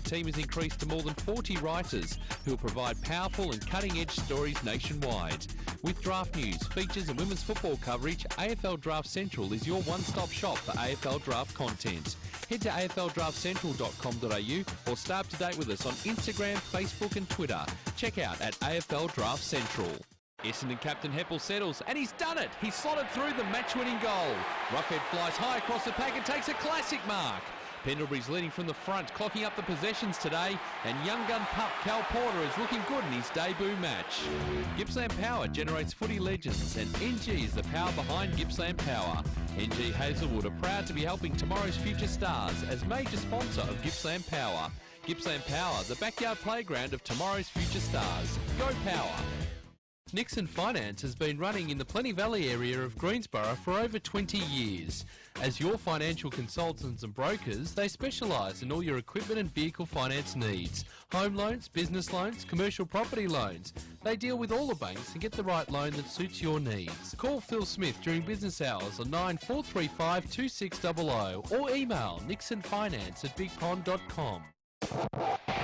the team has increased to more than 40 writers who will provide powerful and cutting-edge stories nationwide. With draft news, features and women's football coverage, AFL Draft Central is your one-stop shop for AFL Draft content. Head to afldraftcentral.com.au or stay up to date with us on Instagram, Facebook and Twitter. Check out at AFL Draft Central. Essendon captain Heppel settles, and he's done it! He's slotted through the match-winning goal. Roughhead flies high across the pack and takes a classic mark. Pendlebury's leading from the front, clocking up the possessions today, and young gun pup Cal Porter is looking good in his debut match. Gippsland Power generates footy legends, and NG is the power behind Gippsland Power. NG Hazelwood are proud to be helping tomorrow's future stars as major sponsor of Gippsland Power. Gippsland Power, the backyard playground of tomorrow's future stars. Go Power! Nixon Finance has been running in the Plenty Valley area of Greensborough for over 20 years. As your financial consultants and brokers, they specialise in all your equipment and vehicle finance needs. Home loans, business loans, commercial property loans. They deal with all the banks and get the right loan that suits your needs. Call Phil Smith during business hours on 9435 2600 or email nixonfinance@bigpond.com.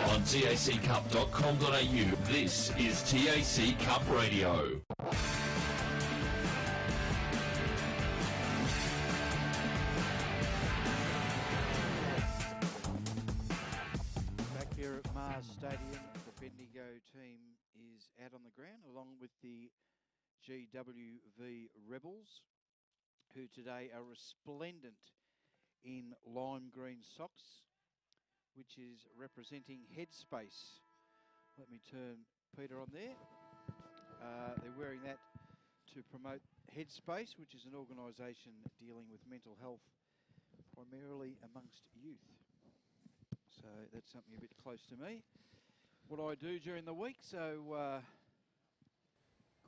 On taccup.com.au, this is TAC Cup Radio. Back here at Mars Stadium, the Bendigo team is out on the ground along with the GWV Rebels, who today are resplendent in lime green socks, which is representing Headspace. Let me turn Peter on there. They're wearing that to promote Headspace, which is an organisation dealing with mental health primarily amongst youth. So that's something a bit close to me. What I do during the week, so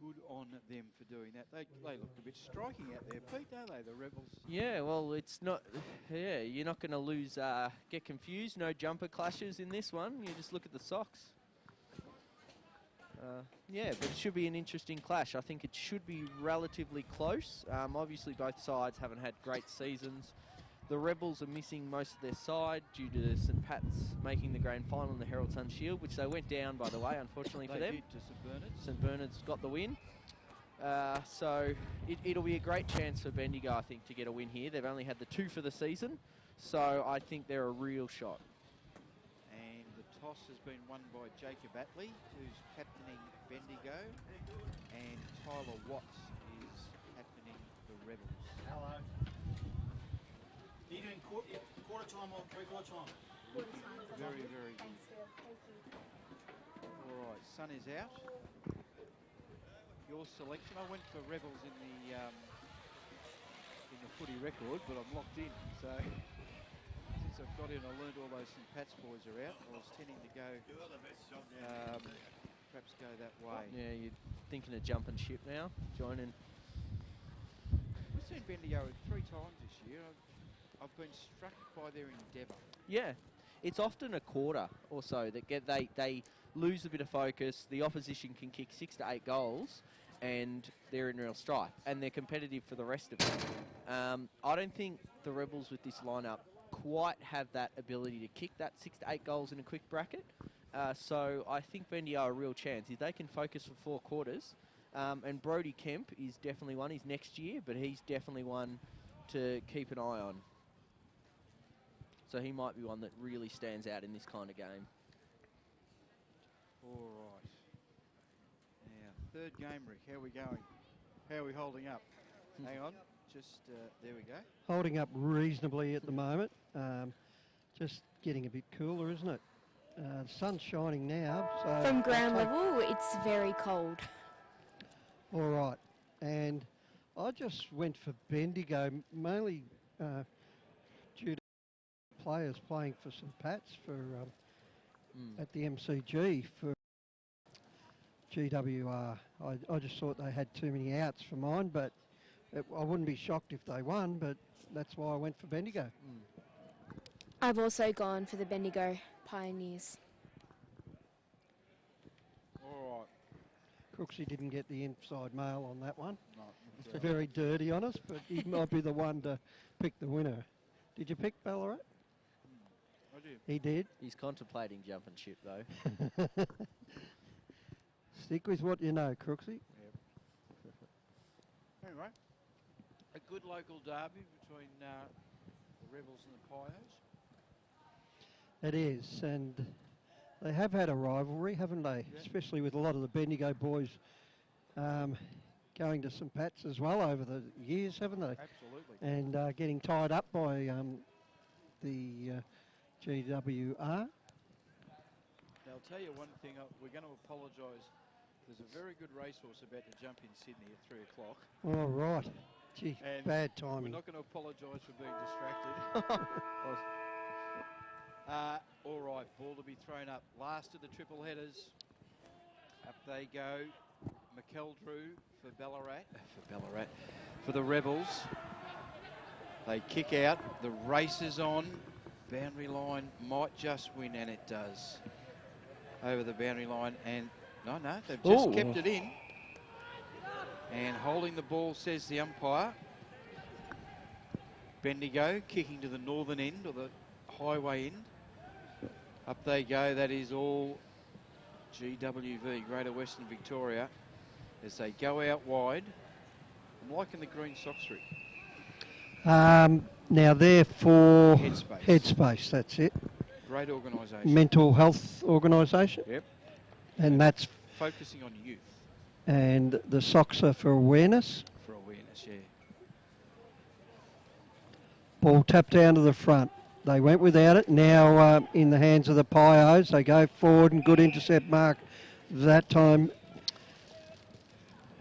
good on them for doing that. They look a bit striking out there, Pete, don't they, the Rebels? Yeah, well, it's not... Yeah, you're not going to lose... get confused. No jumper clashes in this one. You just look at the socks. Yeah, but it should be an interesting clash. I think it should be relatively close. Obviously, both sides haven't had great seasons. The Rebels are missing most of their side due to St Pat's making the grand final in the Herald Sun Shield, which they went down, by the way, unfortunately for them. They did to St Bernard's. St Bernard's got the win. So it'll be a great chance for Bendigo, I think, to get a win here. They've only had the 2 for the season, so I think they're a real shot. And the toss has been won by Jacob Atley, who's captaining Bendigo, and Tyler Watts is captaining the Rebels. Hello. Are you doing quarter time or three-quarter time? Very, very good. All right, sun is out. Your selection. I went for Rebels in the footy record, but I'm locked in. So since I've got in, I learned all those St Pat's boys are out. I was tending to go, perhaps go that way. Yeah, you're thinking of jumping ship now, joining. We've seen Bendigo 3 times this year. I've been struck by their endeavour. Yeah, it's often a quarter or so that they lose a bit of focus. The opposition can kick 6 to 8 goals, and they're in real strife, and they're competitive for the rest of it. I don't think the Rebels with this lineup quite have that ability to kick that 6 to 8 goals in a quick bracket. So I think Bendigo are a real chance. If they can focus for 4 quarters, and Brodie Kemp is definitely one. He's next year, but he's definitely one to keep an eye on. So he might be one that really stands out in this kind of game. All right. Now, third game, Rick. How are we going? How are we holding up? Hang on. Just, there we go. Holding up reasonably at the moment. Just getting a bit cooler, isn't it? The sun's shining now. So from ground level, it's very cold. All right. And I just went for Bendigo, mainly due to players playing for St Pat's for at the MCG for GWR. I just thought they had too many outs for mine, but I wouldn't be shocked if they won, but that's why I went for Bendigo. I've also gone for the Bendigo Pioneers. All right. Crooksy didn't get the inside mail on that one. No, It's very dirty on us, but he might be the one to pick the winner. Did you pick Ballarat? I do. He did. He's contemplating jumping ship, though. Stick with what you know, Crooksy. Anyway, a good local derby between the Rebels and the Pios. It is, and they have had a rivalry, haven't they? Yeah. Especially with a lot of the Bendigo boys going to St Pat's as well over the years, haven't they? Absolutely. And getting tied up by the GWR. Now, I'll tell you one thing, we're going to apologise. There's a very good racehorse about to jump in Sydney at 3 o'clock. All right. Gee, And bad We're timing. not going to apologise for being distracted. All right, ball to be thrown up. Last of the triple headers. Up they go. McKeldrew for Ballarat. For the Rebels. They kick out. The race is on. Boundary line might just win, and it does. Over the boundary line, and no, they've just kept it in. And holding the ball, says the umpire. Bendigo kicking to the northern end, or the highway end. Up they go. That is all GWV, Greater Western Victoria, as they go out wide. I'm liking the green socks, Rick. Now they're for Headspace. Headspace, that's it. Great organisation. Mental health organisation. Yep. And that's, Focusing on youth. and the socks are for awareness. For awareness, yeah. Ball tapped down to the front. They went without it. Now in the hands of the Pios. They go forward and good intercept mark that time.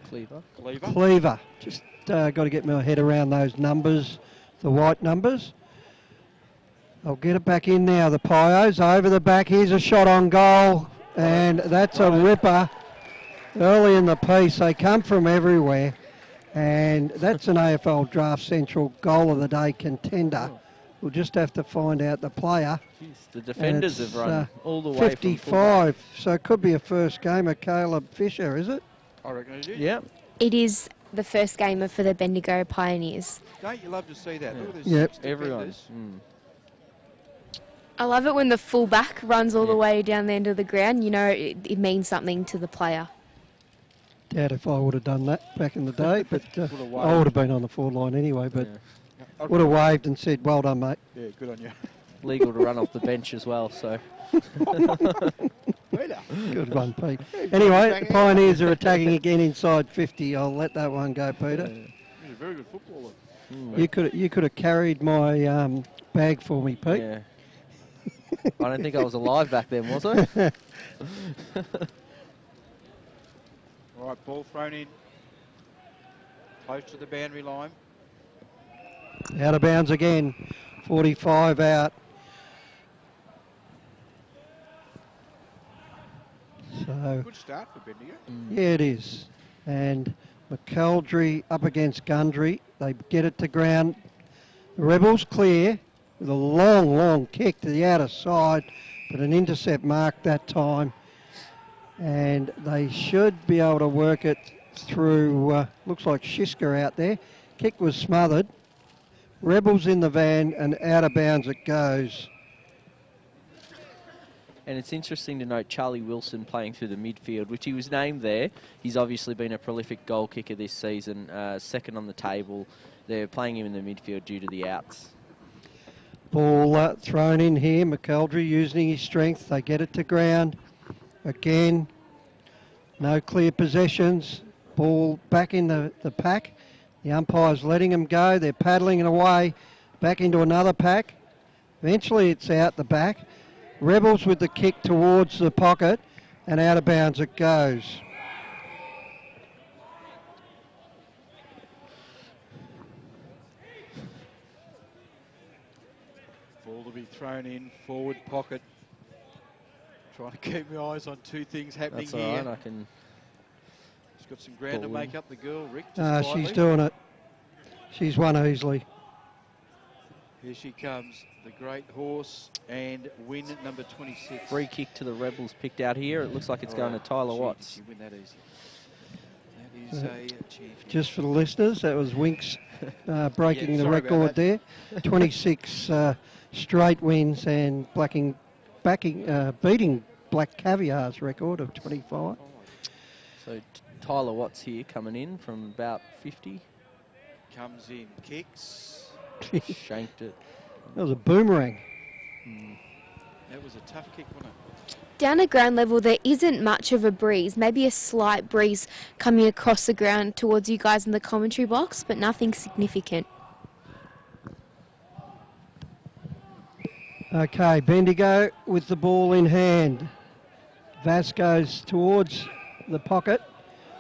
Cleaver. Just got to get my head around those numbers, the white numbers. I'll get it back in now. The Pios over the back. Here's a shot on goal. And that's a ripper. Early in the piece, they come from everywhere. And that's an AFL Draft Central goal of the day contender. We'll just have to find out the player. Jeez, the defenders have run all the way 55, so it could be a first gamer. Caleb Fisher, is it? I reckon it is. Yeah. It is the first gamer for the Bendigo Pioneers. Don't you love to see that? Yeah. Look at this. Yep. Everyone. I love it when the fullback runs all the way down the end of the ground. You know, it means something to the player. Doubt if I would have done that back in the day, but I would have been on the forward line anyway, but would have waved and said, well done, mate. Yeah, good on you. Legal to run off the bench as well, so. Good one, Pete. Anyway, the Pioneers are attacking again inside 50. I'll let that one go, Peter. He's a very good footballer. You could have carried my bag for me, Pete. Yeah. I don't think I was alive back then, was I? All right, ball thrown in. Close to the boundary line. Out of bounds again. 45 out. So Good start for Bendigo. yeah, it is. And McKeldry up against Gundry. They get it to ground. The Rebels clear with a long kick to the outer side, but an intercept mark that time. And they should be able to work it through, looks like Shiska out there. Kick was smothered. Rebels in the van and out of bounds it goes. And it's interesting to note Charlie Wilson playing through the midfield, which he was named there. He's obviously been a prolific goal kicker this season, second on the table. They're playing him in the midfield due to the outs. Ball thrown in here. McKeldry using his strength. They get it to ground. Again, no clear possessions. Ball back in the pack. The umpire's letting them go. They're paddling it away. Back into another pack. Eventually it's out the back. Rebels with the kick towards the pocket, and out of bounds it goes. Ball to be thrown in, forward pocket. Trying to keep my eyes on two things happening That's all here. right, I can... She's got some ground to Ball make up the girl, Rick. She's doing it. She's won easily. Here she comes, the great horse, and win number 26. Free kick to the Rebels picked out here. It looks like it's going to Tyler Watts. She win that easy. That is a champion. Just for the listeners, that was Winks breaking Yeah, the sorry about record that. there. 26 straight wins and beating Black Caviar's record of 25. So Tyler Watts here coming in from about 50. Comes in, kicks. Shanked it. That was a boomerang. That was a tough kick, wasn't it? Down at ground level, there isn't much of a breeze. Maybe a slight breeze coming across the ground towards you guys in the commentary box, but nothing significant. Okay, Bendigo with the ball in hand. Vass goes towards the pocket.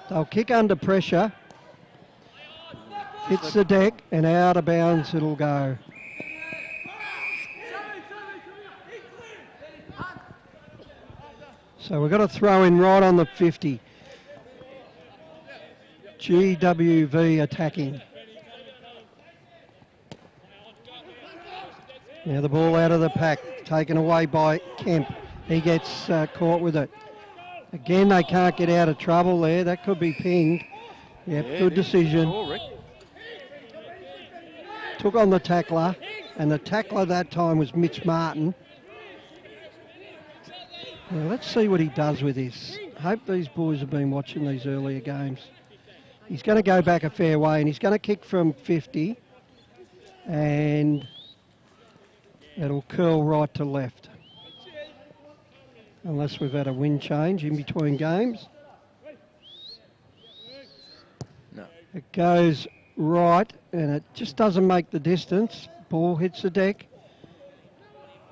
They'll kick under pressure. Hits the deck and out of bounds it'll go. So we've got to throw in right on the 50. GWV attacking. Now the ball out of the pack, taken away by Kemp. He gets caught with it. Again, they can't get out of trouble there. That could be pinged. Yep, Yeah, good decision. Took on the tackler, and the tackler that time was Mitch Martin. Now let's see what he does with this. Hope these boys have been watching these earlier games. He's going to go back a fair way, and he's going to kick from 50, and it'll curl right to left. Unless we've had a wind change in between games. No. It goes right, and it just doesn't make the distance. Ball hits the deck.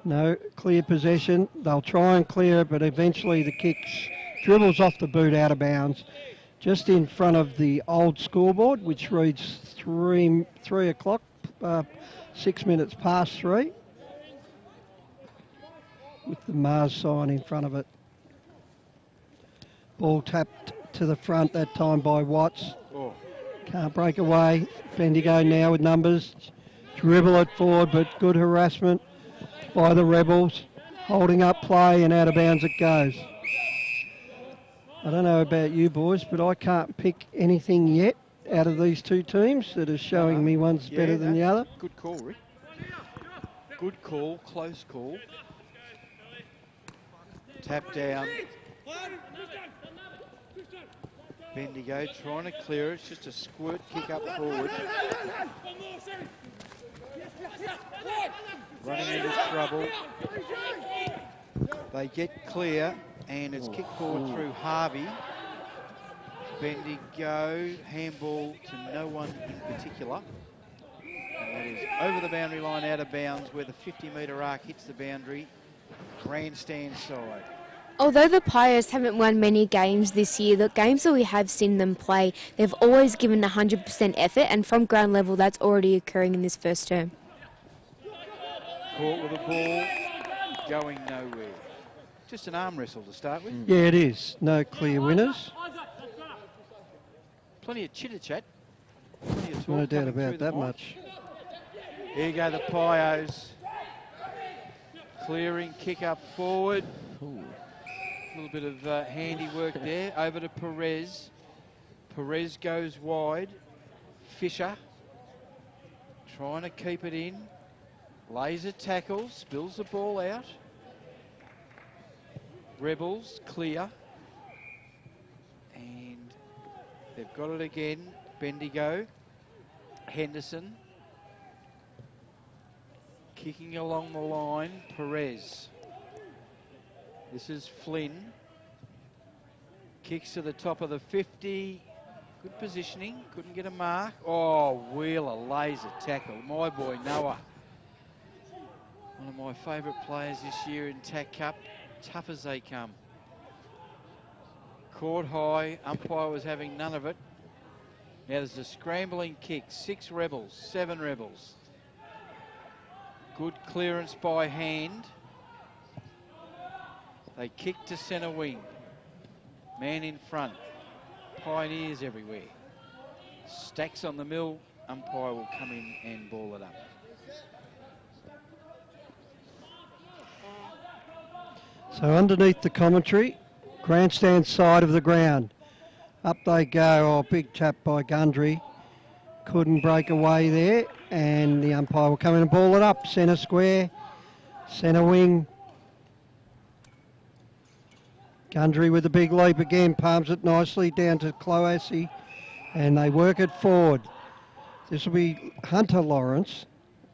No clear possession. They'll try and clear it, but eventually the kick dribbles off the boot out of bounds, just in front of the old scoreboard, which reads 3 o'clock, 6 minutes past 3, with the Mars sign in front of it. Ball tapped to the front that time by Watts. Oh. Can't break away. Bendigo now with numbers. Dribble it forward, but good harassment by the Rebels. Holding up play and out of bounds it goes. I don't know about you boys, but I can't pick anything yet out of these two teams that is showing me one's better than the other. Good call, Rick. Good call, close call. Tap down. Bendigo trying to clear it. It's just a squirt kick up forward. Running into trouble. They get clear and it's kicked forward through Harvey. Bendigo, handball to no one in particular. And that is over the boundary line, out of bounds, where the 50-metre arc hits the boundary. Grandstand side. Although the Pios haven't won many games this year, the games that we have seen them play, they've always given 100% effort, and from ground level, that's already occurring in this first term. Caught with a ball, going nowhere. Just an arm wrestle to start with. Yeah, it is. No clear winners. Plenty of chitter-chat. Plenty of talk No doubt coming about through the that mic. much. Here go the Pios. Clearing, kick up forward. A little bit of handiwork there. Over to Perez. Perez goes wide. Fisher trying to keep it in. Laser tackle, spills the ball out. Rebels clear. And they've got it again. Bendigo. Henderson. Kicking along the line. Perez. This is Flynn. Kicks to the top of the 50. Good positioning. Couldn't get a mark. Oh, Wheeler laser tackle. My boy Noah. One of my favourite players this year in TAC Cup. Tough as they come. Caught high. Umpire was having none of it. Now there's a scrambling kick. 6 Rebels. 7 Rebels. Good clearance by hand. They kick to centre wing. Man in front. Pioneers everywhere. Stacks on the mill. Umpire will come in and ball it up. So underneath the commentary, grandstand side of the ground. Up they go. Oh, big tap by Gundry. Couldn't break away there. And the umpire will come in and ball it up. Centre square. Centre wing. Gundry with the big leap again, palms it nicely down to Cloassi, and they work it forward. This will be Hunter Lawrence.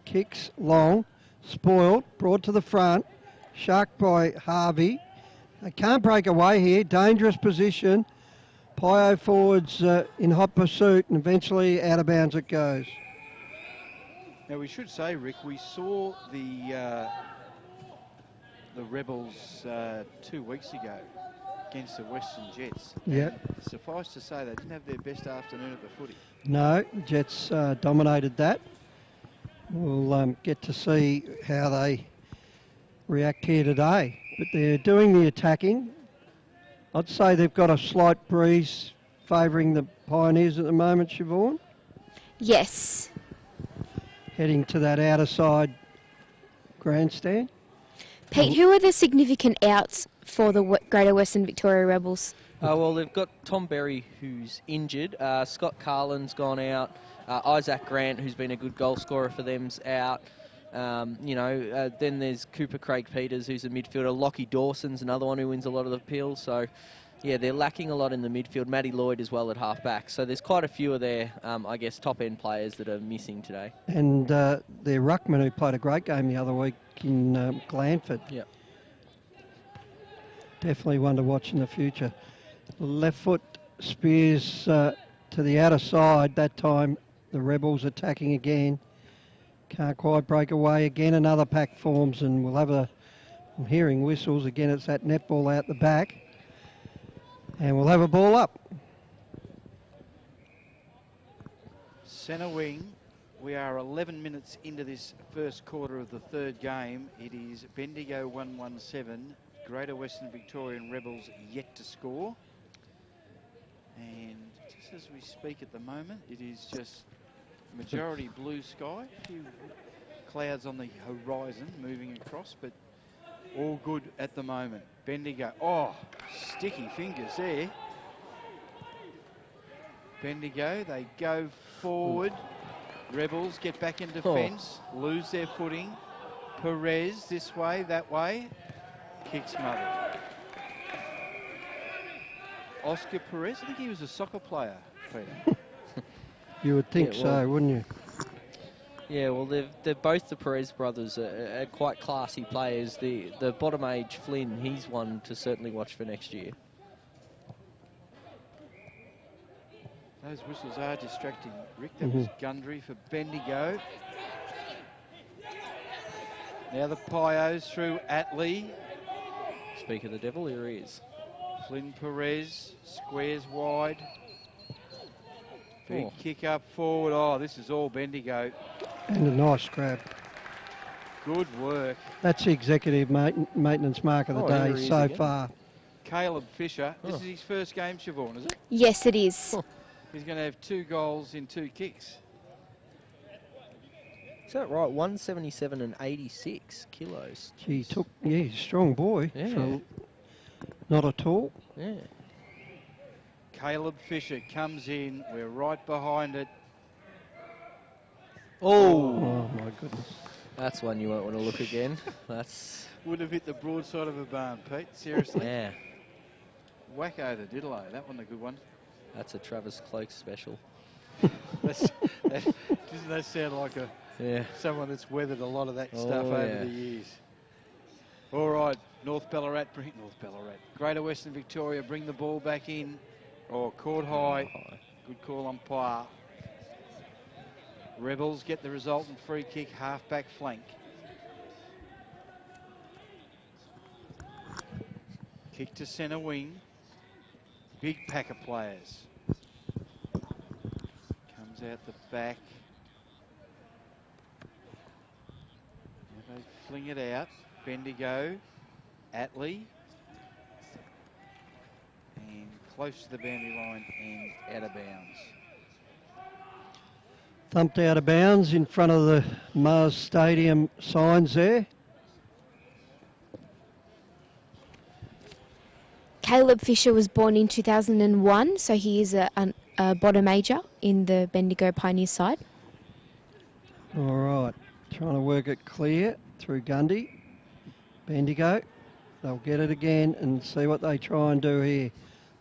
Kicks long, spoiled, brought to the front, sharked by Harvey. They can't break away here, dangerous position. Pio forwards in hot pursuit, and eventually out of bounds it goes. Now we should say, Rick, we saw the Rebels 2 weeks ago against the Western Jets. Yep. And suffice to say, they didn't have their best afternoon at the footy. No, Jets dominated that. We'll get to see how they react here today. But they're doing the attacking. I'd say they've got a slight breeze favouring the Pioneers at the moment, Siobhan. Yes. Heading to that outer side grandstand. Pete, who are the significant outs for the Greater Western Victoria Rebels? Well, they've got Tom Berry, who's injured. Scott Carlin's gone out. Isaac Grant, who's been a good goal scorer for them's out. Then there's Cooper Craig Peters, who's a midfielder. Lockie Dawson's another one who wins a lot of the appeals. So, yeah, they're lacking a lot in the midfield. Matty Lloyd as well at half-back. So there's quite a few of their, top-end players that are missing today. And their ruckman, who played a great game the other week in Glanford. Yep. Definitely one to watch in the future. Left foot spears to the outer side. That time the Rebels attacking again. Can't quite break away. Again another pack forms, and we'll have I'm hearing whistles. Again it's that netball out the back. And we'll have a ball up. Centre wing. We are 11 minutes into this first quarter of the third game. It is Bendigo 117. Greater Western Victorian Rebels yet to score. And just as we speak at the moment, it is just majority blue sky. A few clouds on the horizon moving across, but all good at the moment. Bendigo, sticky fingers there. Bendigo, they go forward. Rebels get back in defence, lose their footing. Perez this way, that way. Kick smothered. Oscar Perez, I think he was a soccer player, Peter. You would think so, wouldn't you? Yeah, well, they're both the Perez brothers are quite classy players. The bottom age Flynn, he's one to certainly watch for next year. Those whistles are distracting, Rick. That was Gundry for Bendigo. Now the Pios through Attlee. Speak of the devil, here he is. Flynn Perez squares wide. Big kick up forward. Oh, this is all Bendigo. And a nice grab. Good work. That's the executive maintenance mark of the day so far. Caleb Fisher. This is his first game, Siobhan, is it? Yes, it is. He's going to have 2 goals in 2 kicks. Is that right? 177 and 86 kilos. Gee, he's a strong boy. Yeah. Not at all. Yeah. Caleb Fisher comes in. We're right behind it. Oh my goodness. That's one you won't want to look again. That's Would have hit the broadside of a barn, Pete. Seriously. yeah. Wacko the diddle. That one a good one. That's a Travis Cloak special. Doesn't that sound like someone that's weathered a lot of that stuff over the years? All right, North Ballarat. Greater Western Victoria bring the ball back in. Caught high. Good call umpire. Rebels get the resultant free kick, half-back flank. Kick to centre wing. Big pack of players. Comes out the back. Now they fling it out. Bendigo. Attlee. And close to the boundary line and out of bounds. Thumped out of bounds in front of the Mars Stadium signs there. Caleb Fisher was born in 2001, so he is a bottom major in the Bendigo Pioneer side. All right, trying to work it clear through Gundy. Bendigo. They'll get it again and see what they try and do here.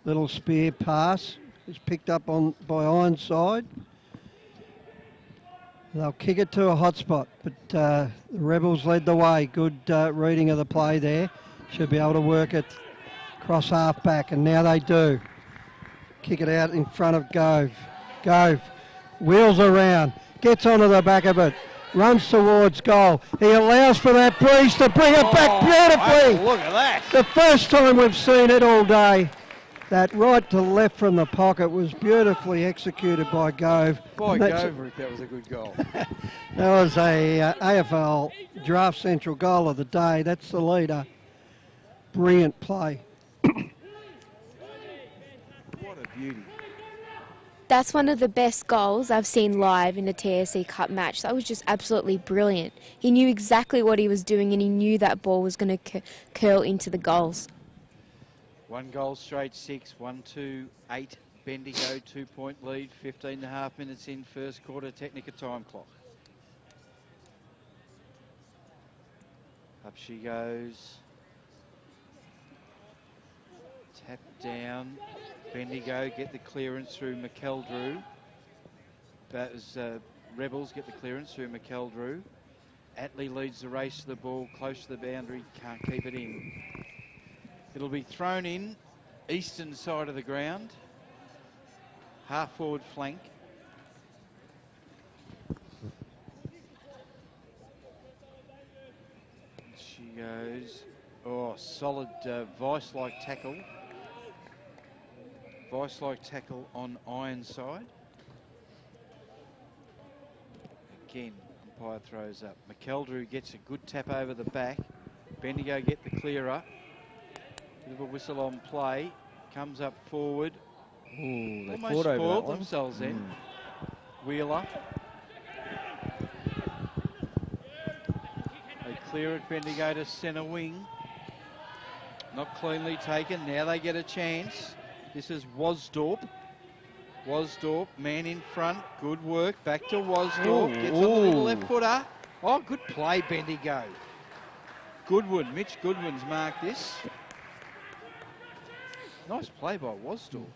Little spear pass is picked up on by Ironside. They'll kick it to a hot spot, but the Rebels led the way. Good reading of the play there. Should be able to work it cross half back, and now they do. Kick it out in front of Gove. Gove wheels around, gets onto the back of it, runs towards goal. He allows for that breeze to bring it back beautifully. Look at that. The first time we've seen it all day. That right to left from the pocket was beautifully executed by Gove. By Gove, Rick, that was a good goal. That was a AFL Draft Central goal of the day. That's the leader. Brilliant play. What a beauty. That's one of the best goals I've seen live in a TAC Cup match. That was just absolutely brilliant. He knew exactly what he was doing, and he knew that ball was going to curl into the goals. 1 goal straight 6, 1-2, 8. Bendigo 2-point lead, 15.5 minutes in, first quarter, Technica time clock. Up she goes. Tap down. Bendigo get the clearance through McKeldrew. That was Rebels get the clearance through McKeldrew. Attlee leads the race to the ball, close to the boundary, can't keep it in. It'll be thrown in, eastern side of the ground, half forward flank. She goes, oh, solid vice-like tackle. Vice-like tackle on Ironside. Again, umpire throws up. McKeldrew gets a good tap over the back. Bendigo get the clearer. Bit of a whistle on play. Comes up forward. Ooh, they almost fought over that spoiled one. themselves then. Wheeler. They clear it, Bendigo to centre wing. Not cleanly taken. Now they get a chance. This is Wasdorp. Wasdorp, man in front. Good work. Back to Wasdorp. Gets on the little left footer. Oh, good play, Bendigo. Goodwin. Mitch Goodwin's marked this. Nice play by Wasdorp.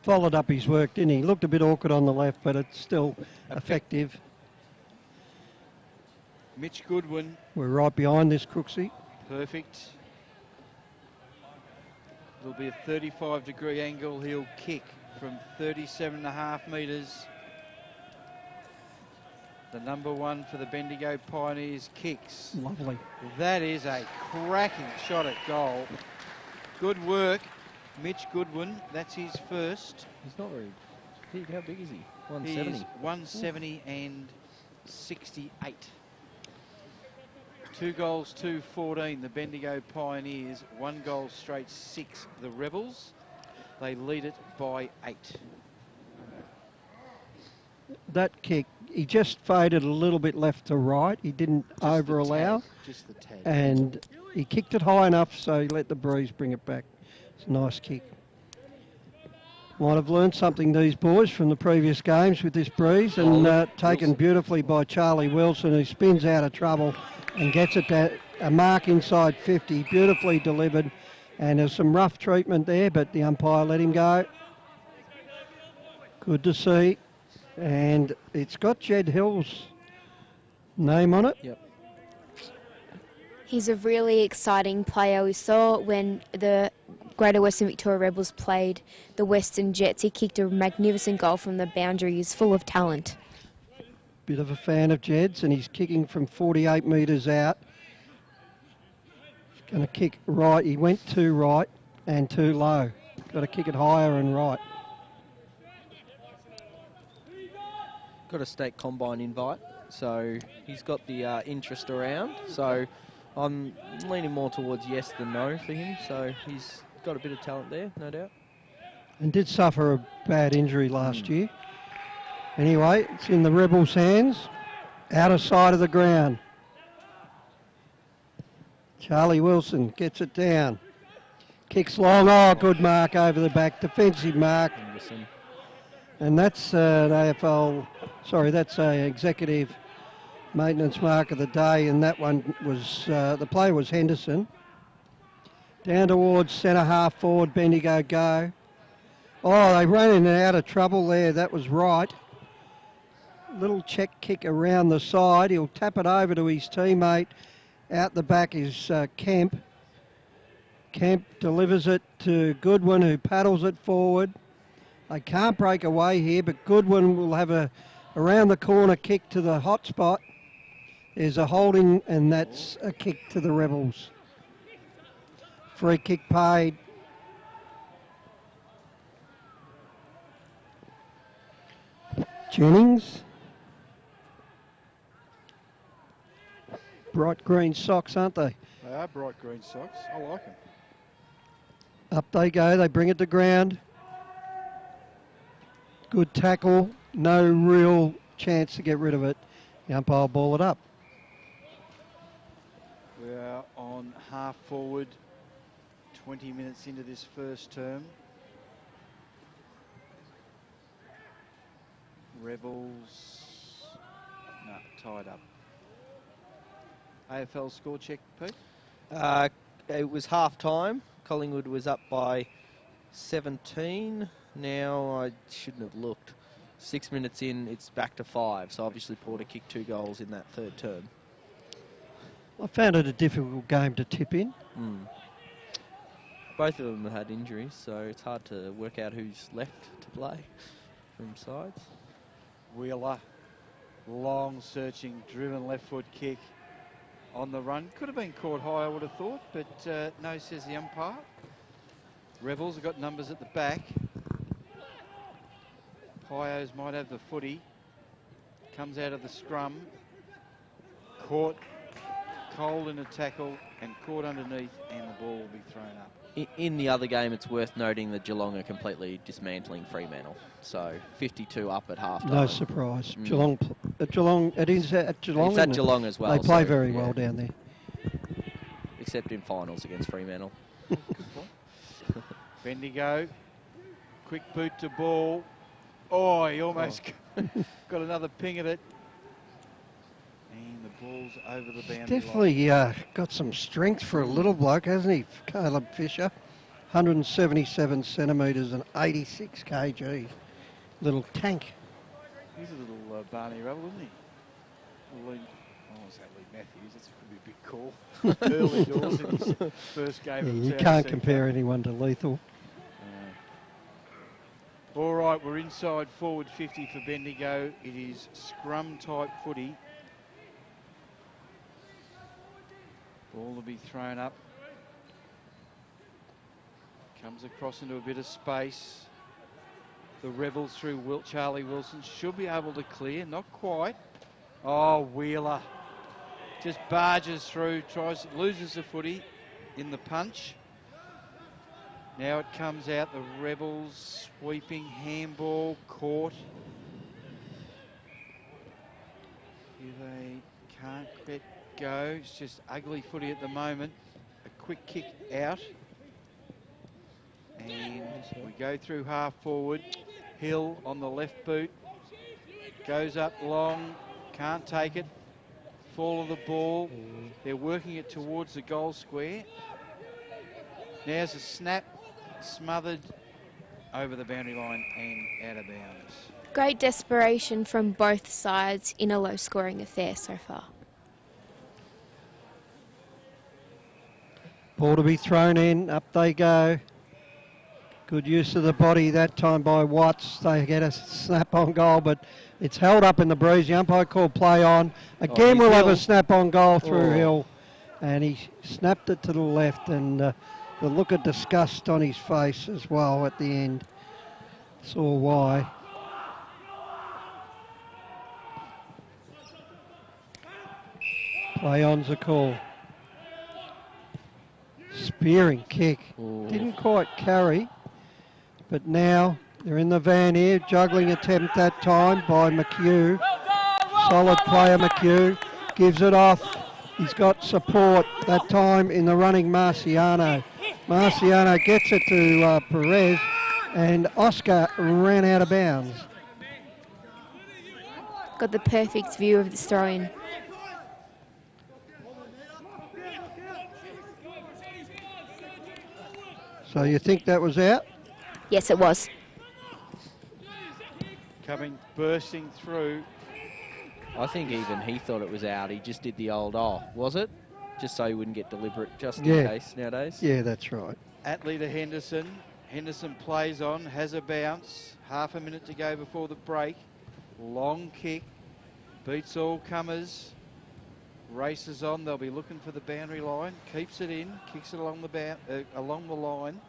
Followed up his work, didn't he? Looked a bit awkward on the left, but it's still effective. Mitch Goodwin. We're right behind this, Crooksy. Perfect. It'll be a 35-degree angle. He'll kick from 37.5 metres. The number 1 for the Bendigo Pioneers kicks. Lovely. That is a cracking shot at goal. Good work, Mitch Goodwin. That's his first. He's not very big. How big is he? He 170. is 170 and 68. 2 goals, 2-14, the Bendigo Pioneers. 1 goal straight 6, the Rebels. They lead it by 8. That kick, he just faded a little bit left to right. He didn't over allow. Just the tag. And he kicked it high enough, so he let the breeze bring it back. It's a nice kick. Might have learned something, these boys, from the previous games with this breeze, and taken beautifully by Charlie Wilson, who spins out of trouble and gets it to a mark inside 50. Beautifully delivered, and there's some rough treatment there, but the umpire let him go. Good to see. And it's got Jed Hill's name on it. Yep. He's a really exciting player. We saw when the Greater Western Victoria Rebels played the Western Jets. He kicked a magnificent goal from the boundary. He's full of talent. Bit of a fan of Jed's, and he's kicking from 48 metres out. He's going to kick right. He went too right and too low. Got to kick it higher and right. Got a state combine invite, so he's got the interest around. So I'm leaning more towards yes than no for him. So he's got a bit of talent there, no doubt. And did suffer a bad injury last year. Anyway, it's in the Rebels' hands, out of sight of the ground. Charlie Wilson gets it down. Kicks long. Oh, good mark over the back. Defensive mark. And that's an AFL, sorry, that's an executive maintenance mark of the day, and that one was, the player was Henderson. Down towards centre half forward, Bendigo go. Oh, they ran in and out of trouble there. That was right. Little check kick around the side. He'll tap it over to his teammate. Out the back is Kemp. Kemp delivers it to Goodwin, who paddles it forward. They can't break away here, but Goodwin will have a around the corner kick to the hot spot. There's a holding, and that's a kick to the Rebels. Free kick paid. Jennings. Bright green socks, aren't they? They are bright green socks. I like them. Up they go. They bring it to ground. Good tackle. No real chance to get rid of it. The umpire will ball it up. We are on half forward. 20 minutes into this first term. Rebels, no, tied up. AFL score check, Pete? It was half time. Collingwood was up by 17. Now I shouldn't have looked. 6 minutes in, it's back to 5. So obviously Porter kicked 2 goals in that third term. I found it a difficult game to tip in. Both of them have had injuries, so it's hard to work out who's left to play from sides. Wheeler, long searching, driven left foot kick on the run. Could have been caught high, I would have thought, but no, says the umpire. Rebels have got numbers at the back. Pios might have the footy. Comes out of the scrum. Caught cold in a tackle and caught underneath, and the ball will be thrown up. In the other game, it's worth noting that Geelong are completely dismantling Fremantle. So 52 up at half time. No surprise. Geelong, it is at Geelong. It's at Geelong as well. They play so, very well down there. Except in finals against Fremantle. Bendigo, quick boot to ball. Oh, he almost got another ping at it. And the ball's over the boundary Definitely got some strength for a little bloke, hasn't he, Caleb Fisher? 177 centimetres and 86 kg. Little tank. He's a little Barney Rebel, isn't he? Lee, oh, is that Lee Matthews? That's could be a big call. Early doors in his first game. Yeah, of you TAC. can't compare anyone to Lethal. All right, we're inside forward 50 for Bendigo. It is scrum type footy. Ball will be thrown up. Comes across into a bit of space. The Rebels through Charlie Wilson should be able to clear. Not quite. Oh, Wheeler just barges through, loses the footy in the punch. Now it comes out, the Rebels sweeping, handball, caught. Here they can't quite go. It's just ugly footy at the moment. A quick kick out. And we go through half forward. Hill on the left boot. Goes up long, can't take it. Fall of the ball. They're working it towards the goal square. Now's a snap. Smothered over the boundary line and out of bounds. Great desperation from both sides in a low-scoring affair so far. Ball to be thrown in. Up they go. Good use of the body that time by Watts. They get a snap on goal, but it's held up in the breeze. The umpire called play on. Again, we'll have a snap on goal through Hill. And he snapped it to the left, and the look of disgust on his face as well at the end. Saw why. Play on's a call. Spearing kick. Didn't quite carry, but now they're in the van here. Juggling attempt that time by McHugh. Solid player McHugh. Gives it off. He's got support that time in the running Marciano. Marciano gets it to Perez, and Oscar ran out of bounds. Got the perfect view of the throw-in. So you think that was out? Yes, it was. Coming, bursting through. I think even he thought it was out. He just did the old, oh, was it? Just so he wouldn't get deliberate, just in case nowadays. Yeah, that's right. Atley to Henderson. Henderson plays on, has a bounce. Half a minute to go before the break. Long kick. Beats all comers. Races on. They'll be looking for the boundary line. Keeps it in. Kicks it along the line.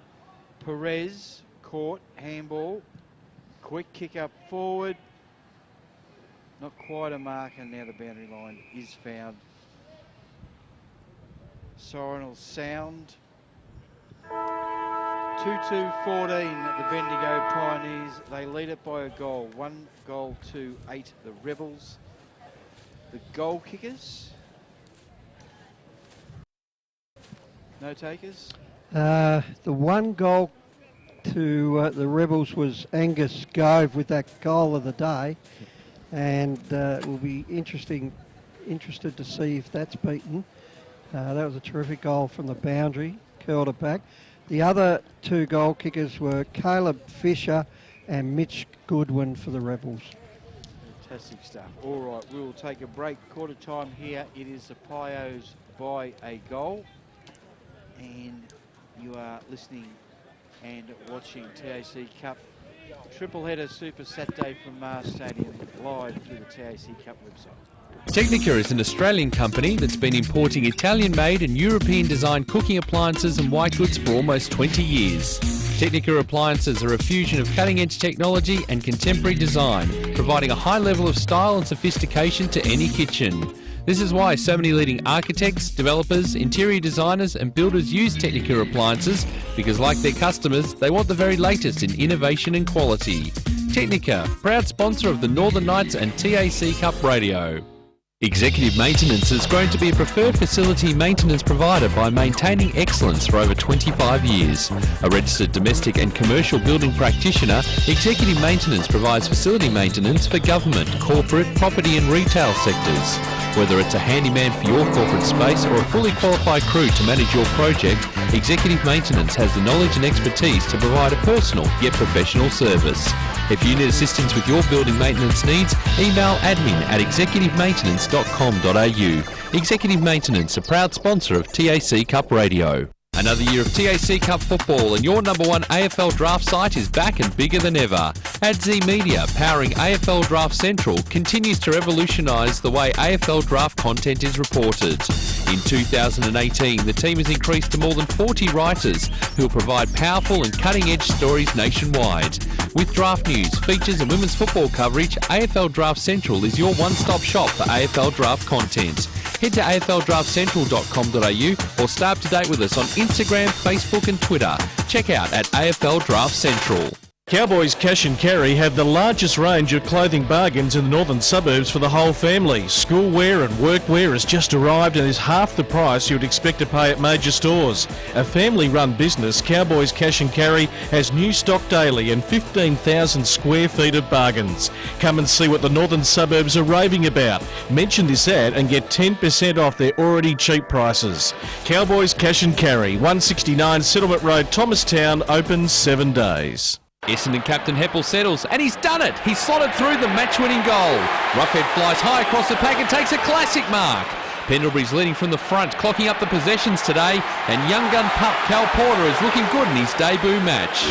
Perez caught. Handball. Quick kick up forward. Not quite a mark, and now the boundary line is found. Siren will sound. 2-2-14, the Bendigo Pioneers. They lead it by a goal. 1-8, the Rebels. The goal kickers. No takers? The one goal to the Rebels was Angus Gove with that goal of the day. And it will be interested to see if that's beaten. That was a terrific goal from the boundary, curled it back. The other two goal kickers were Caleb Fisher and Mitch Goodwin for the Rebels. Fantastic stuff. All right, we'll take a break. Quarter time here. It is the Pios by a goal. And you are listening and watching TAC Cup triple header Super Saturday from Mars Stadium live through the TAC Cup website. Technica is an Australian company that's been importing Italian-made and European-designed cooking appliances and white goods for almost 20 years. Technica appliances are a fusion of cutting-edge technology and contemporary design, providing a high level of style and sophistication to any kitchen. This is why so many leading architects, developers, interior designers and builders use Technica appliances, because like their customers, they want the very latest in innovation and quality. Technica, proud sponsor of the Northern Knights and TAC Cup Radio. Executive Maintenance has grown to be a preferred facility maintenance provider by maintaining excellence for over 25 years. A registered domestic and commercial building practitioner, Executive Maintenance provides facility maintenance for government, corporate, property and retail sectors. Whether it's a handyman for your corporate space or a fully qualified crew to manage your project, Executive Maintenance has the knowledge and expertise to provide a personal yet professional service. If you need assistance with your building maintenance needs, email admin@executivemaintenance.com.au. Executive Maintenance, a proud sponsor of TAC Cup Radio. Another year of TAC Cup football and your number one AFL draft site is back and bigger than ever. AdZ Media, powering AFL Draft Central, continues to revolutionise the way AFL draft content is reported. In 2018, the team has increased to more than 40 writers who will provide powerful and cutting-edge stories nationwide. With draft news, features and women's football coverage, AFL Draft Central is your one-stop shop for AFL draft content. Head to afldraftcentral.com.au or stay up to date with us on Instagram, Facebook and Twitter. Check out at AFL Draft Central. Cowboys Cash and Carry have the largest range of clothing bargains in the northern suburbs for the whole family. Schoolwear and workwear has just arrived and is half the price you would expect to pay at major stores. A family-run business, Cowboys Cash and Carry has new stock daily and 15,000 square feet of bargains. Come and see what the northern suburbs are raving about. Mention this ad and get 10% off their already cheap prices. Cowboys Cash and Carry, 169 Settlement Road, Thomastown, open 7 days. Essendon captain Heppel settles, and he's done it! He's slotted through the match-winning goal. Roughhead flies high across the pack and takes a classic mark. Pendlebury's leading from the front, clocking up the possessions today, and young gun pup Cal Porter is looking good in his debut match.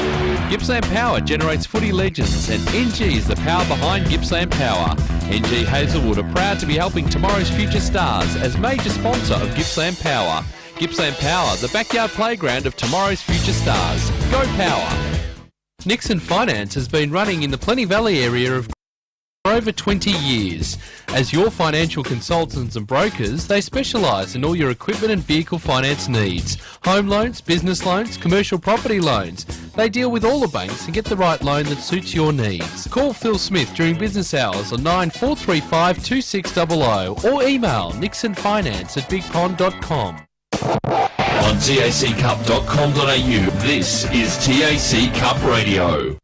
Gippsland Power generates footy legends, and NG is the power behind Gippsland Power. NG Hazelwood are proud to be helping tomorrow's future stars as major sponsor of Gippsland Power. Gippsland Power, the backyard playground of tomorrow's future stars. Go Power! Nixon Finance has been running in the Plenty Valley area of for over 20 years. As your financial consultants and brokers, they specialise in all your equipment and vehicle finance needs. Home loans, business loans, commercial property loans. They deal with all the banks and get the right loan that suits your needs. Call Phil Smith during business hours on 9435 2600 or email nixonfinance@bigpond.com. On taccup.com.au, this is TAC Cup Radio.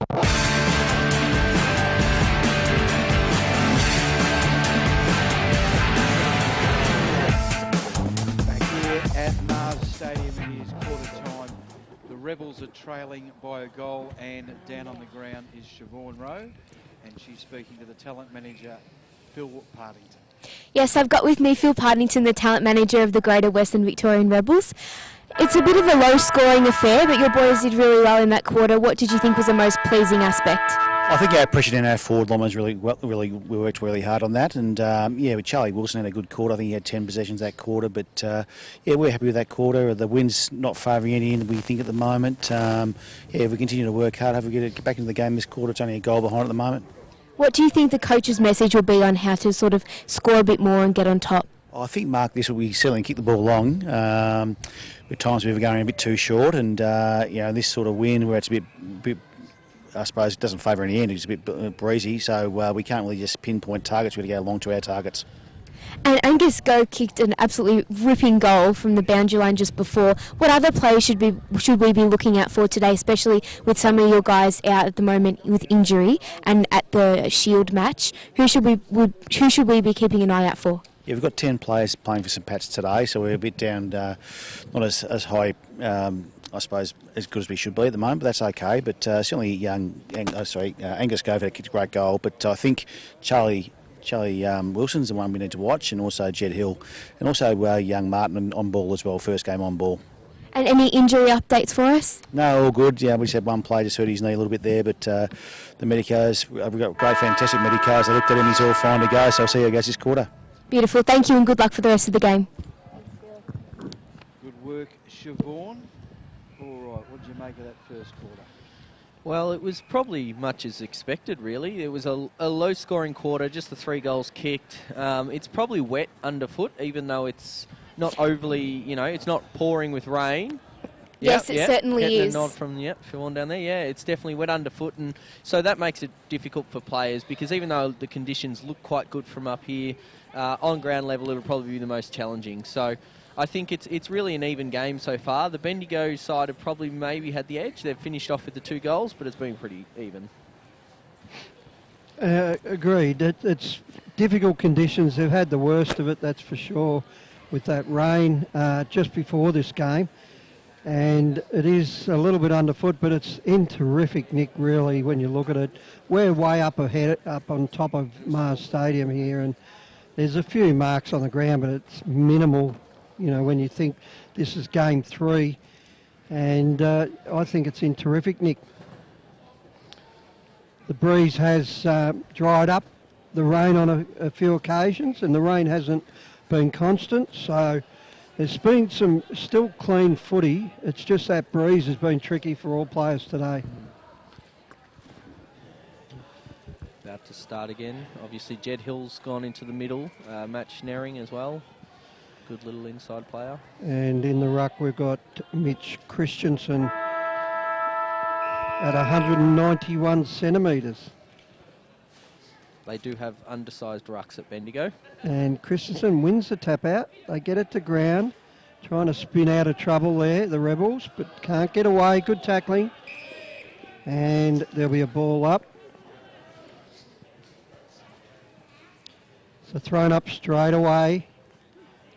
Back here at Mars Stadium, it is quarter time. The Rebels are trailing by a goal, and down on the ground is Siobhan Rowe, and she's speaking to the talent manager, Phil Partington. Yes, I've got with me Phil Partington, the talent manager of the Greater Western Victorian Rebels. It's a bit of a low-scoring affair, but your boys did really well in that quarter. What did you think was the most pleasing aspect? I think our pressure down our forward line was we worked really hard on that, and with Charlie Wilson had a good quarter. I think he had 10 possessions that quarter, but we're happy with that quarter. The wind's not favouring any end, we think, at the moment. If we continue to work hard, hopefully get back into the game this quarter. It's only a goal behind at the moment. What do you think the coach's message will be on how to sort of score a bit more and get on top? I think, Mark, this will be certainly kick the ball long. At times we were going a bit too short, and this sort of wind where it's a bit I suppose it doesn't favour any end, it's a bit breezy, so we can't really just pinpoint targets, we've got to go along to our targets. And Angus Go kicked an absolutely ripping goal from the boundary line just before. What other players should we be looking out for today, especially with some of your guys out at the moment with injury and at the Shield match? Who should we be keeping an eye out for? Yeah, we've got 10 players playing for St Pat's today, so we're a bit down, not as high, I suppose, as good as we should be at the moment, but that's okay. But certainly Angus Gove had kicked a great goal, but I think Charlie Wilson's the one we need to watch, and also Jed Hill, and also young Martin on ball as well, first game on ball. And any injury updates for us? No, all good. Yeah, we just had one player just hurt his knee a little bit there, but the medicos, we've got great, fantastic medicos. I looked at him, he's all fine to go, so I'll see how it goes this quarter. Beautiful. Thank you, and good luck for the rest of the game. Good work, Siobhan. All right, what did you make of that first quarter? Well, it was probably much as expected, really. It was a low-scoring quarter, just the 3 goals kicked. It's probably wet underfoot, even though it's not overly, it's not pouring with rain. Yes, it certainly Getting is. a nod from Siobhan down there. Yeah, it's definitely wet underfoot, and so that makes it difficult for players because even though the conditions look quite good from up here, on ground level it'll probably be the most challenging. So I think it's really an even game so far. The Bendigo side have probably maybe had the edge. They've finished off with the 2 goals, but it's been pretty even. Agreed. It's difficult conditions. They've had the worst of it, that's for sure, with that rain just before this game. And it is a little bit underfoot, but it's in terrific nick, really, when you look at it. We're way up ahead, up on top of Mars Stadium here, and there's a few marks on the ground, but it's minimal, when you think this is game 3. And I think it's in terrific nick. The breeze has dried up the rain on a few occasions, and the rain hasn't been constant, so there's been some still clean footy. It's just that breeze has been tricky for all players today. About to start again. Obviously, Jed Hill's gone into the middle. Matt Schneering as well. Good little inside player. And in the ruck, we've got Mitch Christensen at 191 centimetres. They do have undersized rucks at Bendigo. And Christensen wins the tap out. They get it to ground, trying to spin out of trouble there, the Rebels, but can't get away. Good tackling. And there'll be a ball up. So thrown up straight away.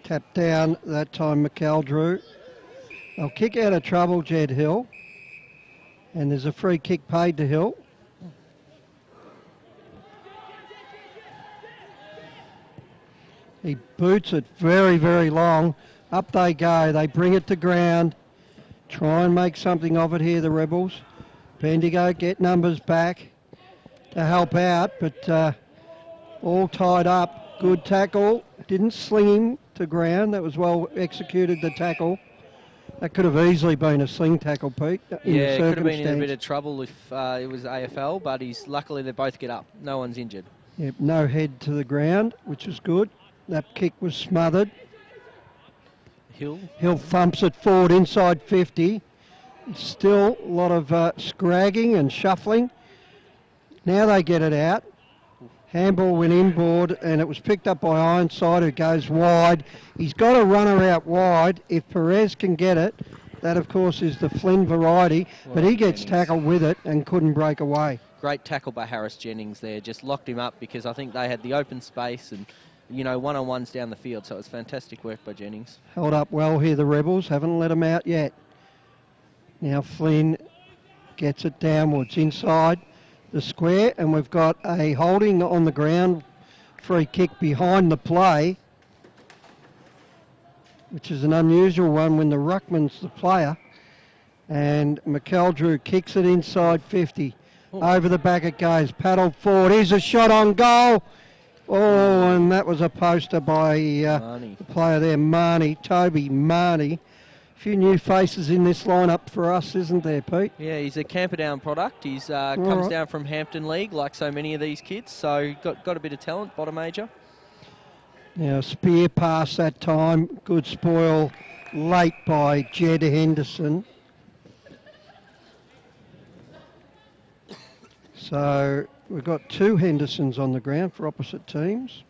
Tapped down, that time McElrew. They'll kick out of trouble, Jed Hill. And there's a free kick paid to Hill. He boots it very, very long. Up they go. They bring it to ground. Try and make something of it here, the Rebels. Bendigo get numbers back to help out, but all tied up. Good tackle. Didn't sling him to ground. That was well executed, the tackle. That could have easily been a sling tackle, Pete. Yeah, could have been in a bit of trouble if it was AFL, but luckily they both get up. No one's injured. Yep, no head to the ground, which is good. That kick was smothered. Hill thumps it forward inside 50. Still a lot of scragging and shuffling. Now they get it out. Handball went inboard and it was picked up by Ironside, who goes wide. He's got a runner out wide. If Perez can get it, that of course is the Flynn variety, but he gets tackled with it and couldn't break away. Great tackle by Harris Jennings there. Just locked him up because I think they had the open space and one-on-ones down the field, so it was fantastic work by Jennings. Held up well here, the Rebels. Haven't let them out yet. Now Flynn gets it downwards inside the square, and we've got a holding on the ground, free kick behind the play, which is an unusual one when the ruckman's the player. And McEldew kicks it inside 50. Over the back it goes, paddled forward. Here's a shot on goal. Oh, and that was a poster by the player there, Toby Marnie. A few new faces in this lineup for us, isn't there, Pete? Yeah, he's a Camperdown product. He's comes down from Hampton League, like so many of these kids. So got a bit of talent, bottom major. Now, spear pass that time. Good spoil late by Jed Henderson. So we've got two Hendersons on the ground for opposite teams.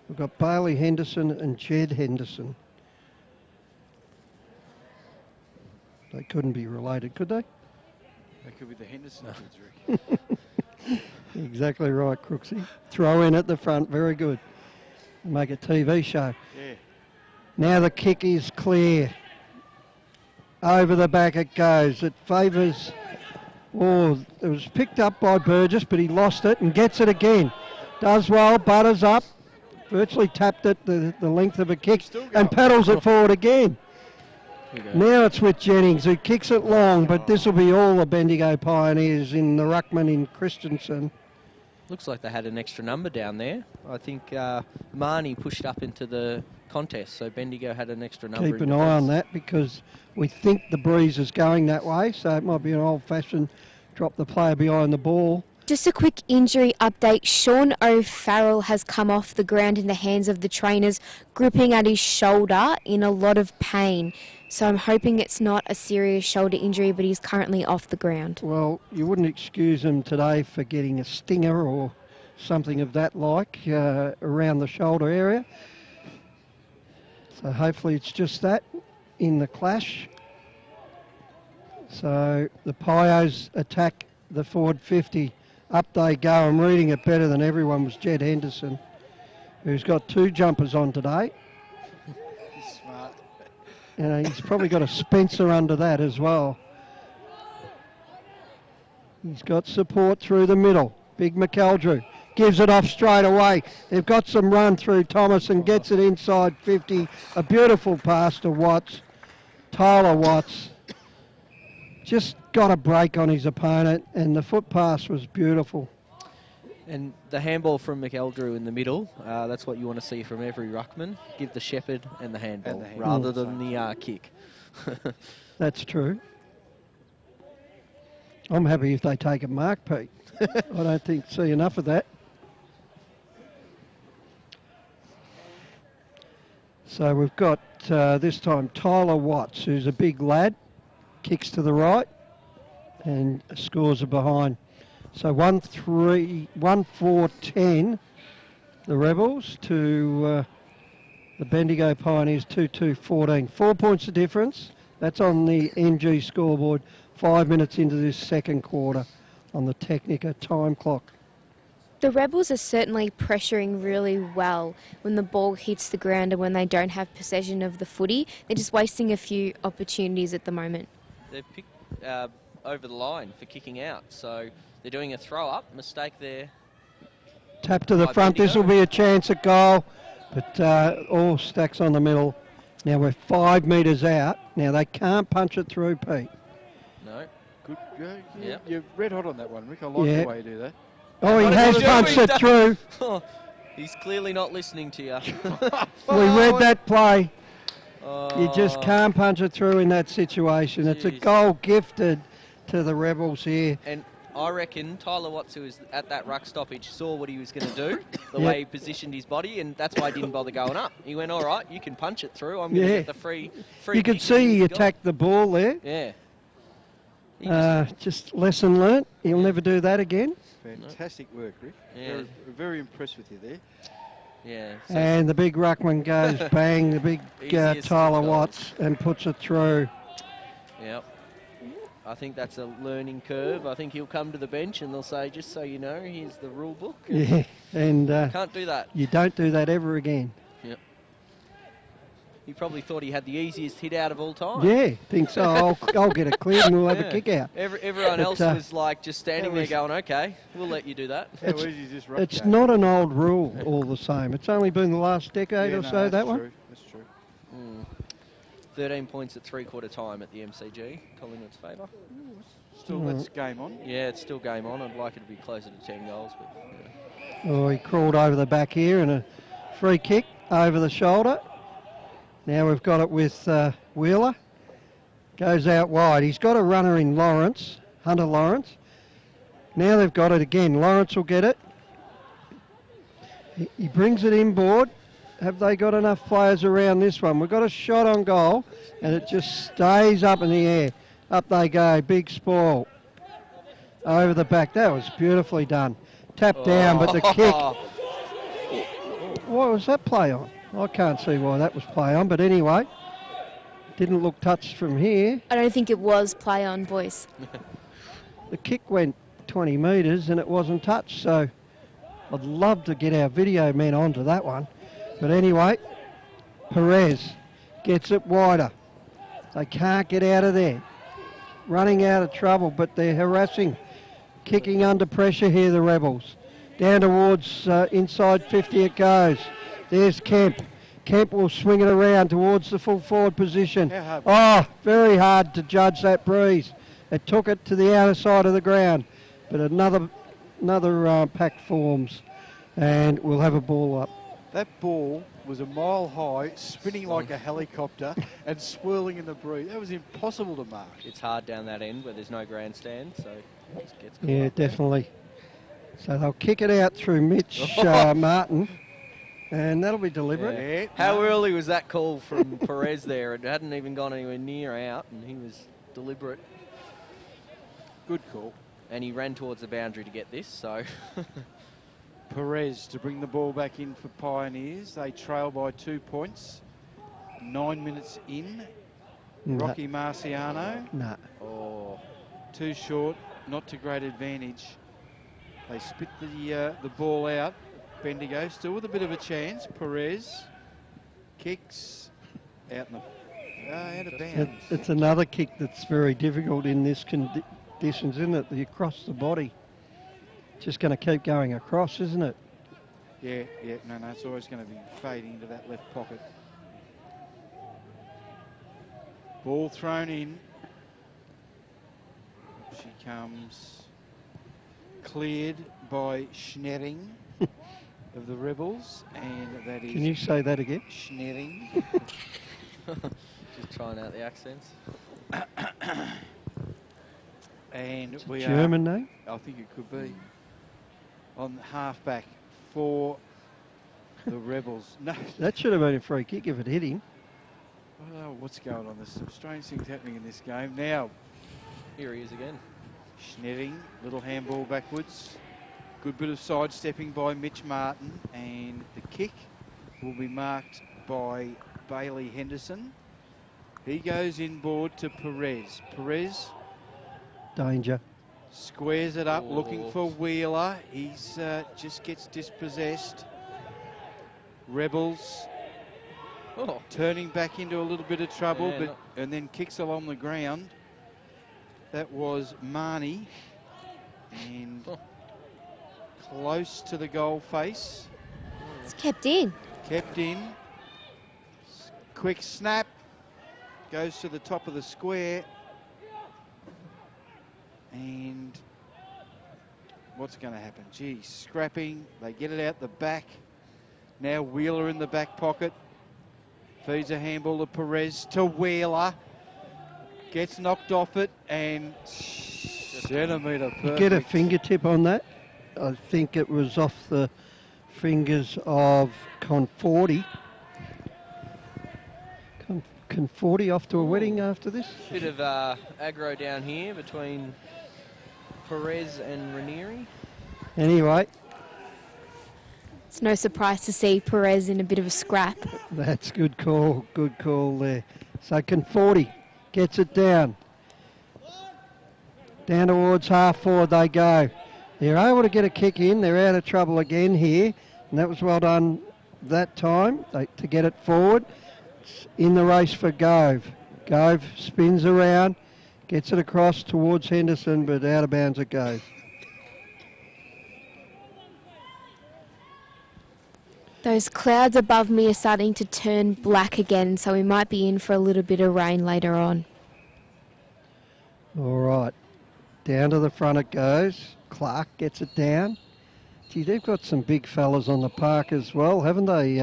We've got Bailey Henderson and Jed Henderson. They couldn't be related, could they? They could be the Henderson kids, Rick. Exactly right, Crooksy. Throw in at the front, very good. Make a TV show. Yeah. Now the kick is clear. Over the back it goes. It favours... Oh, it was picked up by Burgess, but he lost it and gets it again. Does well, butters up. Virtually tapped it the length of a kick and paddles it forward again. Now it's with Jennings, who kicks it long, but this will be all the Bendigo Pioneers in the ruckman in Christensen. Looks like they had an extra number down there. I think Marnie pushed up into the contest, so Bendigo had an extra number. Keep an eye on that, because we think the breeze is going that way, so it might be an old-fashioned drop the player behind the ball. Just a quick injury update. Sean O'Farrell has come off the ground in the hands of the trainers, gripping at his shoulder in a lot of pain. So I'm hoping it's not a serious shoulder injury, but he's currently off the ground. Well, you wouldn't excuse him today for getting a stinger or something of that like around the shoulder area. So hopefully it's just that in the clash. So the Pios attack the forward 50. Up they go. I'm reading it better than everyone was Jed Henderson, who's got two jumpers on today. He's smart. He's probably got a Spencer under that as well. He's got support through the middle. Big McEldew gives it off straight away. They've got some run through. Thomason gets it inside 50. A beautiful pass to Watts. Tyler Watts just got a break on his opponent, and the foot pass was beautiful. And the handball from McEldew in the middle, that's what you want to see from every ruckman. Give the shepherd and the handball, rather than the kick. That's true. I'm happy if they take a mark, Pete. I don't see enough of that. So we've got this time Tyler Watts, who's a big lad, kicks to the right and scores a behind. So 1-4-10, the Rebels, to the Bendigo Pioneers 2-2-14. 4 points of difference. That's on the NG scoreboard. 5 minutes into this second quarter on the Technica time clock. The Rebels are certainly pressuring really well when the ball hits the ground and when they don't have possession of the footy. They're just wasting a few opportunities at the moment. They've picked over the line for kicking out, so they're doing a throw-up. Mistake there. Tap to the front. This will be a chance at goal, but all stacks on the middle. Now we're 5 metres out. Now they can't punch it through, Pete. No. Good. Yep. You're red hot on that one, Rick. I like the way you do that. Oh, he has punched it through. Oh, he's clearly not listening to you. We read that play. You just can't punch it through in that situation. Jeez. It's a goal gifted to the Rebels here. And I reckon Tyler Watts, who was at that ruck stoppage, saw what he was going to do, the way he positioned his body, and that's why he didn't bother going up. He went, all right, you can punch it through. I'm going to get the free You could see he attacked the ball there. Yeah. Just lesson learnt. He'll never do that again. Fantastic work, Rick. Yeah. Very impressed with you there. Yeah. So And the big ruckman goes bang, the big Tyler Watts, and puts it through. Yep. I think that's a learning curve. I think he'll come to the bench and they'll say, just so you know, here's the rule book. Yeah, and can't do that. You don't do that ever again. Yep. He probably thought he had the easiest hit out of all time. Yeah, thinks, oh, I'll get it cleared and we'll have a kick out. Everyone else was like just standing there going, okay, we'll let you do that. It's not an old rule all the same. It's only been the last decade or so, that one. That's true. 13 points at three-quarter time at the MCG. Collingwood's favour. Still, that's game on. Yeah, it's still game on. I'd like it to be closer to 10 goals. But, Oh, he crawled over the back here and a free kick over the shoulder. Now we've got it with Wheeler. Goes out wide. He's got a runner in Lawrence, Hunter Lawrence. Now they've got it again. Lawrence will get it. He brings it inboard. Have they got enough players around this one? We've got a shot on goal and it just stays up in the air. Up they go. Big spoil. Over the back. That was beautifully done. Tapped down, but the kick. What was that play on? I can't see why that was play on, but anyway, didn't look touched from here. I don't think it was play on, boys. The kick went 20 metres and it wasn't touched, so I'd love to get our video men onto that one. But anyway, Perez gets it wider. They can't get out of there. Running out of trouble, but they're harassing. Kicking under pressure here, the Rebels. Down towards inside 50 it goes. There's Kemp. Kemp will swing it around towards the full forward position. Oh, very hard to judge that breeze. It took it to the outer side of the ground. But another pack forms and we'll have a ball up. That ball was a mile high, spinning like a helicopter and swirling in the breeze. That was impossible to mark. it's hard down that end where there's no grandstand, so it gets caught Yeah, up there. definitely. So they'll kick it out through Mitch Martin, and that'll be deliberate. Yeah, How early was that call from Perez there? It hadn't even gone anywhere near out, and he was deliberate. good call. And he ran towards the boundary to get this, so... Perez to bring the ball back in for Pioneers. They trail by 2 points. 9 minutes in. Nah. Rocky Marciano. Nah. Oh, too short, not to great advantage. They spit the ball out. Bendigo still with a bit of a chance. Perez kicks out in the out of bounds. It's another kick that's very difficult in this conditions, isn't it? You cross the body. Just going to keep going across, isn't it? Yeah, no, it's always going to be fading into that left pocket. Ball thrown in. She comes cleared by Schneering of the Rebels, and that is... Can you say that again? Schneering. Just trying out the accents. And we German name? I think it could be. On halfback for the Rebels. No. That should have been a free kick if it hit him. I don't know what's going on. There's some strange things happening in this game. Now, Here he is again. Schneering, little handball backwards. Good bit of sidestepping by Mitch Martin. And the kick will be marked by Bailey Henderson. He goes inboard to Perez. Perez Danger. squares it up, looking for Wheeler. He's just gets dispossessed. Rebels turning back into a little bit of trouble, Yeah, and then kicks along the ground. That was Marnie, and close to the goal face. It's kept in. Kept in. Quick snap. Goes to the top of the square. And what's going to happen? Gee, scrapping. They get it out the back. Now Wheeler in the back pocket. Feeds a handball to Perez to Wheeler. Gets knocked off it and centimetre perfect. Get a fingertip on that. I think it was off the fingers of Conforti. Conforti off to a wedding after this. Bit of aggro down here between Perez and Ranieri. Anyway, It's no surprise to see Perez in a bit of a scrap. that's good call there. So Conforti gets it down. Down towards half forward they go. They're able to get a kick in. They're out of trouble again here. And that was well done that time to get it forward. It's in the race for Gove. Gove spins around, gets it across towards Henderson, but out of bounds it goes. Those clouds above me are starting to turn black again, so we might be in for a little bit of rain later on. All right, down to the front it goes. Clark gets it down. Gee, they've got some big fellas on the park as well, haven't they?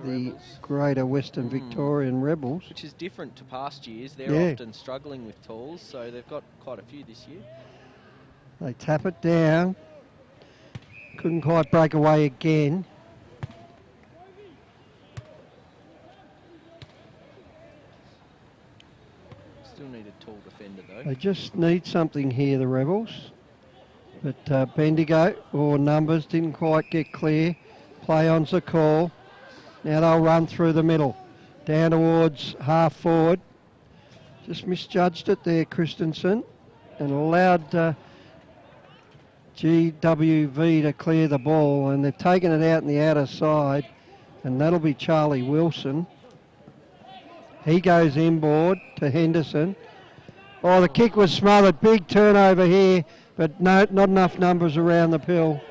The Greater Western Victorian Rebels. Which is different to past years. They're often struggling with talls, so they've got quite a few this year. They tap it down. Couldn't quite break away again. Still need a tall defender, though. They just need something here, the Rebels. But Bendigo, or numbers, didn't quite get clear. Play on's the call. Now they'll run through the middle. Down towards half forward. Just misjudged it there, Christensen. And allowed GWV to clear the ball. And they've taken it out in the outer side. And that'll be Charlie Wilson. He goes inboard to Henderson. Oh, the kick was smothered. Big turnover here, but no, not enough numbers around the pill.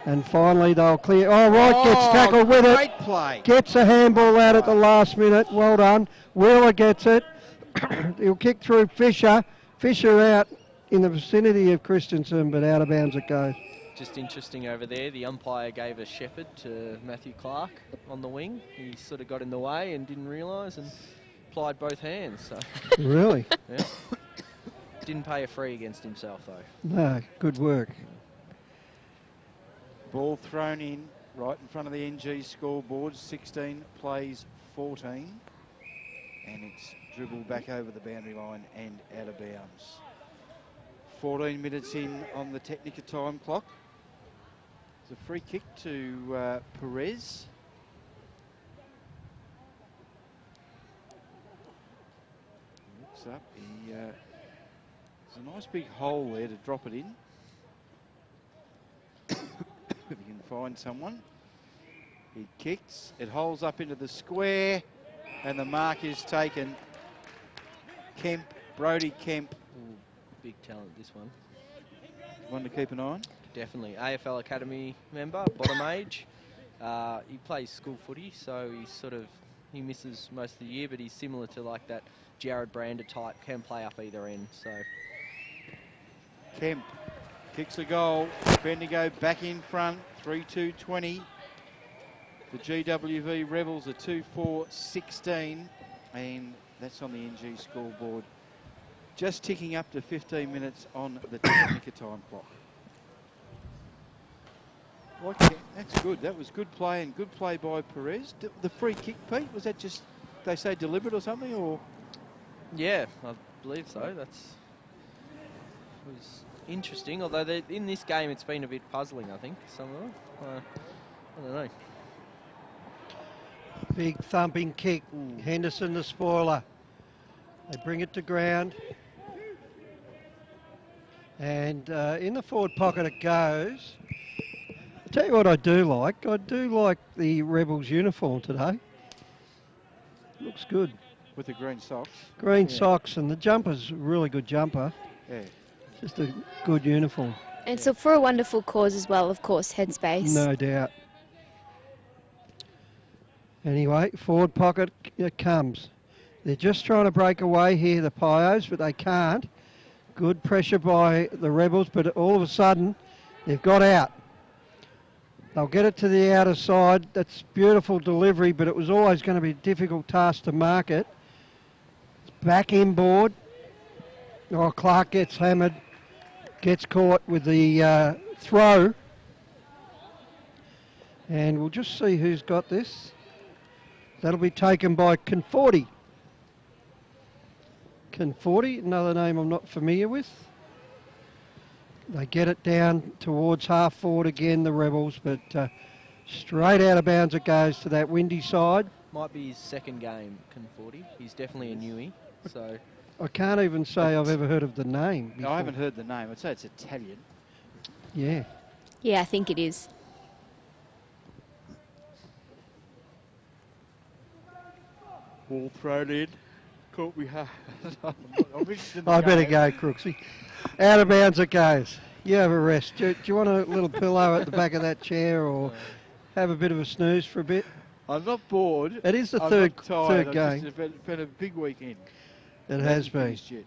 And finally they'll clear. Oh, Wright gets tackled with it. Great play. Gets a handball out at the last minute. Well done. Wheeler gets it. He'll kick through Fisher. Fisher out in the vicinity of Christensen, but out of bounds it goes. Just interesting over there, the umpire gave a shepherd to Matthew Clark on the wing. He sort of got in the way and didn't realise and applied both hands. So. Really? Yeah. Didn't pay a free against himself, though. No, good work. Ball thrown in right in front of the NG scoreboard. 16 plays 14. And it's dribbled back over the boundary line and out of bounds. 14 minutes in on the Technica time clock. It's a free kick to Perez. Looks up. There's a nice big hole there to drop it in. If you can find someone. He kicks. It holes up into the square. And the mark is taken. Kemp, Brodie Kemp. Ooh, big talent, this one. One to keep an eye on? Definitely. AFL Academy member, bottom age. He plays school footy, so he misses most of the year, but he's similar to like that Jared Brander type, can play up either end. So Kemp kicks a goal. Bendigo back in front, 3-2-20. The GWV Rebels are 2-4-16, and that's on the NG scoreboard. Just ticking up to 15 minutes on the Technica time clock. Okay, that's good. That was good play, and good play by Perez. The free kick, Pete, was that just, they say, deliberate or something, or? Yeah, I believe so. Was interesting, although in this game it's been a bit puzzling, I think, some of them. I don't know. Big thumping kick. Henderson the spoiler. They bring it to ground. And in the forward pocket it goes. I'll tell you what I do like. I do like the Rebels uniform today. Looks good. With the green socks. Green socks, and the jumper's a really good jumper. Yeah. Just a good uniform. And so for a wonderful cause as well, of course, Headspace. No doubt. Anyway, forward pocket it comes. They're just trying to break away here, the Pios, but they can't. Good pressure by the Rebels, but all of a sudden they've got out. They'll get it to the outer side. That's beautiful delivery, but it was always going to be a difficult task to mark it. It's back inboard. Oh, Clark gets hammered. Gets caught with the throw. And we'll just see who's got this. That'll be taken by Conforti. Conforti, another name I'm not familiar with. They get it down towards half forward again, the Rebels, but straight out of bounds it goes to that windy side. Might be his second game, Conforti. He's definitely a newie, so... I can't even say I've ever heard of the name before. I haven't heard the name. I'd say it's Italian. Yeah. Yeah, I think it is. Ball thrown in. Caught me hard. I better go, Crooksy. Out of bounds it goes. You have a rest. Do you want a little pillow at the back of that chair or have a bit of a snooze for a bit? I'm not bored. It is the I'm third not tired. game. It's been a big weekend. It has been. Yet.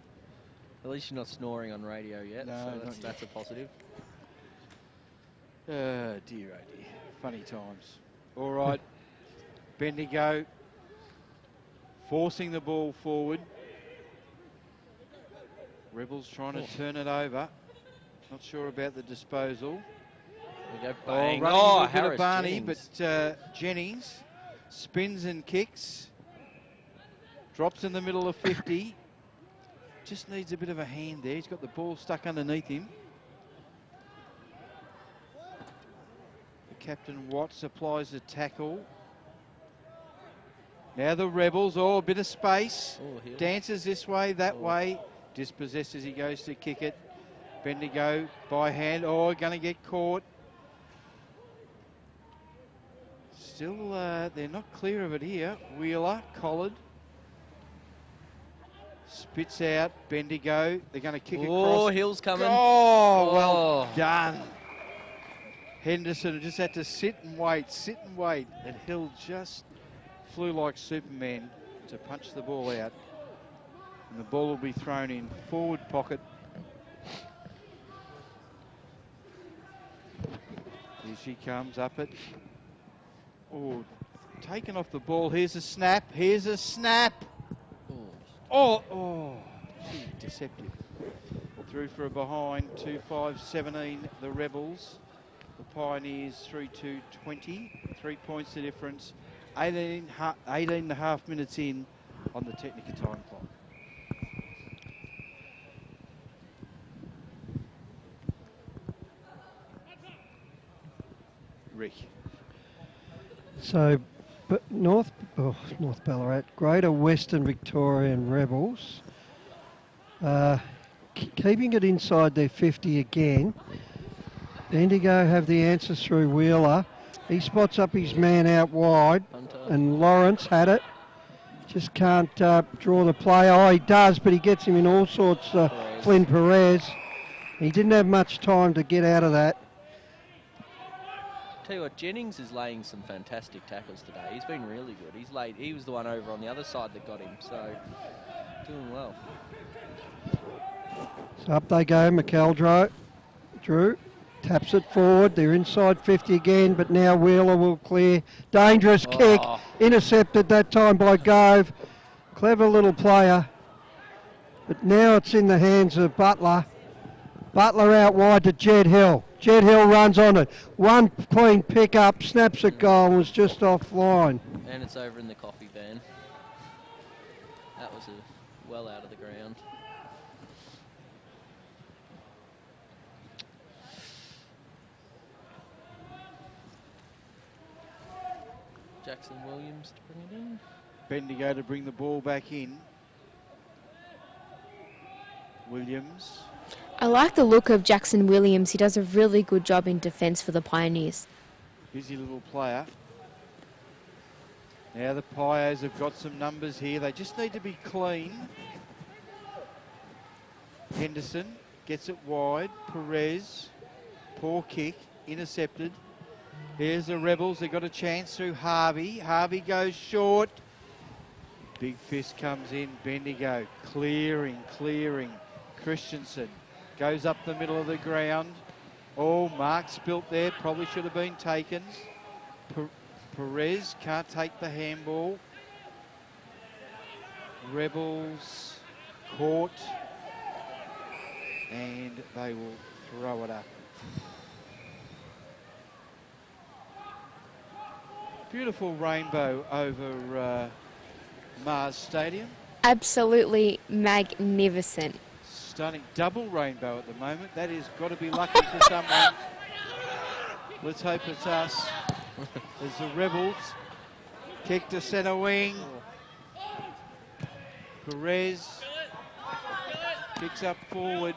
At least you're not snoring on radio yet, No, so that's a positive. Dear, oh dear. Funny times. All right. Bendigo forcing the ball forward. Rebels trying to turn it over. Not sure about the disposal. We go bang. Oh, a bit Harris of Barney, Jennings. but Jennings spins and kicks. Drops in the middle of 50. Just needs a bit of a hand there. He's got the ball stuck underneath him. The captain Watts applies a tackle. Now the Rebels, a bit of space. Dances this way, that way. Dispossessed as he goes to kick it. Bendigo by hand. Going to get caught. Still, they're not clear of it here. Wheeler, collared. Spits out, Bendigo. They're going to kick across. Oh, Hill's coming. Well done. Henderson just had to sit and wait. And Hill just flew like Superman to punch the ball out. And the ball will be thrown in forward pocket. Here she comes, up it. Taken off the ball. Here's a snap. Gee, deceptive. Through for a behind, 2-5-17, the Rebels. The Pioneers 3-2-20. 3 points the difference. 18 and a half minutes in on the Technica time clock. Rick. So, but North Ballarat, Greater Western Victorian Rebels, keeping it inside their 50 again. Bendigo have the answers through Wheeler. He spots up his man out wide, and Lawrence had it. Just can't draw the play. He does, but he gets him in all sorts. Flynn Perez. He didn't have much time to get out of that. Tell you what, Jennings is laying some fantastic tackles today. He's been really good. He was the one over on the other side that got him, so doing well. So up they go, McElroy. Drew taps it forward. They're inside 50 again, but now Wheeler will clear. Dangerous kick. Intercepted that time by Gove. Clever little player. But now it's in the hands of Butler. Butler out wide to Jed Hill. Jed Hill runs on it. One clean pick-up, snaps a goal, was just offline. And it's over in the coffee van. That was well out of the ground. Jackson Williams to bring it in. Bendigo to bring the ball back in. Williams. I like the look of Jackson Williams. He does a really good job in defence for the Pioneers. Busy little player. Now the Pios have got some numbers here. They just need to be clean. Henderson gets it wide. Perez. Poor kick. Intercepted. Here's the Rebels. They've got a chance through Harvey. Harvey goes short. Big fist comes in. Bendigo. Clearing. Christensen. Goes up the middle of the ground. Mark spilt there. Probably should have been taken. Perez can't take the handball. Rebels caught. And they will throw it up. Beautiful rainbow over Mars Stadium. Absolutely magnificent. Stunning double rainbow at the moment. That has got to be lucky for someone. Let's hope it's us. As the Rebels kick to centre wing. Perez kicks up forward.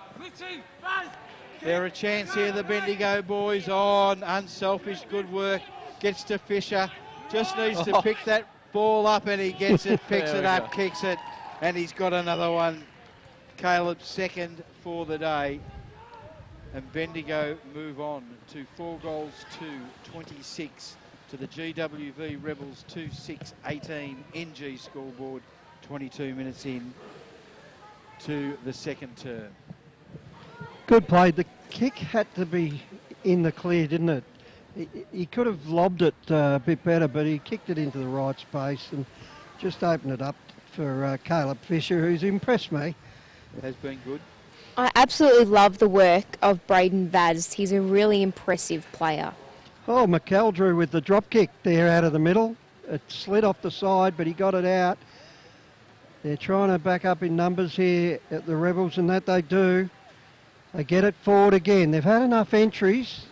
They're a chance here, the Bendigo boys. Unselfish good work. Gets to Fisher. Just needs to pick that Ball up and he gets it, picks There it we up, go. kicks it, and he's got another one. Caleb's second for the day. And Bendigo move on to 4 goals to 26 to the GWV Rebels 2-6-18 NG scoreboard, 22 minutes in to the second term. Good play. The kick had to be in the clear, didn't it? He could have lobbed it a bit better, but he kicked it into the right space and just opened it up for Caleb Fisher, who's impressed me. Has been good. I absolutely love the work of Braden Vaz. He's a really impressive player. Oh, McElroy with the drop kick there out of the middle. It slid off the side, but he got it out. They're trying to back up in numbers here at the Rebels, and that they do. They get it forward again. They've had enough entries.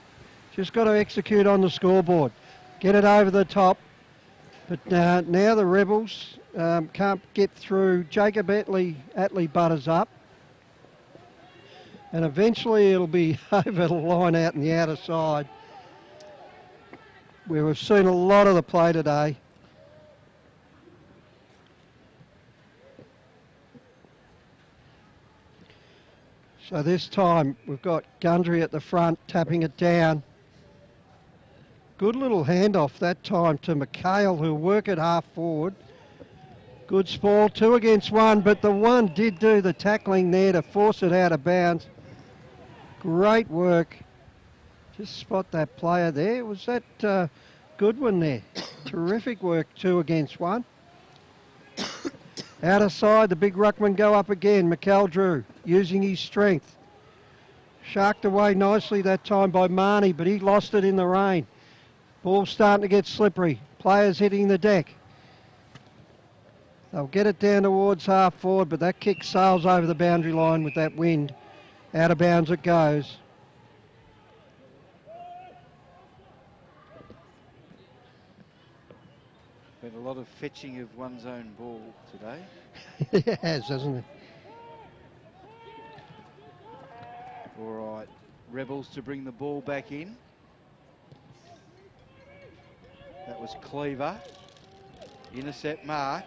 Just got to execute on the scoreboard. Get it over the top. But now the Rebels can't get through. Jacob Attlee butters up. And eventually it'll be over the line out in the outer side, where we've seen a lot of the play today. So this time we've got Gundry at the front tapping it down. Good little handoff that time to McHale, who'll work it half forward. Good spoil, 2 against 1, but the one did do the tackling there to force it out of bounds. Great work. Just spot that player there. Was that Goodwin there? Terrific work, 2 against 1. Out of side, the big ruckman go up again. McElroy using his strength. Sharked away nicely that time by Marnie, but he lost it in the rain. Ball starting to get slippery. Players hitting the deck. They'll get it down towards half forward, but that kick sails over the boundary line with that wind. Out of bounds it goes. Been a lot of fetching of one's own ball today. It has, hasn't it? All right, Rebels to bring the ball back in. That was Cleaver. Intercept mark.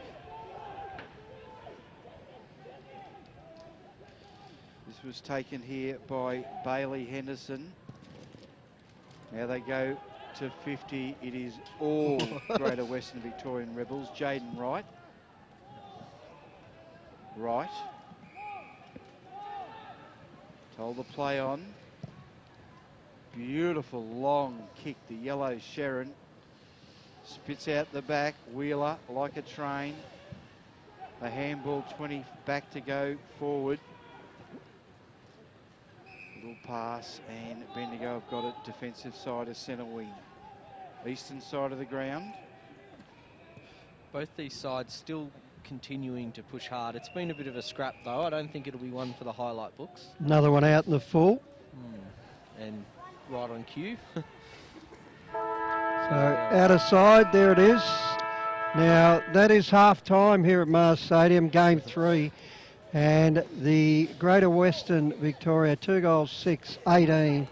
This was taken here by Bailey Henderson. Now they go to 50. It is all Greater Western Victorian Rebels. Jaden Wright. Wright. Told the play on. Beautiful long kick. The yellow Sharon spits out the back. Wheeler like a train. A handball, 20 back to go forward. Little pass, and Bendigo have got it defensive side of centre wing. Eastern side of the ground. Both these sides still continuing to push hard. It's been a bit of a scrap though. I don't think it'll be one for the highlight books. Another one out in the full. And right on cue. So out of side, there it is. Now that is half time here at Mars Stadium, game 3. And the Greater Western Victoria 2 goals 6-18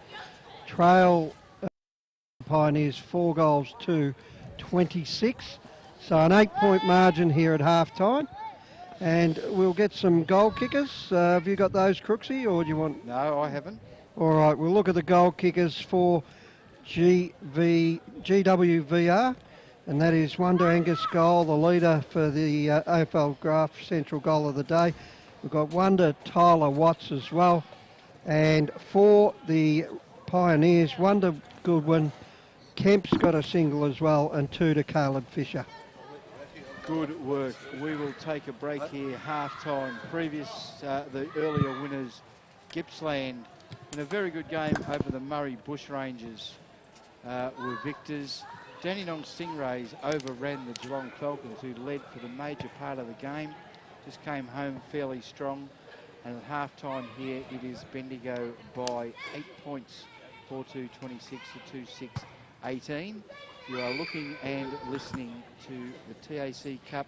trail Pioneers 4 goals to 26. So an 8-point margin here at half time. And we'll get some goal kickers. Have you got those, Crooksy, or do you want? No, I haven't. All right, we'll look at the goal kickers for GWVR. And that is Wonder Angus Goal, the leader for the AFL Draft Central Goal of the Day. We've got Wonder Tyler Watts as well. And for the Pioneers, Wonder Goodwin, Kemp's got a single as well, and 2 to Caleb Fisher. Good work. We will take a break here, half-time. The earlier winners, Gippsland, in a very good game over the Murray Bushrangers, were victors. Dandenong Stingrays overran the Geelong Falcons, who led for the major part of the game. Just came home fairly strong. And at half-time here, it is Bendigo by 8 points, 4-2-26 to 2-6-18. You are looking and listening to the TAC Cup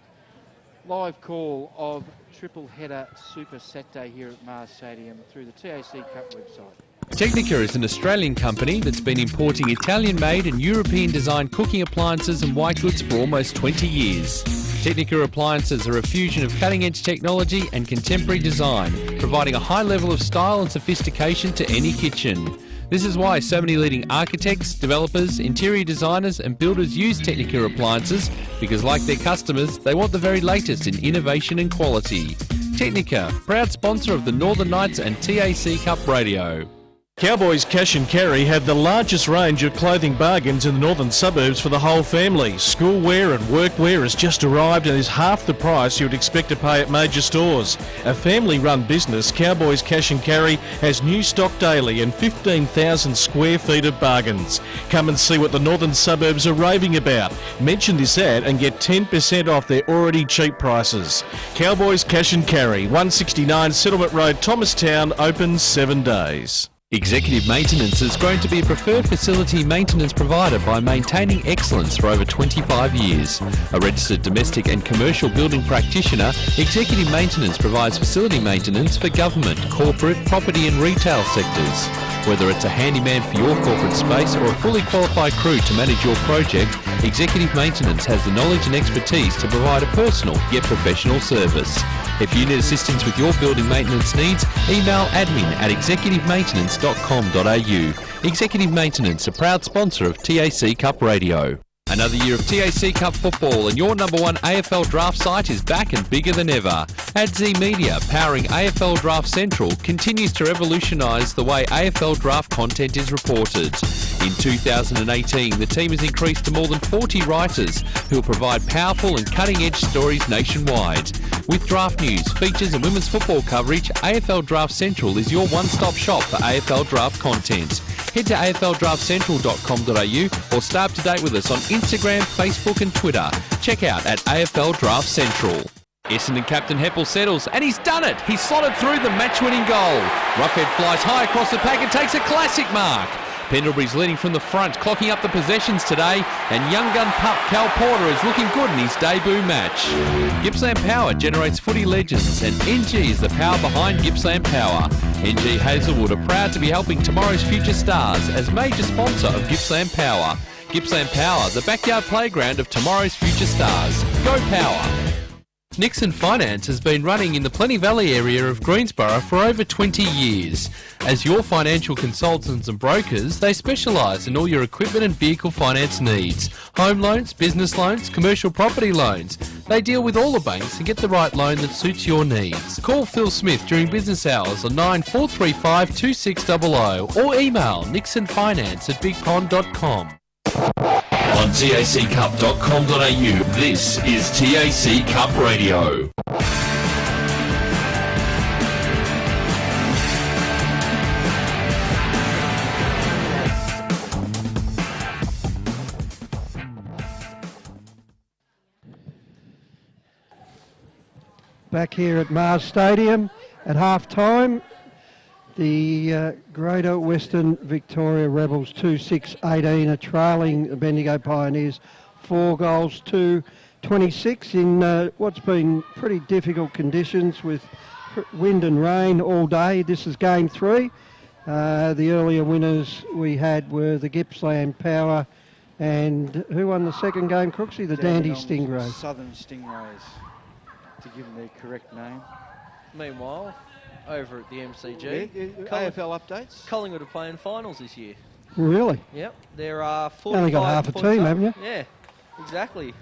live call of triple header Super Saturday here at Mars Stadium through the TAC Cup website. Technica is an Australian company that's been importing Italian-made and European-designed cooking appliances and white goods for almost 20 years. Technica appliances are a fusion of cutting-edge technology and contemporary design, providing a high level of style and sophistication to any kitchen. This is why so many leading architects, developers, interior designers and builders use Technica appliances, because like their customers, they want the very latest in innovation and quality. Technica, proud sponsor of the Northern Knights and TAC Cup Radio. Cowboys Cash and Carry have the largest range of clothing bargains in the northern suburbs for the whole family. School wear and workwear has just arrived and is half the price you would expect to pay at major stores. A family-run business, Cowboys Cash and Carry has new stock daily and 15,000 square feet of bargains. Come and see what the northern suburbs are raving about. Mention this ad and get 10% off their already cheap prices. Cowboys Cash and Carry, 169 Settlement Road, Thomastown, open 7 days. Executive Maintenance has grown to be a preferred facility maintenance provider by maintaining excellence for over 25 years. A registered domestic and commercial building practitioner, Executive Maintenance provides facility maintenance for government, corporate, property and retail sectors. Whether it's a handyman for your corporate space or a fully qualified crew to manage your project, Executive Maintenance has the knowledge and expertise to provide a personal yet professional service. If you need assistance with your building maintenance needs, email admin@executivemaintenance.com.au. Executive Maintenance, a proud sponsor of TAC Cup Radio. Another year of TAC Cup football and your number one AFL draft site is back and bigger than ever. AdZ Media, powering AFL Draft Central, continues to revolutionise the way AFL draft content is reported. In 2018, the team has increased to more than 40 writers who will provide powerful and cutting-edge stories nationwide. With draft news, features and women's football coverage, AFL Draft Central is your one-stop shop for AFL draft content. Head to afldraftcentral.com.au or stay up to date with us on Instagram, Facebook and Twitter. Check out at AFL Draft Central. Essendon captain Heppel settles, and he's done it! He's slotted through the match-winning goal. Roughhead flies high across the pack and takes a classic mark. Pendlebury's leading from the front, clocking up the possessions today, and young gun pup Cal Porter is looking good in his debut match. Gippsland Power generates footy legends, and NG is the power behind Gippsland Power. NG Hazelwood are proud to be helping tomorrow's future stars as major sponsor of Gippsland Power. Gippsland Power, the backyard playground of tomorrow's future stars. Go Power! Nixon Finance has been running in the Plenty Valley area of Greensborough for over 20 years. As your financial consultants and brokers, they specialise in all your equipment and vehicle finance needs. Home loans, business loans, commercial property loans. They deal with all the banks and get the right loan that suits your needs. Call Phil Smith during business hours on 9435 2600 or email nixonfinance@bigpond.com. On taccup.com.au, this is TAC Cup Radio. Back here at Mars Stadium at half-time. The Greater Western Victoria Rebels 2-6-18 are trailing the Bendigo Pioneers 4 goals to 26 in what's been pretty difficult conditions with wind and rain all day. This is game 3. The earlier winners we had were the Gippsland Power and who won the second game, Crooksy? The Dandy Stingrays. Southern Stingrays, to give them their correct name. Meanwhile, over at the MCG, AFL updates. Collingwood are playing finals this year. Really? Yep, there are 45 only got half a points team, up. haven't you? Yeah, exactly.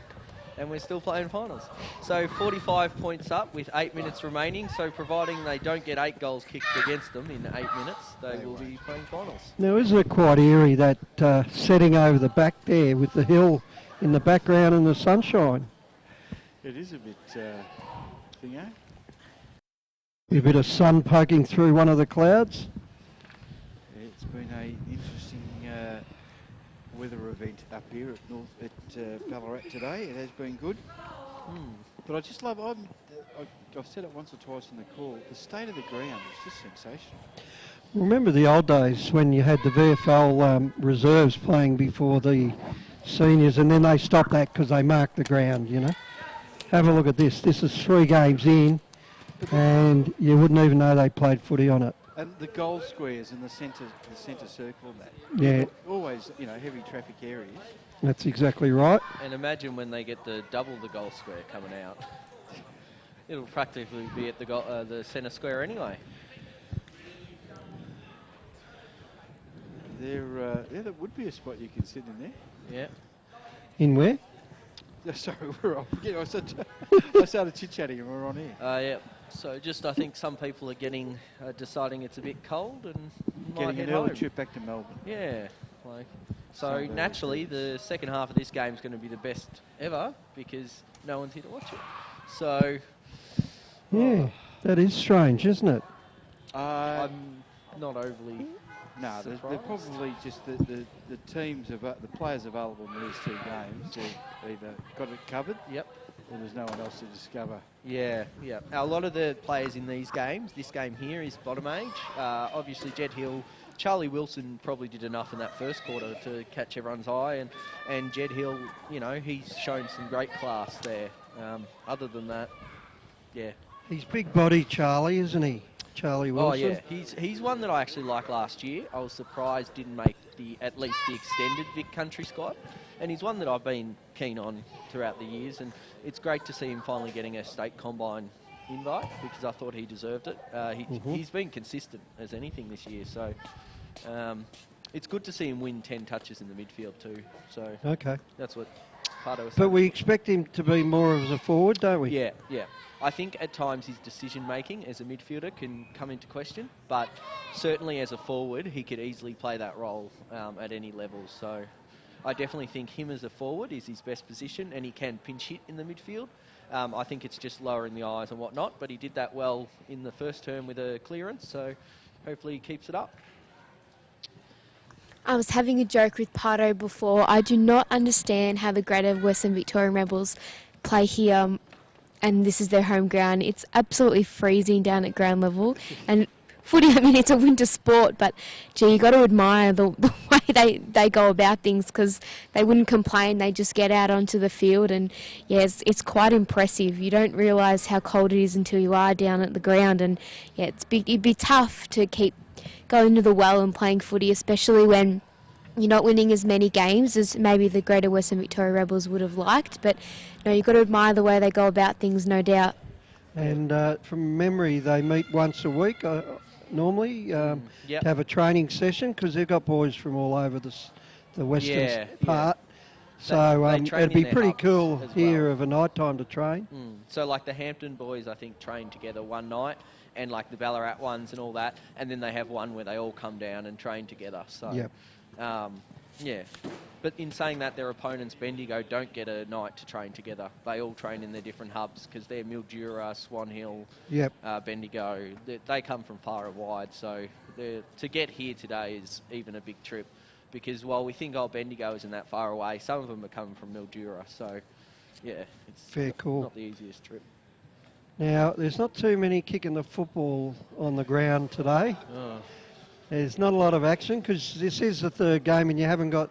And we're still playing finals. So 45 points up with 8 minutes remaining. So providing they don't get 8 goals kicked against them in 8 minutes, they will be playing finals. Now, isn't it quite eerie, that setting over the back there with the hill in the background and the sunshine? It is a bit thingo. A bit of sun poking through one of the clouds. It's been an interesting weather event up here at Ballarat today. It has been good. But I just love, I've said it once or twice in the call, the state of the ground is just sensational. Remember the old days when you had the VFL reserves playing before the seniors, and then they stopped that because they marked the ground, you know? have a look at this. This is 3 games in, and you wouldn't even know they played footy on it. And the goal squares in the centre circle of that. Yeah. Always, heavy traffic areas. That's exactly right. And imagine when they get the double the goal square coming out. It'll practically be at the centre square anyway. There would be a spot you can sit in there. Yeah. In where? Sorry, we're off. Yeah, I started chit-chatting and we're on here. Yeah. So I think some people are deciding it's a bit cold and might Getting head an early home. trip back to Melbourne. Yeah. So Some naturally, very the second half of this game is going to be the best ever because no one's here to watch it. So. Yeah, that is strange, isn't it? I'm not overly. No, they're probably just the teams, the players available in these 2 games. They've either got it covered, Yep. or there's no one else to discover. Yeah. Now, a lot of the players in these games, this game here is bottom age. Obviously, Jed Hill, Charlie Wilson probably did enough in that first quarter to catch everyone's eye, and Jed Hill, he's shown some great class there. Other than that, yeah. He's big body, Charlie, isn't he? Charlie Wilson. Oh yeah, he's one that I actually liked last year. I was surprised didn't make at least the extended Vic Country squad, and he's one that I've been keen on throughout the years. And it's great to see him finally getting a state combine invite because I thought he deserved it. He's been consistent as anything this year, so it's good to see him win 10 touches in the midfield too. So okay, that's what Pardo was saying. But we expect him to be more of a forward, don't we? Yeah. I think at times his decision-making as a midfielder can come into question, but certainly as a forward, he could easily play that role at any level. So I definitely think him as a forward is his best position, and he can pinch hit in the midfield. I think it's just lowering the eyes and whatnot, but he did that well in the first term with a clearance, so hopefully he keeps it up. I was having a joke with Pardo before. I do not understand how the Greater Western Victorian Rebels play here, and this is their home ground. It's absolutely freezing down at ground level, and footy, it's a winter sport, but gee, you got to admire the way they go about things, because they wouldn't complain. They just get out onto the field, and yeah, it's quite impressive. You don't realise how cold it is until you are down at the ground, and yeah, it'd be tough to keep going to the well and playing footy, especially when you're not winning as many games as maybe the Greater Western Victoria Rebels would have liked. But no, you've got to admire the way they go about things, no doubt. And from memory, they meet once a week normally to have a training session, because they've got boys from all over the western part. So it'd be pretty cool here of a night time to train. So like the Hampton boys, I think, train together one night, and like the Ballarat ones and all that, and then they have one where they all come down and train together. So but in saying that, their opponents, Bendigo, don't get a night to train together. They all train in their different hubs, because they're Mildura, Swan Hill, Bendigo. They come from far and wide, so to get here today is even a big trip, because while we think Bendigo isn't that far away, some of them are coming from Mildura, so yeah, it's not the easiest trip. Now, there's not too many kicking the football on the ground today. There's not a lot of action, because this is the third game and you haven't got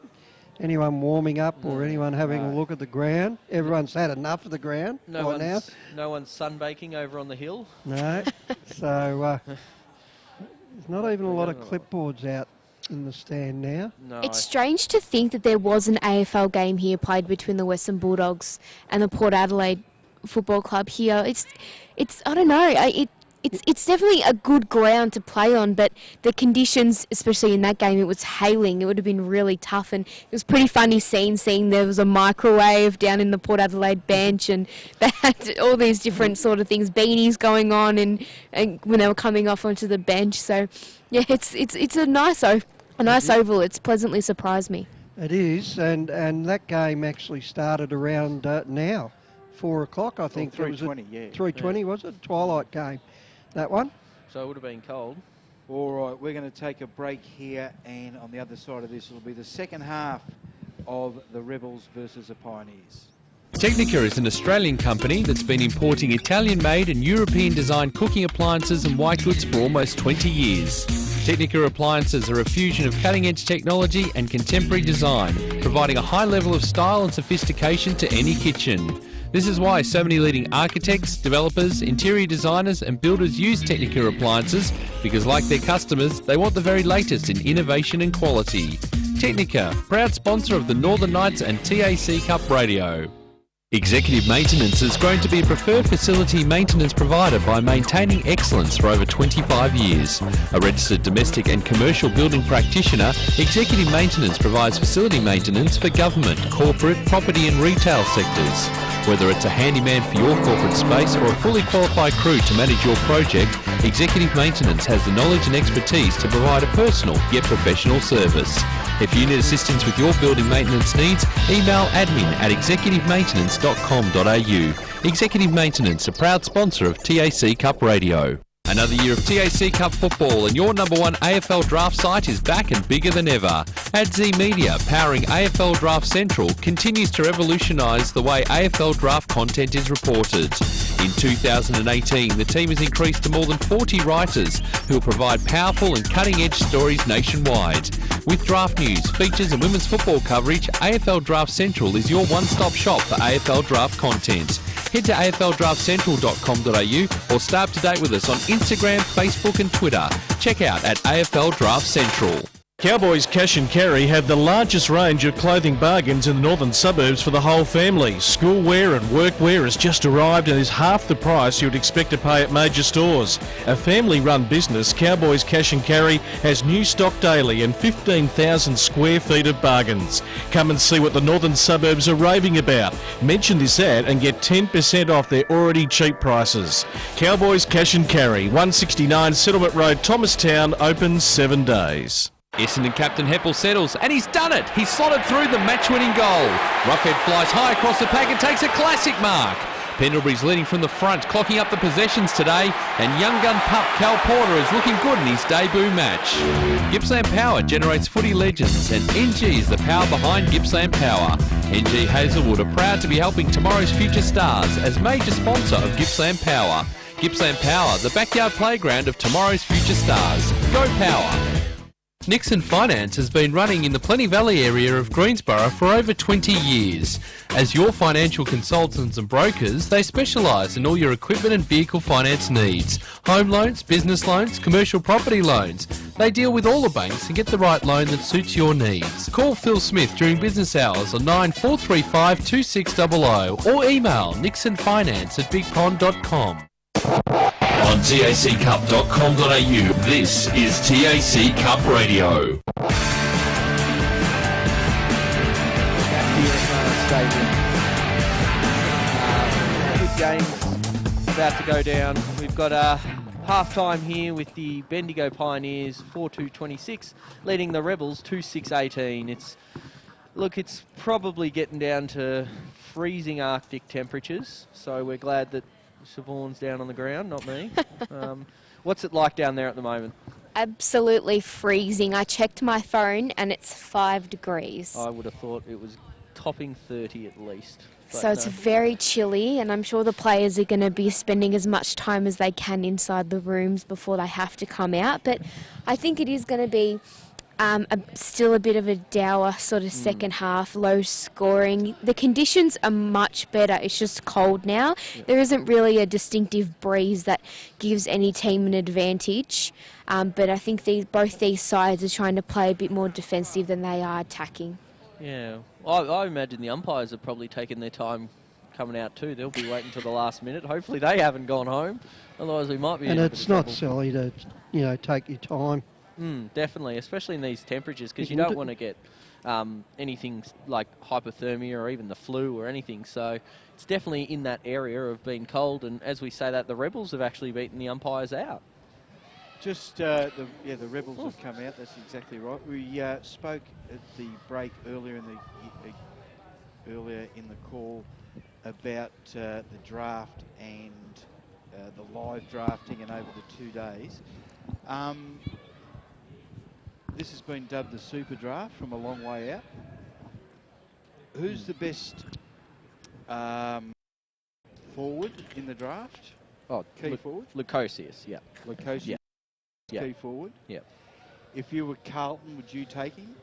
anyone warming up or anyone having a look at the ground. Everyone's had enough of the ground No now. one's sunbaking over on the hill. No. So there's not even a lot of clipboards out in the stand now. No. It's strange to think that there was an AFL game here played between the Western Bulldogs and the Port Adelaide Football Club here. It's I don't know. It's definitely a good ground to play on, but the conditions, especially in that game, it was hailing. It would have been really tough, and it was pretty funny seeing there was a microwave down in the Port Adelaide bench, and they had all these different sort of things, beanies going on, and when they were coming off onto the bench. So, yeah, it's a nice oval. It's pleasantly surprised me. It is, and that game actually started around now, 4 o'clock, I think. 3:20, 3:20, was it? Twilight game. That one? So it would have been cold. All right, we're going to take a break here, and on the other side of this will be the second half of the Rebels versus the Pioneers. Technica is an Australian company that's been importing Italian-made and European-designed cooking appliances and white goods for almost 20 years. Technica appliances are a fusion of cutting-edge technology and contemporary design, providing a high level of style and sophistication to any kitchen. This is why so many leading architects, developers, interior designers and builders use Technica appliances, because like their customers, they want the very latest in innovation and quality. Technica, proud sponsor of the Northern Knights and TAC Cup Radio. Executive Maintenance has grown to be a preferred facility maintenance provider by maintaining excellence for over 25 years. A registered domestic and commercial building practitioner, Executive Maintenance provides facility maintenance for government, corporate, property and retail sectors. Whether it's a handyman for your corporate space or a fully qualified crew to manage your project, Executive Maintenance has the knowledge and expertise to provide a personal yet professional service. If you need assistance with your building maintenance needs, email admin@executivemaintenance.com.au. Executive Maintenance, a proud sponsor of TAC Cup Radio. Another year of TAC Cup football and your number one AFL draft site is back and bigger than ever. AdZ Media, powering AFL Draft Central, continues to revolutionise the way AFL draft content is reported. In 2018, the team has increased to more than 40 writers who will provide powerful and cutting-edge stories nationwide. With draft news, features and women's football coverage, AFL Draft Central is your one-stop shop for AFL draft content. Head to afldraftcentral.com.au or stay up to date with us on Instagram, Facebook and Twitter. Check out at AFL Draft Central. Cowboys Cash and Carry have the largest range of clothing bargains in the northern suburbs for the whole family. Schoolwear and workwear has just arrived and is half the price you'd expect to pay at major stores. A family-run business, Cowboys Cash and Carry has new stock daily and 15,000 square feet of bargains. Come and see what the northern suburbs are raving about. Mention this ad and get 10% off their already cheap prices. Cowboys Cash and Carry, 169 Settlement Road, Thomastown, open 7 days. Essendon captain Heppel settles, and he's done it! He's slotted through the match-winning goal. Roughhead flies high across the pack and takes a classic mark. Pendlebury's leading from the front, clocking up the possessions today, and young gun pup Cal Porter is looking good in his debut match. Gippsland Power generates footy legends, and NG is the power behind Gippsland Power. NG Hazelwood are proud to be helping tomorrow's future stars as major sponsor of Gippsland Power. Gippsland Power, the backyard playground of tomorrow's future stars. Go Power! Nixon Finance has been running in the Plenty Valley area of Greensborough for over 20 years. As your financial consultants and brokers, they specialise in all your equipment and vehicle finance needs. Home loans, business loans, commercial property loans. They deal with all the banks and get the right loan that suits your needs. Call Phil Smith during business hours on 9435 2600 or email nixonfinance@bigpond.com. On taccup.com.au, this is TAC Cup Radio. Good games about to go down. We've got half-time here with the Bendigo Pioneers 4-2-26, leading the Rebels 2-6-18. It's probably getting down to freezing Arctic temperatures, so we're glad that Siobhan's down on the ground, not me. What's it like down there at the moment? Absolutely freezing. I checked my phone and it's 5 degrees. I would have thought it was topping 30 at least. So it's very chilly, and I'm sure the players are going to be spending as much time as they can inside the rooms before they have to come out. But I think it is going to be still a bit of a dour sort of second half, low scoring. The conditions are much better. It's just cold now. Yeah. There isn't really a distinctive breeze that gives any team an advantage. But I think both these sides are trying to play a bit more defensive than they are attacking. Yeah, I imagine the umpires have probably taken their time coming out too. They'll be waiting till the last minute. Hopefully they haven't gone home. Otherwise we might be in a bit of trouble. And it's not silly to, take your time. Definitely, especially in these temperatures, because you don't want to get anything like hypothermia or even the flu or anything. So it's definitely in that area of being cold. And as we say that, the Rebels have actually beaten the umpires out. Just the Rebels have come out. That's exactly right. We spoke at the break earlier in the call about the draft and the live drafting and over the 2 days. This has been dubbed the Super Draft from a long way out. Who's the best forward in the draft? Oh, key forward? Lukosius, yeah. Lukosius, yeah. key forward? Yeah. If you were Carlton, would you take him?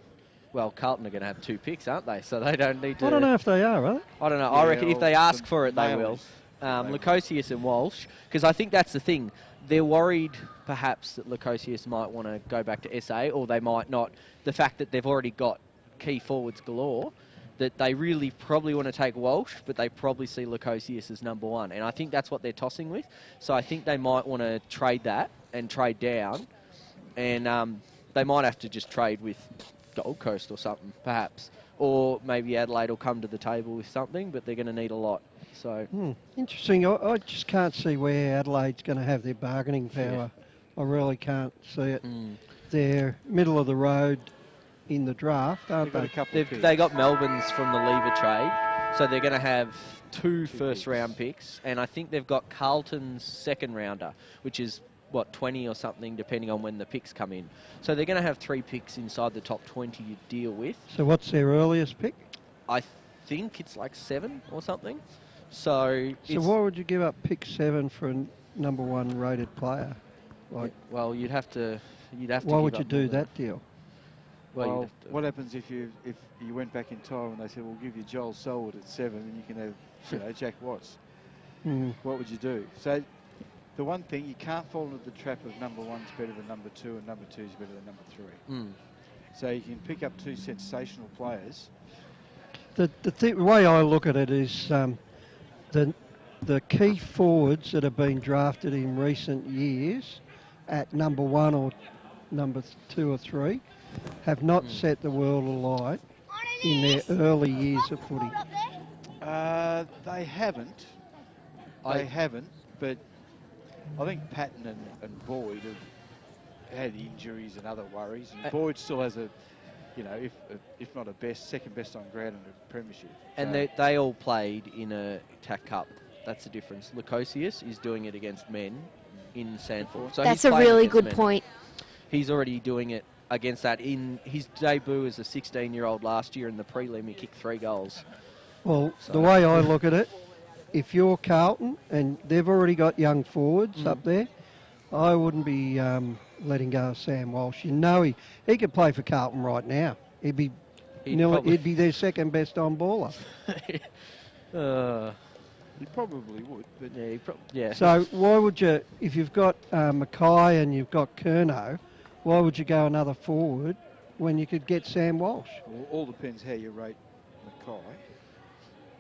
Well, Carlton are going to have 2 picks, aren't they? So they don't need to... I don't know if they are they? I don't know. Yeah, I reckon if they ask for it, they will. males, Lukosius and Walsh, because I think that's the thing. They're worried, perhaps, that Lukosius might want to go back to SA, or they might not. The fact that they've already got key forwards galore, that they really probably want to take Walsh, but they probably see Lukosius as number 1. And I think that's what they're tossing with. So I think they might want to trade that and trade down. And they might have to just trade with Gold Coast or something, perhaps. Or maybe Adelaide will come to the table with something, but they're going to need a lot. So Interesting. I just can't see where Adelaide's going to have their bargaining power. I really can't see it. They're middle of the road in the draft, aren't they? They got Melbourne's from the Lever trade, so they're going to have 2 first-round picks, and I think they've got Carlton's second-rounder, which is, 20 or something, depending on when the picks come in. So they're going to have 3 picks inside the top 20 you deal with. So what's their earliest pick? I think it's like 7 or something. So why would you give up pick 7 for a number 1 rated player? Well, you'd have to. Why would you do that deal? Well, what happens if you went back in time and they said, we'll give you Joel Selwood at 7 and you can have Jack Watts? What would you do? So the one thing, you can't fall into the trap of number 1's better than number 2 and number 2's better than number 3. So you can pick up 2 sensational players. The way I look at it is the key forwards that have been drafted in recent years at number 1 or number 2 or 3 have not set the world alight in their early years of footy. They haven't. They haven't, but I think Patton and Boyd have had injuries and other worries, and Boyd still has a, if not a second best on ground in a premiership. And they all played in a TAC Cup. That's the difference. Lukosius is doing it against men in Sandford. So that's a really good point. He's already doing it against that. In his debut as a 16-year-old last year in the prelim, he kicked 3 goals. Well, the way I look at it, if you're Carlton and they've already got young forwards up there, I wouldn't be letting go of Sam Walsh. He could play for Carlton right now. He'd be their second best on baller. He probably would, but yeah. So why would you, if you've got Mackay and you've got Curnow, why would you go another forward when you could get Sam Walsh? Well, all depends how you rate Mackay.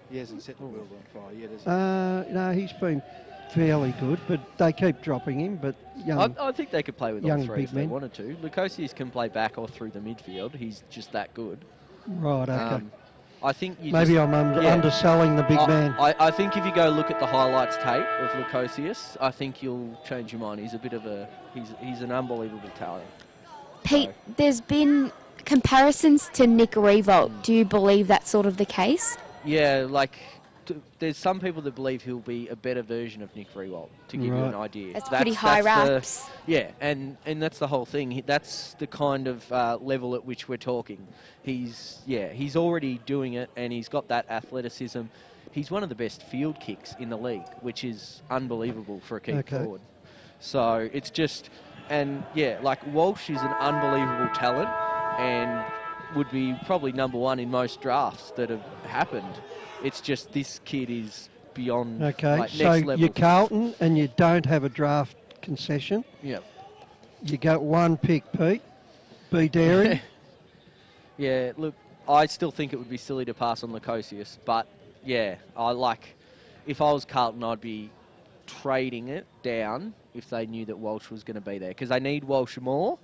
He hasn't set the world on fire yet, has he? No, he's been fairly good, but they keep dropping him. But I think they could play with all 3 big if men. they wanted to. Lukosius can play back or through the midfield. He's just that good. Right, okay. I think maybe I'm underselling the big man. I think if you go look at the highlights tape of Lukosius, I think you'll change your mind. He's a bit of he's an unbelievable talent. Pete, there's been comparisons to Nick Riewoldt. Do you believe that's sort of the case? Yeah, there's some people that believe he'll be a better version of Nick Riewoldt, to give you an idea. That's pretty high raps. And that's the whole thing. That's the kind of level at which we're talking. He's already doing it, and he's got that athleticism. He's one of the best field kicks in the league, which is unbelievable for a key forward. So it's just, Walsh is an unbelievable talent, and would be probably number 1 in most drafts that have happened. It's just this kid is beyond next level. You're Carlton and you don't have a draft concession. Yep. You got 1 pick, Pete. Be daring. Yeah, look, I still think it would be silly to pass on Lukosius, but if I was Carlton, I'd be trading it down if they knew that Walsh was going to be there, because they need Walsh more.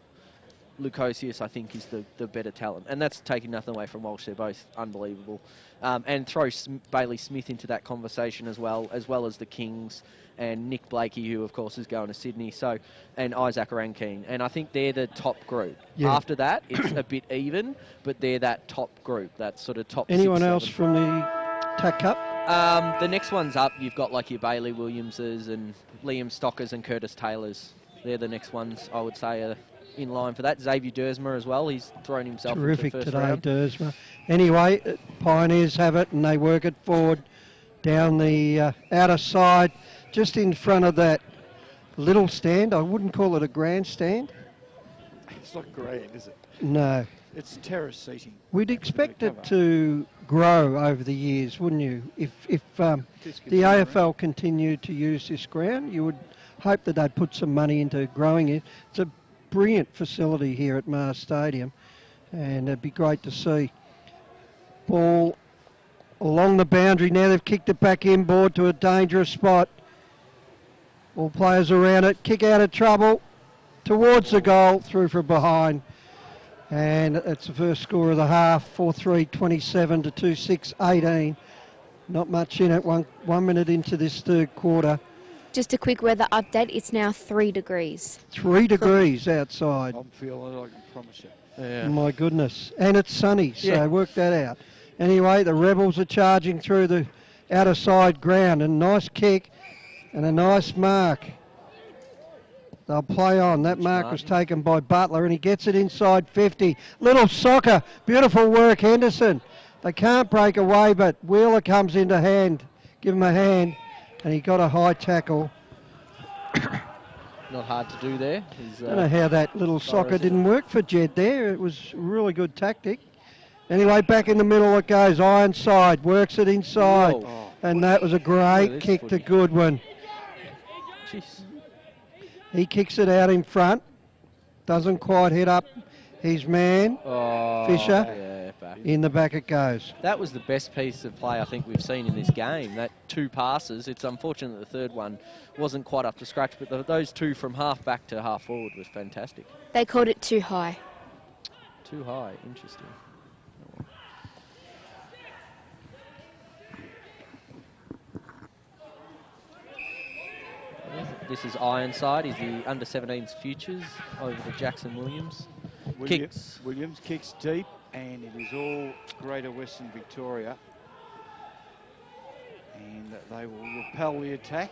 Lukosius, I think, is the better talent. And that's taking nothing away from Walsh. They're both unbelievable. And throw Bailey Smith into that conversation as well as the Kings and Nick Blakey, who, of course, is going to Sydney, and Isaac Rankine. And I think they're the top group. Yeah. After that, it's a bit even, but they're that top group, that sort of top Anyone 6, else 7. from the TAC Cup? The next one's up. You've got your Bailey Williamses and Liam Stockers and Curtis Taylors. They're the next ones, I would say, are in line for that. Xavier Dersma as well. He's thrown himself terrific into the first today, round. Dersma. Anyway, Pioneers have it and they work it forward down the outer side, just in front of that little stand. I wouldn't call it a grandstand. It's not grand, is it? No. It's terrace seating. We'd expect it to grow over the years, wouldn't you? If the AFL continued to use this ground, you would hope that they'd put some money into growing it. It's a brilliant facility here at Mars Stadium, and it'd be great to see. Ball along the boundary. Now they've kicked it back inboard to a dangerous spot. All players around it. Kick out of trouble. Towards the goal. Through from behind. And it's the first score of the half. 4-3-27 to 2-6-18. Not much in it. One minute into this third quarter. Just a quick weather update. It's now 3 degrees. 3 degrees outside. I'm feeling it, I can promise you. Yeah. My goodness. And it's sunny, so work that out. Anyway, the Rebels are charging through the outer side ground. A nice kick and a nice mark. They'll play on. That mark was taken by Butler, and he gets it inside 50. Little soccer. Beautiful work, Henderson. They can't break away, but Wheeler comes into hand. Give him a hand, and he got a high tackle. Not hard to do there. I don't know how that little soccer didn't work for Jed there. It was a really good tactic. Anyway, back in the middle it goes. Ironside works it inside. Whoa. And that was a great kick to Goodwin. Jeez. He kicks it out in front. Doesn't quite hit up his man, Fisher. Yeah, back. In the back it goes. That was the best piece of play I think we've seen in this game. That 2 passes. It's unfortunate the third one wasn't quite up to scratch, but those 2 from half back to half forward was fantastic. They called it too high. Too high. Interesting. This is Ironside. He's the under-17s futures over to Jackson Williams. Williams kicks deep, and it is all Greater Western Victoria. And they will repel the attack.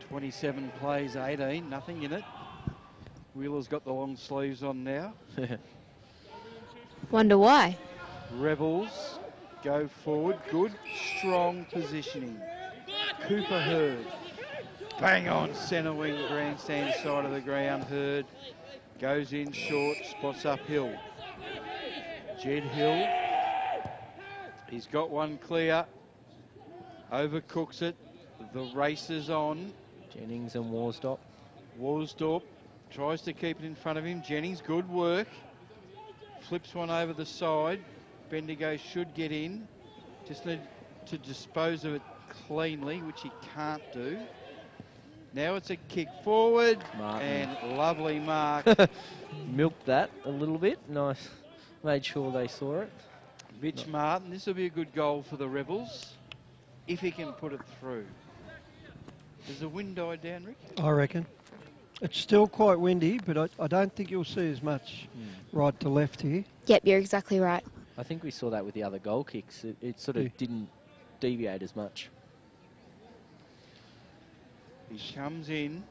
27 plays, 18, nothing in it. Wheeler's got the long sleeves on now. Wonder why. Rebels go forward. Good, strong positioning. Cooper Hurd. Bang on, centre wing, grandstand side of the ground. Hurd goes in short, spots up Hill. Jed Hill. He's got one clear. Overcooks it. The race is on. Jennings and Worsdorp. Worsdorp tries to keep it in front of him. Jennings, good work. Flips one over the side. Bendigo should get in. Just need to dispose of it cleanly, which he can't do. Now it's a kick forward. Martin. And lovely mark. Milked that a little bit. Nice. Made sure they saw it. Mitch Martin, this will be a good goal for the Rebels if he can put it through. Does the wind die down, Rick? I reckon. It's still quite windy, but I don't think you'll see as much right to left here. Yep, you're exactly right. I think we saw that with the other goal kicks. It sort of didn't deviate as much. He comes in.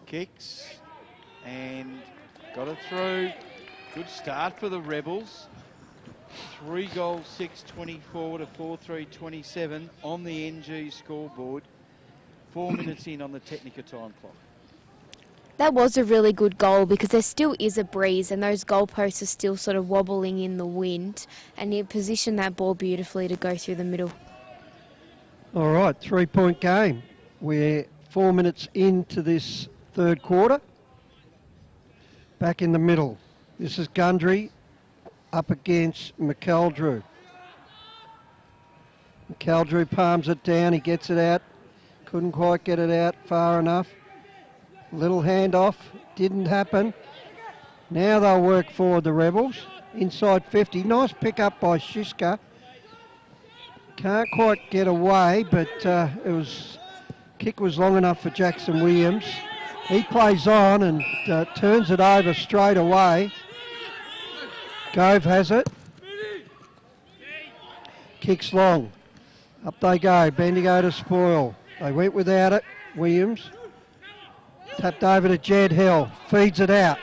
Kicks. And got it through. Good start for the Rebels. 3 goals, 6-24 to 4-3-27 on the NG scoreboard. 4 minutes in on the Technica time clock. That was a really good goal because there still is a breeze and those goalposts are still sort of wobbling in the wind, and he positioned that ball beautifully to go through the middle. All right, 3-point game. We're 4 minutes into this third quarter. Back in the middle. This is Gundry up against McEldrew. McEldrew palms it down. He gets it out. Couldn't quite get it out far enough. Little handoff. Didn't happen. Now they'll work forward, the Rebels. Inside 50. Nice pick up by Shiska. Can't quite get away, but kick was long enough for Jackson Williams. He plays on and turns it over straight away. Gove has it. Kicks long. Up they go. Bendigo to spoil. They went without it. Williams. Tapped over to Jed Hill. Feeds it out.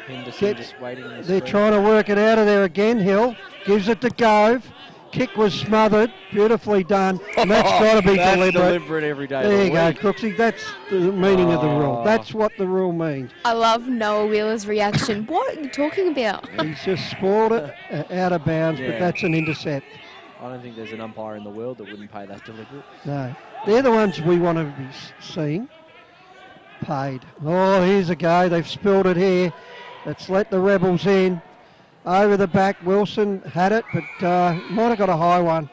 Henderson just waiting in the They're screen. trying to work it out of there again, Hill. Gives it to Gove. kick was smothered, beautifully done, and that's got to be That's deliberate. deliberate every day. There you of go, the week. Crooksy. That's the meaning of the rule. That's what the rule means. I love Noah Wheeler's reaction. What are you talking about? He's just spoiled it out of bounds, but Yeah. that's an intercept. I don't think there's an umpire in the world that wouldn't pay that deliberate. No, they're the ones we want to be seeing paid. Oh, here's a go. They've spilled it here. Let's let the Rebels in. Over the back, Wilson had it, but might have got a high one.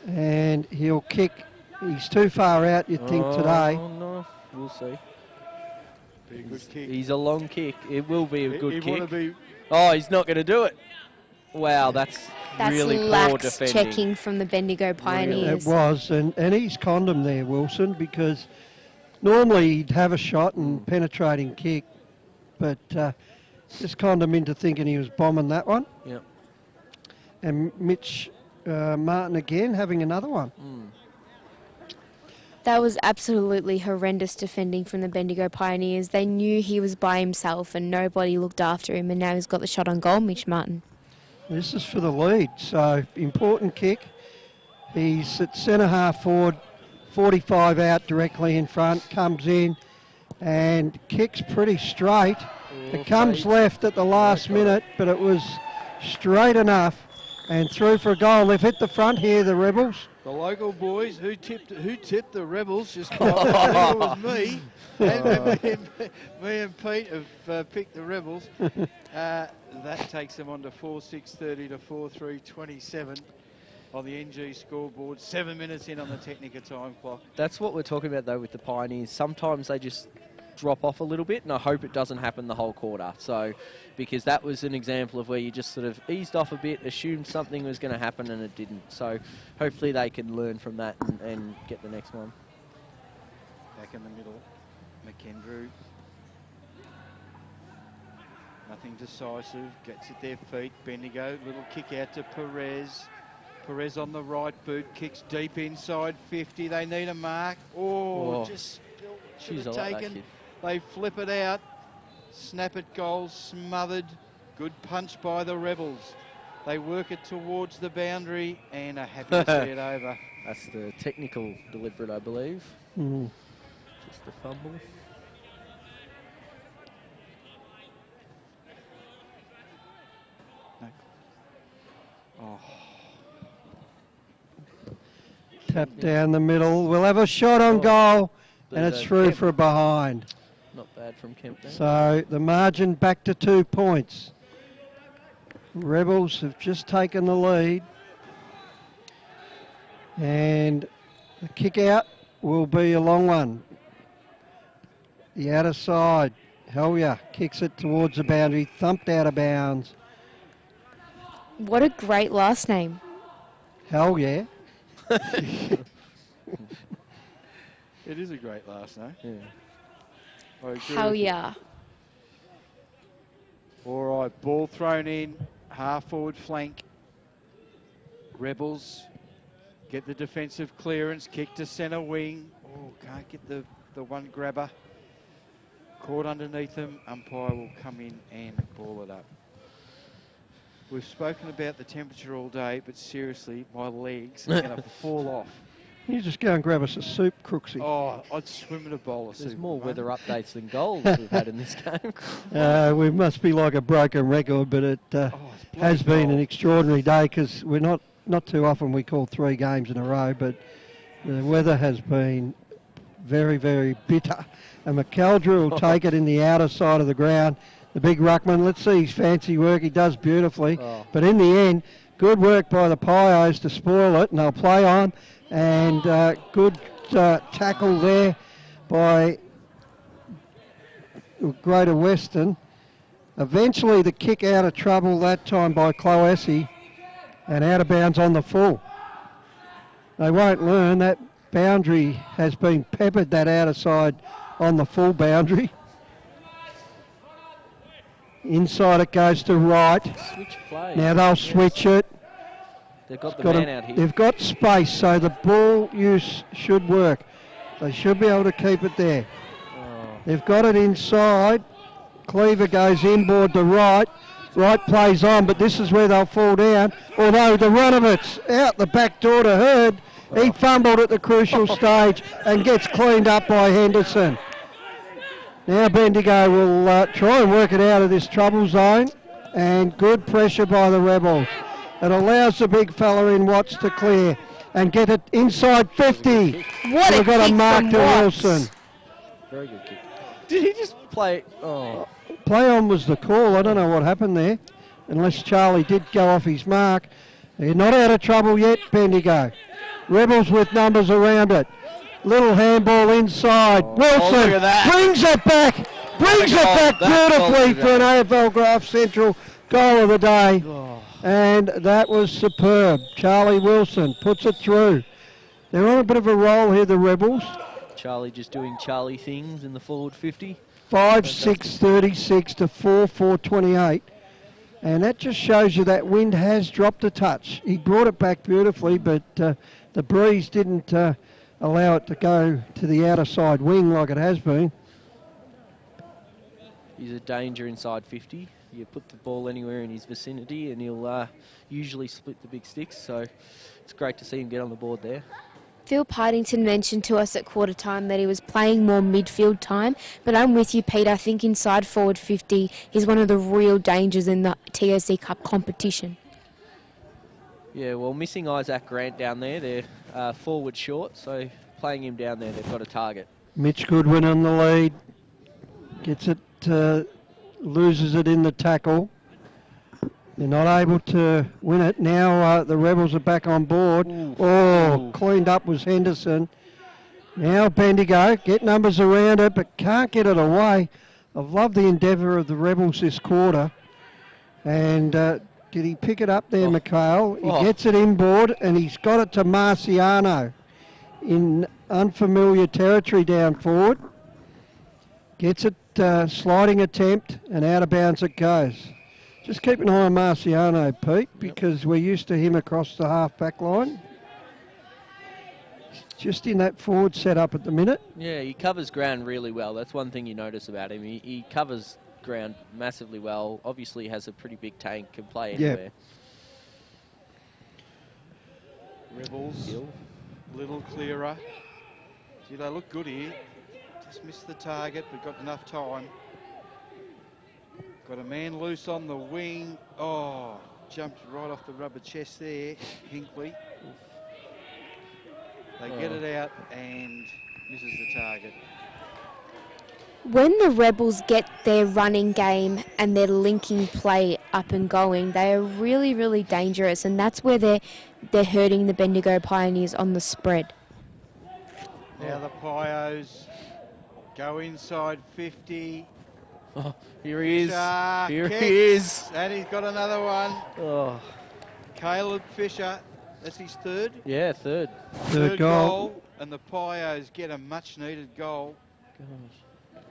And he'll kick. He's too far out, you'd think, today. Oh, no. We'll see. Be a good kick. He's a long kick. It will be a good He kick. wanna be- Oh, he's not going to do it. Wow, that's really poor lax defending. checking from the Bendigo Pioneers. It was, and he's conned him there, Wilson, because normally he'd have a shot and penetrating kick, but just conned him into thinking he was bombing that one. Yep. And Mitch Martin again having another one. That was absolutely horrendous defending from the Bendigo Pioneers. They knew he was by himself and nobody looked after him, and now he's got the shot on goal, Mitch Martin. This is for the lead, so important kick. He's at centre half forward, 45 out directly in front, comes in and kicks pretty straight. It comes left at the last minute, but it was straight enough and through for a goal. They've hit the front here, the Rebels. The local boys who tipped the Rebels just it was me. And me and Pete have picked the Rebels. That takes them on to 4-6-30 to 4-3-27 on the NG scoreboard. 7 minutes in on the Technica time clock. That's what we're talking about, though, with the Pioneers. Sometimes they just drop off a little bit, and I hope it doesn't happen the whole quarter. So, because that was an example of where you just sort of eased off a bit, assumed something was going to happen, and it didn't. So, hopefully they can learn from that and get the next one. Back in the middle, McKendrew. Nothing decisive, gets at their feet. Bendigo, little kick out to Perez. Perez on the right boot, kicks deep inside 50. They need a mark. Oh, just should Jeez, have I like that taken. kid. They flip it out. Snap it goal, smothered. Good punch by the Rebels. They work it towards the boundary and are happy to see it over. That's the technical deliberate, I believe. Just a fumble. Tap down the middle. We'll have a shot on goal, and it's There's through Kemp. for a behind. Not bad from Kemp there. So the margin back to 2 points. Rebels have just taken the lead. And the kick out will be a long one. The outer side, Hellier kicks it towards the boundary, thumped out of bounds. What a great last name. Hell yeah. It is a great last name. Yeah. I agree Hell with you. yeah. All right, ball thrown in, half forward flank. Rebels get the defensive clearance, kick to centre wing. Oh, can't get the one grabber. Caught underneath them, umpire will come in and ball it up. We've spoken about the temperature all day, but seriously, my legs are going to fall off. You just go and grab us a soup, Crooksy. Oh, I'd swim in a bowl of soup. There's more mate. weather updates than goals we've had in this game. We must be like a broken record, but it it's has bloody been an cold. extraordinary day because we're not too often we call 3 games in a row, but the weather has been very, very bitter. And McKeldrew will take it in the outer side of the ground. The big ruckman, let's see his fancy work. He does beautifully. But in the end, good work by the Pios to spoil it, and they'll play on. And good tackle there by Greater Western. Eventually the kick out of trouble that time by Cloesi and out of bounds on the full. They won't learn that boundary has been peppered, that outer side on the full boundary. Inside it goes to right. Switch play. Now they'll switch it. They've got the Got man a- out here. They've got space, so the ball use should work. They should be able to keep it there. They've got it inside. Cleaver goes inboard to right. Right plays on, but this is where they'll fall down. Although the run of it's out the back door to Hurd. He fumbled at the crucial stage and gets cleaned up by Henderson. Now Bendigo will try and work it out of this trouble zone, and good pressure by the Rebels. It allows the big fella in Watts to clear and get it inside 50. What We've a got kick a mark from to Watts. Wilson. Very good kick. Did he just play? Oh. Play on was the call. I don't know what happened there, unless Charlie did go off his mark. They're not out of trouble yet, Bendigo. Rebels with numbers around it. Little handball inside. Wilson look at that. brings it back. Brings it back beautifully for an AFL Graph Central goal of the day. And that was superb. Charlie Wilson puts it through. They're on a bit of a roll here, the Rebels. Charlie just doing Charlie things in the forward 50. 5-6-36 to 4-4-28. And that just shows you that wind has dropped a touch. He brought it back beautifully, but the breeze didn't allow it to go to the outer side wing like it has been. He's a danger inside 50. You put the ball anywhere in his vicinity and he'll usually split the big sticks. So it's great to see him get on the board there. Phil Partington mentioned to us at quarter time that he was playing more midfield time, but I'm with you, Pete. I think inside forward 50 is one of the real dangers in the TAC Cup competition. Yeah, well, missing Isaac Grant down there, they're forward short, so playing him down there, they've got a target. Mitch Goodwin on the lead. Gets it, loses it in the tackle. They're not able to win it. Now the Rebels are back on board. Cleaned up was Henderson. Now Bendigo, get numbers around it, but can't get it away. I've loved the endeavour of the Rebels this quarter. And did he pick it up there, McHale? He gets it inboard, and he's got it to Marciano in unfamiliar territory down forward. Gets it, sliding attempt, and out of bounds it goes. Just keep an eye on Marciano, Pete, because we're used to him across the half-back line. Just in that forward setup at the minute. Yeah, he covers ground really well. That's one thing you notice about him. He covers ground massively well. Obviously has a pretty big tank, can play anywhere. Rebels, little clearer. See, they look good here. Just missed the target, but got enough time. Got a man loose on the wing. Oh, jumped right off the rubber chest there, Hinkley. They get it out and misses the target. When the Rebels get their running game and their linking play up and going, they are really, really dangerous, and that's where they're hurting the Bendigo Pioneers on the spread. Now the Pios go inside 50. Oh, here he is. Here Kicks, he is. And he's got another one. Oh. Caleb Fisher, that's his third. Yeah, third. Third goal. And the Pios get a much-needed goal. Gosh.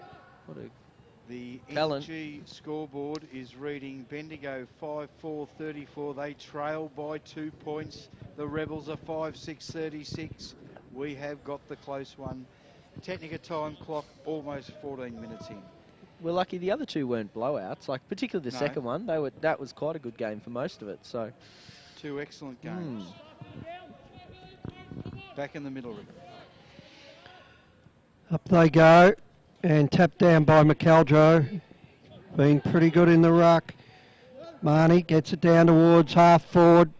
What a The talent. NG scoreboard is reading Bendigo 5-4-34. They trail by 2 points. The Rebels are 5-6-36. We have got the close one. Technica time clock almost 14 minutes in. We're lucky the other two weren't blowouts. Like particularly the No. second one, that was quite a good game for most of it. So Two excellent games. Back in the middle. Up they go, and tapped down by McEljo. Been pretty good in the ruck. Marnie gets it down towards half forward,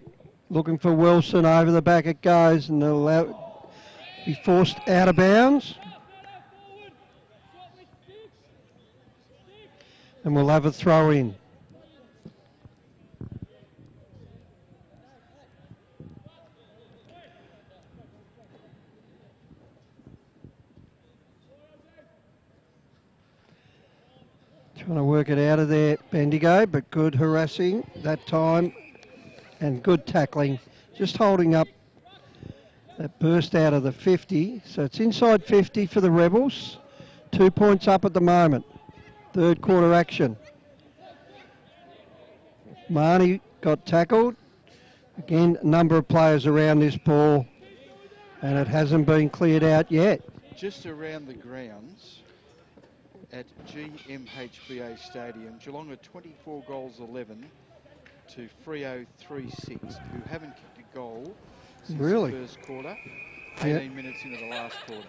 looking for Wilson. Over the back it goes, and they'll be forced out of bounds. And we'll have a throw in. Trying to work it out of there, Bendigo, but good harassing that time and good tackling. Just holding up that burst out of the 50. So it's inside 50 for the Rebels. 2 points up at the moment. Third quarter action. Marnie got tackled. Again, a number of players around this ball, and it hasn't been cleared out yet. Just around the grounds, at GMHBA Stadium. Geelong are 24 goals 11 to Freo 3-6, who haven't kicked a goal since Really? the first quarter, 18 minutes into the last quarter.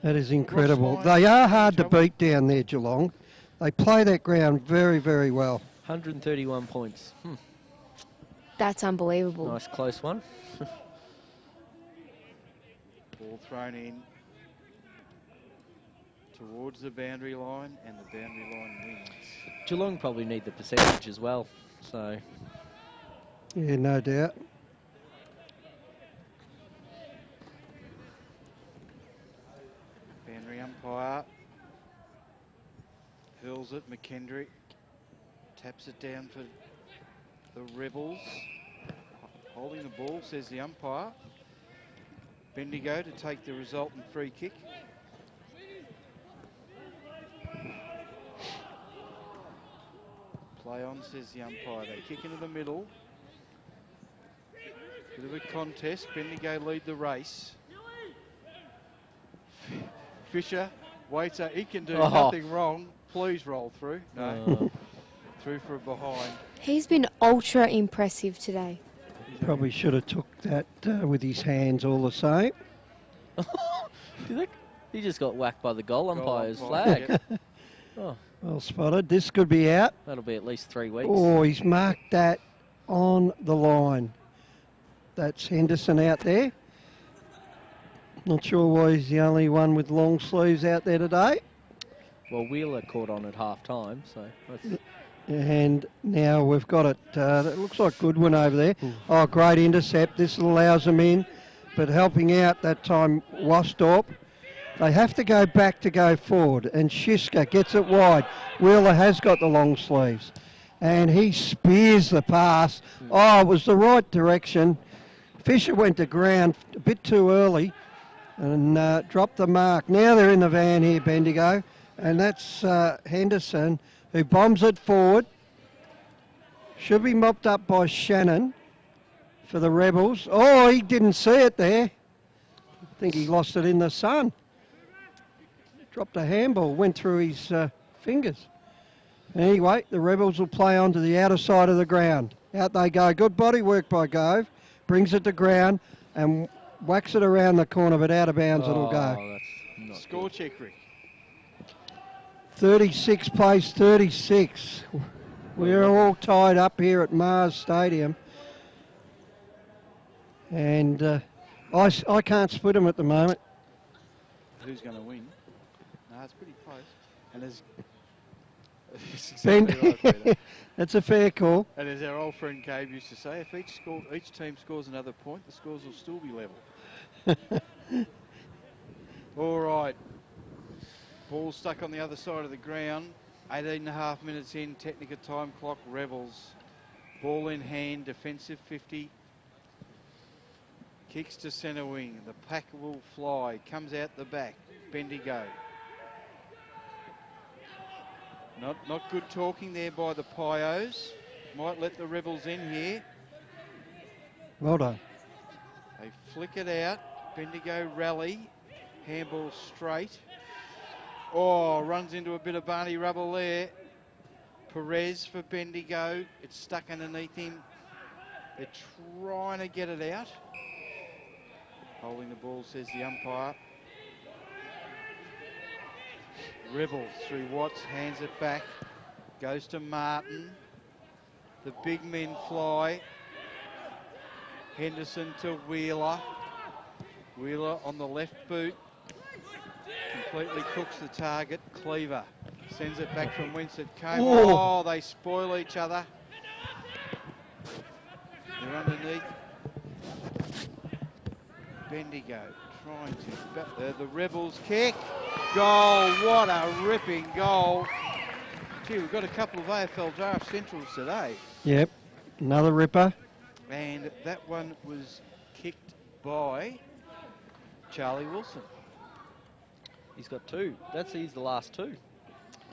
That is incredible. Ross They Lyons are in hard to trouble. beat down there, Geelong. They play that ground very, very well. 131 points. That's unbelievable. Nice close one. Ball thrown in towards the boundary line, and the boundary line wins. Geelong probably need the percentage as well. So Yeah, no doubt. Boundary umpire hurls it. McKendrick taps it down for the Rebels. Holding the ball, says the umpire. Bendigo to take the resultant free kick. Play on, says the umpire. They kick into the middle. Bit of a contest. Bendigo lead the race. Fisher waits. He can do nothing wrong. Please roll through. No. Through for a behind. He's been ultra impressive today. Probably should have took that with his hands all the same. Do you think he just got whacked by the goal umpire's umpire, flag? yep. Oh, Well spotted. This could be out. that'll be at least 3 weeks. Oh, he's marked that on the line. That's Henderson out there. Not sure why he's the only one with long sleeves out there today. Well, Wheeler caught on at half time, so that's And now we've got it. It looks like Goodwin over there. Oh, great intercept. This allows them in. But helping out that time, Wastorp. They have to go back to go forward. And Shiska gets it wide. Wheeler has got the long sleeves. And he spears the pass. Oh, it was the right direction. Fisher went to ground a bit too early and dropped the mark. Now they're in the van here, Bendigo. And that's Henderson, who bombs it forward. Should be mopped up by Shannon for the Rebels. Oh, he didn't see it there. I think he lost it in the sun. Dropped a handball, went through his fingers. Anyway, the Rebels will play onto the outer side of the ground. Out they go. Good body work by Gove. Brings it to ground and whacks it around the corner, but out of bounds it'll go. That's not Score check, Rick. 36 plays 36. We're all tied up here at Mars Stadium. And I can't split them at the moment. Who's going to win? No, it's pretty close. And there's... That's a fair call. And as our old friend Gabe used to say, if each team scores another point, the scores will still be level. All right. Ball stuck on the other side of the ground. 18.5 minutes in, Technica time clock, Rebels. Ball in hand, defensive 50. Kicks to centre wing. The pack will fly. Comes out the back. Bendigo. Not good talking there by the Pios. Might let the Rebels in here. Well done. They flick it out. Bendigo rally. Handball straight. Oh, runs into a bit of Barney rubble there. Perez for Bendigo. It's stuck underneath him. They're trying to get it out. Holding the ball, says the umpire. Rebels through Watts, hands it back. Goes to Martin. The big men fly. Henderson to Wheeler. Wheeler on the left boot. Completely cooks the target. Cleaver sends it back from whence it came. Oh, they spoil each other. They're underneath. Bendigo trying to... the Rebels kick. Goal. What a ripping goal. Gee, we've got a couple of AFL Draft Centrals today. Yep. Another ripper. And that one was kicked by Charlie Wilson. He's got 2. He's the last 2.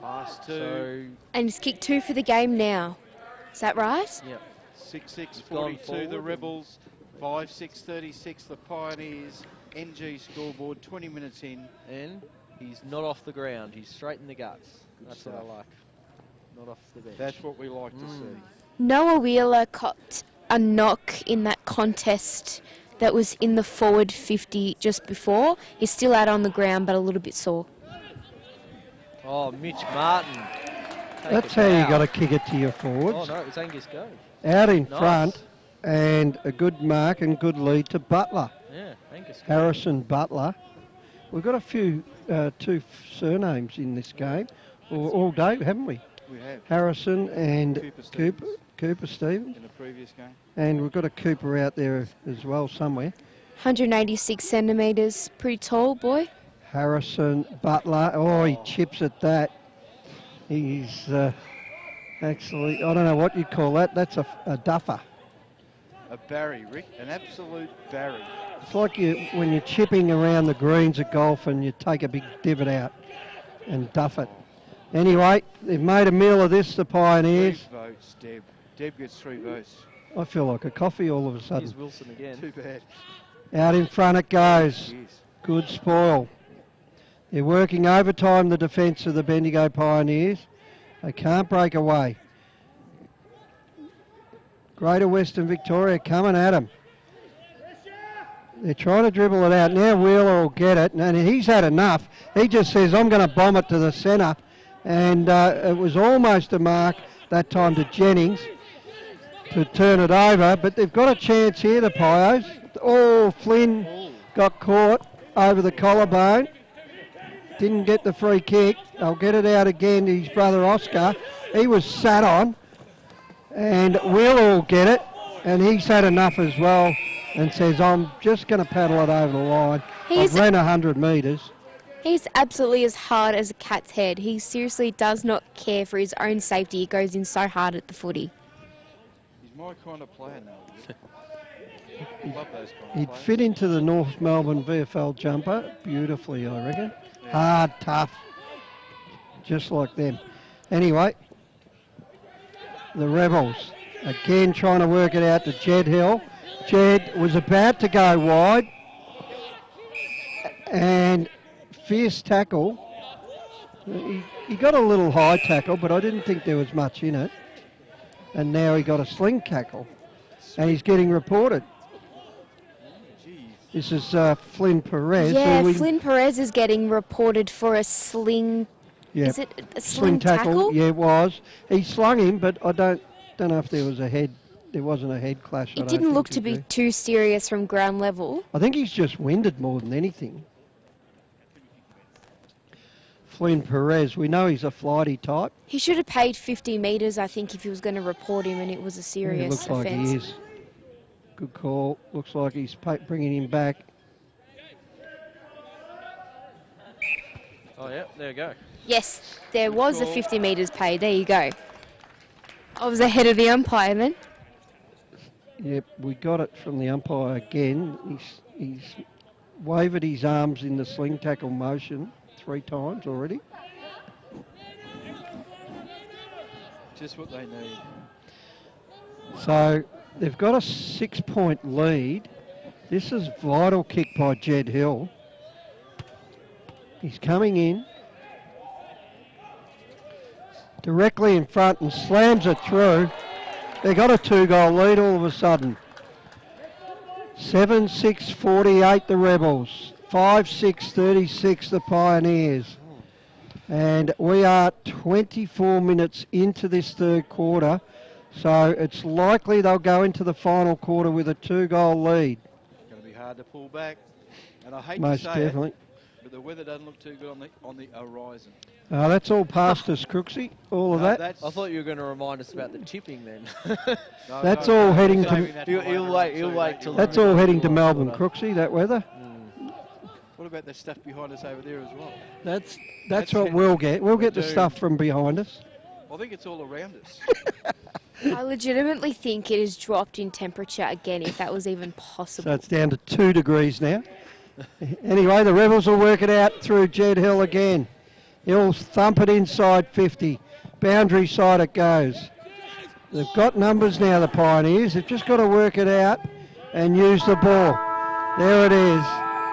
Last 2. So And he's kicked 2 for the game now. Is that right? Yep. 6-6-42 the Rebels. 5-6-36 the Pioneers. NG scoreboard 20 minutes in. And He's not off the ground. He's straight in the guts. That's what I like. Not off the bench. That's what we like to see. Noah Wheeler copped a knock in that contest that was in the forward 50 just before. He's still out on the ground, but a little bit sore. Oh, Mitch Martin. That's how you got to kick it to your forwards. Oh, no, it was Angus Go. Out in Nice. front, and a good mark and good lead to Butler. Yeah, Angus Go. Harrison Butler. We've got a few, two surnames in this game all day, haven't we? We have. Harrison and Cooper Cooper Stevens. in the previous game. And we've got a Cooper out there as well somewhere. 186 centimetres, pretty tall boy. Harrison Butler. Oh, he chips at that. He's actually, I don't know what you call that. That's a duffer. A Barry, Rick. An absolute Barry. It's like when you're chipping around the greens at golf and you take a big divot out and duff it. Anyway, they've made a meal of this, the Pioneers. 3 votes, Deb. Deb gets 3 votes. I feel like a coffee all of a sudden. Here's Wilson again. Too bad. Out in front it goes. Yes. Good spoil. They're working overtime, the defence of the Bendigo Pioneers. They can't break away. Greater Western Victoria coming at them. They're trying to dribble it out. Now Wheeler will get it, and he's had enough. He just says, I'm going to bomb it to the centre. And it was almost a mark that time to Jennings to turn it over. But they've got a chance here, the Pios. Oh, Flynn got caught over the collarbone. Didn't get the free kick. They'll get it out again to his brother Oscar. He was sat on. And Wheeler will get it. And he's had enough as well. And says, I'm just going to paddle it over the line. I've ran 100 metres. He's absolutely as hard as a cat's head. He seriously does not care for his own safety. He goes in so hard at the footy. He's my kind of player now. Love those kind of He'd players. fit into the North Melbourne VFL jumper beautifully, I reckon. Yeah. Hard, tough, just like them. Anyway, the Rebels, again trying to work it out to Jed Hill. Jed was about to go wide, and fierce tackle. He got a little high tackle, but I didn't think there was much in it. And now he got a sling tackle, and he's getting reported. This is Flynn Perez. Yeah, Flynn Perez is getting reported for a sling. Yeah. Is it a sling tackle? Yeah, it was. He slung him, but I don't know if there was a head. There wasn't a head clash. It didn't look to be too serious from ground level. I think he's just winded more than anything. Flynn Perez, we know he's a flighty type. He should have paid 50 metres, I think, if he was going to report him and it was a serious It looks like offence. he is. Good call. Looks like he's bringing him back. Oh, yeah, there you go. Yes, there was a 50 metres paid. There you go. I was ahead of the umpire then. Yep, we got it from the umpire again. He's wavered his arms in the sling tackle motion 3 times already. Just what they need. So they've got a 6-point lead. This is vital kick by Jed Hill. He's coming in directly in front and slams it through. They got a 2-goal lead all of a sudden. 7-6-48 the Rebels. 5-6-36 the Pioneers. And we are 24 minutes into this third quarter. So it's likely they'll go into the final quarter with a 2-goal lead. Going to be hard to pull back. And I hate Most to say definitely. it, but the weather doesn't look too good on the horizon. That's all past us, Crooksy. All of No, that. that's- I thought you were going to remind us about the tipping then. No, That's no, all no, heading saving to. that He'll for later wait- on, he'll so wait that till you- That's all heading to Melbourne, Crooksy. That weather. What about the stuff behind us over there as well? That's what we'll get. We'll get the do. stuff from behind us. I think it's all around us. I legitimately think it has dropped in temperature again, if that was even possible. So it's down to 2 degrees now. Anyway, the Rebels will work it out through Jed Hill again. He'll thump it inside 50. Boundary side it goes. They've got numbers now, the Pioneers. They've just got to work it out and use the ball. There it is.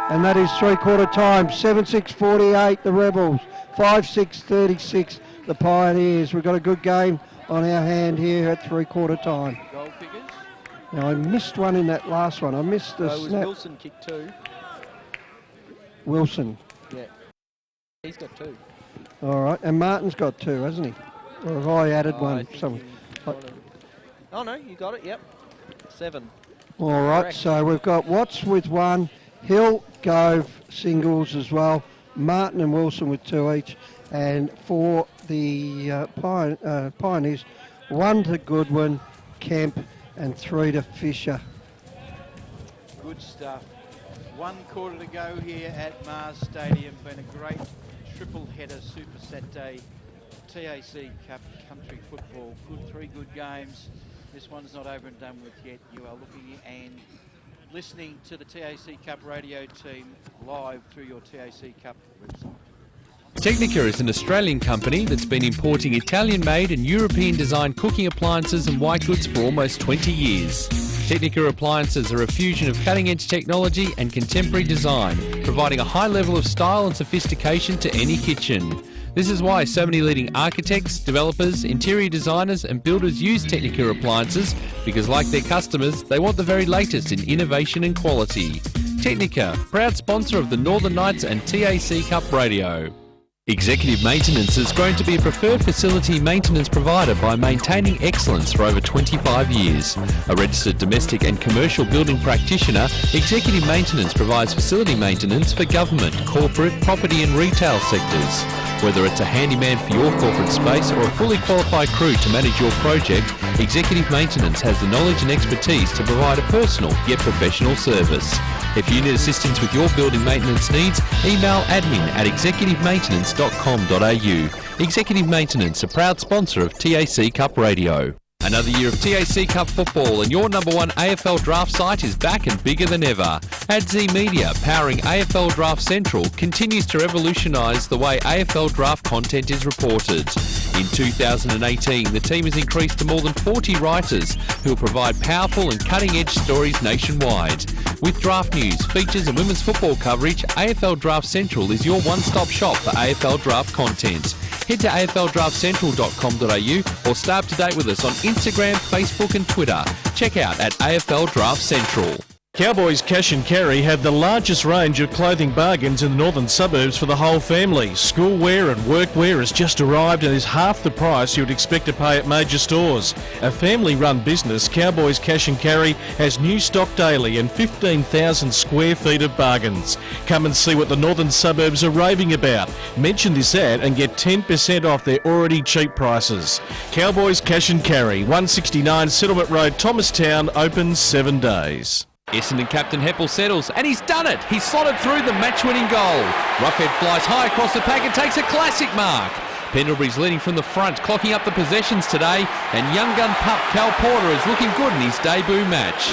And that is three-quarter time. 7-6-48, the Rebels. 5-6-36, the Pioneers. We've got a good game on our hand here at three-quarter time. Goal figures? Now, I missed one in that last one. I missed the Was snap. Wilson kicked 2. Wilson. Yeah. He's got 2. All right. And Martin's got 2, hasn't he? Or have I added I one? think Some. Oh, no, you got it, yep. 7. All right. Correct. So we've got Watts with 1. Hill, Gove, singles as well. Martin and Wilson with 2 each. And for the Pioneers, 1 to Goodwin, Kemp, and 3 to Fisher. Good stuff. 1 quarter to go here at Mars Stadium. Been a great triple header Super Saturday TAC Cup Country Football. 3 good games. This one's not over and done with yet. You are looking and listening to the TAC Cup radio team live through your TAC Cup website. Technica is an Australian company that's been importing Italian-made and European-designed cooking appliances and white goods for almost 20 years. Technica appliances are a fusion of cutting-edge technology and contemporary design, providing a high level of style and sophistication to any kitchen. This is why so many leading architects, developers, interior designers and builders use Technica appliances, because like their customers, they want the very latest in innovation and quality. Technica, proud sponsor of the Northern Knights and TAC Cup Radio. Executive Maintenance has grown to be a preferred facility maintenance provider by maintaining excellence for over 25 years. A registered domestic and commercial building practitioner, Executive Maintenance provides facility maintenance for government, corporate, property and retail sectors. Whether it's a handyman for your corporate space or a fully qualified crew to manage your project, Executive Maintenance has the knowledge and expertise to provide a personal yet professional service. If you need assistance with your building maintenance needs, email admin@executivemaintenance.com.au. Executive Maintenance, a proud sponsor of TAC Cup Radio. Another year of TAC Cup football and your number 1 AFL draft site is back and bigger than ever. AdZ Media, powering AFL Draft Central, continues to revolutionise the way AFL draft content is reported. In 2018, the team has increased to more than 40 writers who will provide powerful and cutting-edge stories nationwide. With draft news, features and women's football coverage, AFL Draft Central is your one-stop shop for AFL draft content. Head to afldraftcentral.com.au or stay up to date with us on Instagram, Facebook and Twitter. Check out at AFL Draft Central. Cowboys Cash and Carry have the largest range of clothing bargains in the northern suburbs for the whole family. Schoolwear and workwear has just arrived and is half the price you would expect to pay at major stores. A family-run business, Cowboys Cash and Carry has new stock daily and 15,000 square feet of bargains. Come and see what the northern suburbs are raving about. Mention this ad and get 10% off their already cheap prices. Cowboys Cash and Carry, 169 Settlement Road, Thomastown, open 7 days. Essendon captain Heppel settles, and he's done it! He's slotted through the match-winning goal. Roughhead flies high across the pack and takes a classic mark. Pendlebury's leading from the front, clocking up the possessions today, and young gun pup Cal Porter is looking good in his debut match.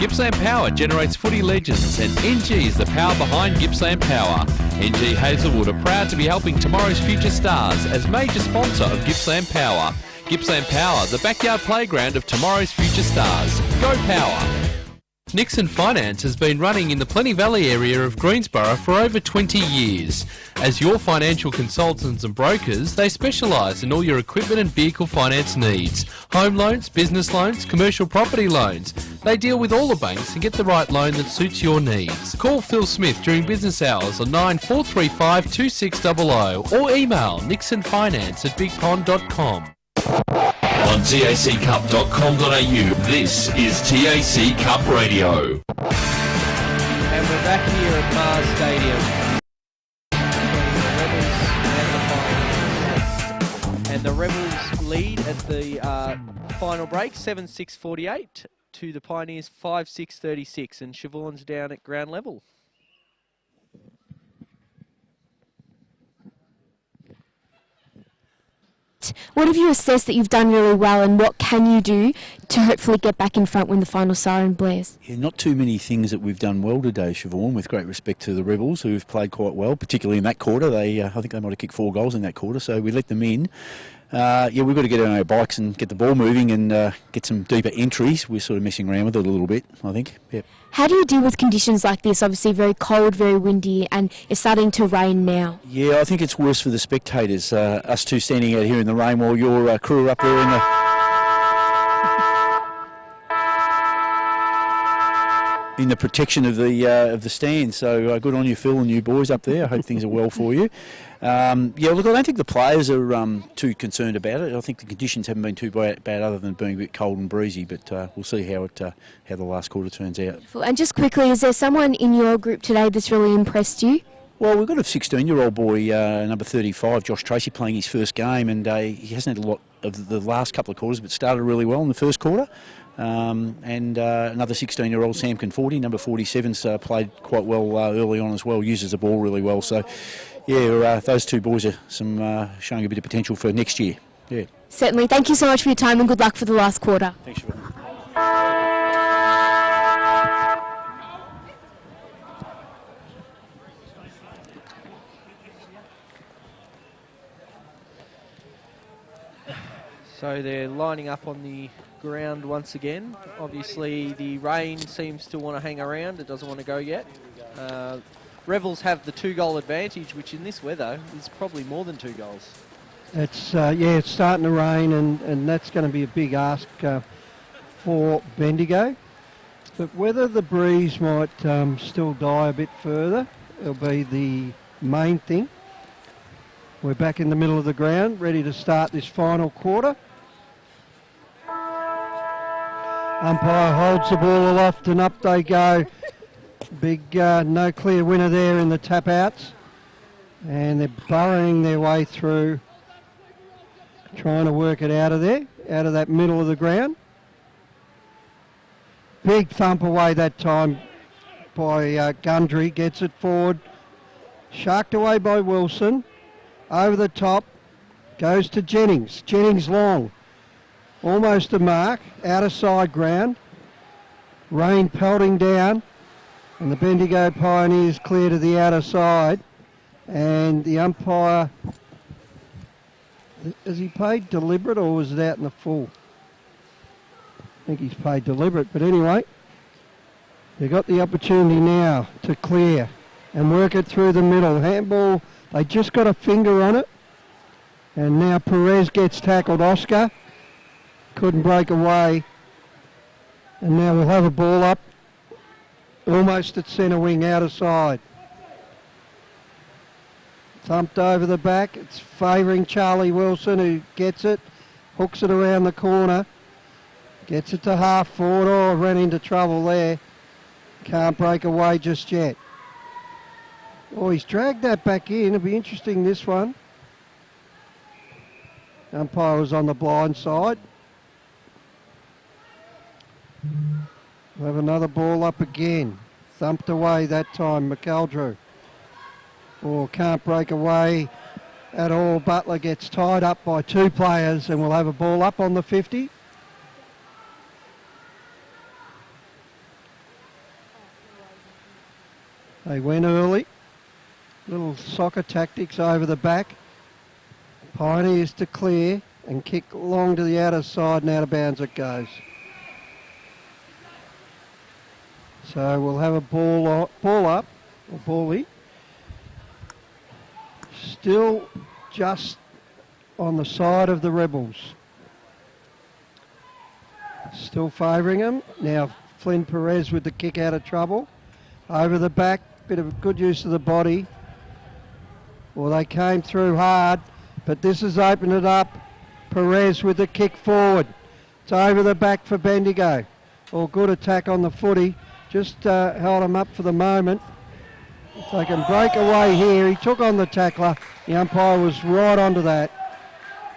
Gippsland Power generates footy legends, and NG is the power behind Gippsland Power. NG Hazelwood are proud to be helping tomorrow's future stars as major sponsor of Gippsland Power. Gippsland Power, the backyard playground of tomorrow's future stars. Go Power! Nixon Finance has been running in the Plenty Valley area of Greensborough for over 20 years. As your financial consultants and brokers, they specialise in all your equipment and vehicle finance needs. Home loans, business loans, commercial property loans. They deal with all the banks and get the right loan that suits your needs. Call Phil Smith during business hours on 9435 2600 or email nixonfinance@bigpond.com. On taccup.com.au, this is TAC Cup Radio. And we're back here at Mars Stadium. And the Rebels lead at the final break, 7-6-48 to the Pioneers 5-6-36, and Siobhan's down at ground level. What have you assessed that you've done really well, and what can you do to hopefully get back in front when the final siren blares? Yeah, not too many things that we've done well today, Siobhan, with great respect to the Rebels, who've played quite well, particularly in that quarter. I think they might have kicked 4 goals in that quarter, so we let them in. We've got to get on our bikes and get the ball moving and get some deeper entries. We're sort of messing around with it a little bit, I think. Yep. How do you deal with conditions like this? Obviously very cold, very windy, and it's starting to rain now. Yeah, I think it's worse for the spectators. Us two standing out here in the rain while your crew are up there in the protection of the stand. So good on you, Phil, and you boys up there. I hope things are well for you. Look, I don't think the players are too concerned about it. I think the conditions haven't been too bad other than being a bit cold and breezy, but we'll see how the last quarter turns out. And just quickly, is there someone in your group today that's really impressed you? Well, we've got a 16-year-old boy, number 35, Josh Tracy, playing his first game, and he hasn't had a lot of the last couple of quarters, but started really well in the first quarter. Another 16-year-old, Sam Conforti, number 47's played quite well early on as well, uses the ball really well. So, those two boys are showing a bit of potential for next year. Yeah. Certainly. Thank you so much for your time and good luck for the last quarter. Thanks, Siobhan. So they're lining up on the ground once again. Obviously the rain seems to want to hang around. It doesn't want to go yet. Rebels have the 2-goal advantage, which in this weather is probably more than 2 goals. It's it's starting to rain, and that's going to be a big ask for Bendigo. But whether the breeze might still die a bit further, it'll be the main thing. We're back in the middle of the ground, ready to start this final quarter. Umpire holds the ball aloft and up they go. Big no clear winner there in the tap outs. And they're burrowing their way through, trying to work it out of there, out of that middle of the ground. Big thump away that time by Gundry, gets it forward. Sharked away by Wilson. Over the top, goes to Jennings. Jennings long. Almost a mark, out of side ground. Rain pelting down, and the Bendigo Pioneers clear to the outer side. And the umpire, has he paid deliberate or was it out in the full? I think he's paid deliberate, but anyway, they've got the opportunity now to clear and work it through the middle. Handball, they just got a finger on it. And now Perez gets tackled. Oscar couldn't break away. And now we'll have a ball up almost at centre wing, out of side. Thumped over the back. It's favouring Charlie Wilson, who gets it, hooks it around the corner, gets it to half forward. Oh, ran into trouble there. Can't break away just yet. Oh, he's dragged that back in. It'll be interesting, this one. Umpire was on the blind side. We'll have another ball up again. Thumped away that time, McEldrew. Oh, can't break away at all. Butler gets tied up by 2 players, and we'll have a ball up on the 50. They went early. Little soccer tactics over the back. Pioneers to clear and kick long to the outer side, and out of bounds it goes. So we'll have a ball up, or bally. Still just on the side of the Rebels. Still favouring them. Now Flynn Perez with the kick out of trouble. Over the back, bit of good use of the body. Well, they came through hard, but this has opened it up. Perez with the kick forward. It's over the back for Bendigo. Well, good attack on the footy. Just held him up for the moment. If they can break away here, he took on the tackler. The umpire was right onto that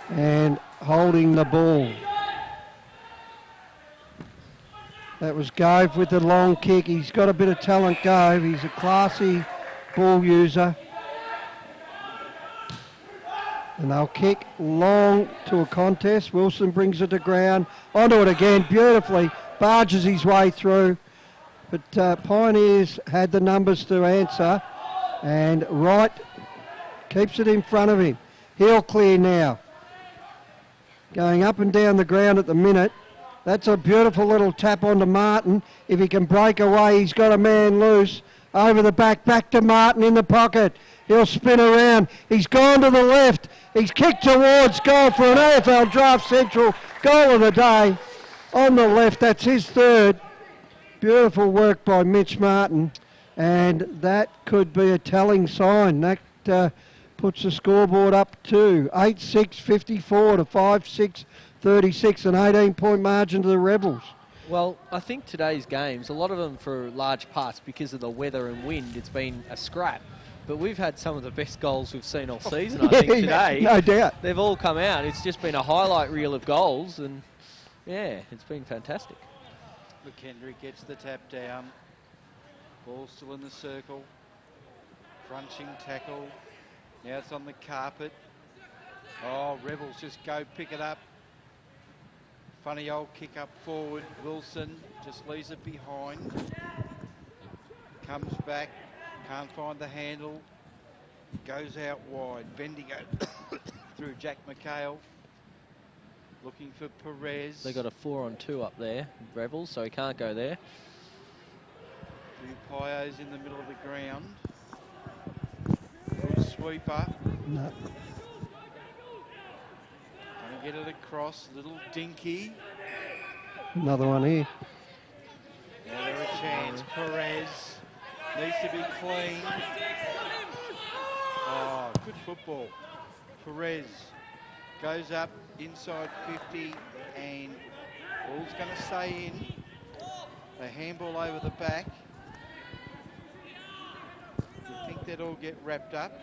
and holding the ball. That was Gove with the long kick. He's got a bit of talent, Gove. He's a classy ball user. And they'll kick long to a contest. Wilson brings it to ground. Onto it again, beautifully. Barges his way through. But Pioneers had the numbers to answer. And Wright keeps it in front of him. He'll clear now. going up and down the ground at the minute. That's a beautiful little tap onto Martin. If he can break away, he's got a man loose. Over the back to Martin in the pocket. He'll spin around. He's gone to the left. He's kicked towards goal for an AFL Draft Central goal of the day. On the left, that's his third. Beautiful work by Mitch Martin. And that could be a telling sign. That puts the scoreboard up to 8-6, 54 to 5-6, 36, an 18-point margin to the Rebels. Well, I think today's games, a lot of them for large parts because of the weather and wind, it's been a scrap. But we've had some of the best goals we've seen all season, I think, today. No doubt. They've all come out. It's just been a highlight reel of goals, and, yeah, it's been fantastic. McKendry gets the tap down. Ball still in the circle. Crunching tackle. Now it's on the carpet. Oh, Rebels just go pick it up. Funny old kick up forward. Wilson just leaves it behind. Comes back. Can't find the handle. Goes out wide. Bendigo through Jack McHale. Looking for Perez. They got a 4-on-2 up there, Rebels, so he can't go there. Pio's in the middle of the ground. Good sweeper. No. Trying to get it across. Little dinky. Another one here. Now there a chance. Perez needs to be clean. Oh, good football. Perez goes up inside 50 and ball's going to stay in. A handball over the back. You think they'd all get wrapped up.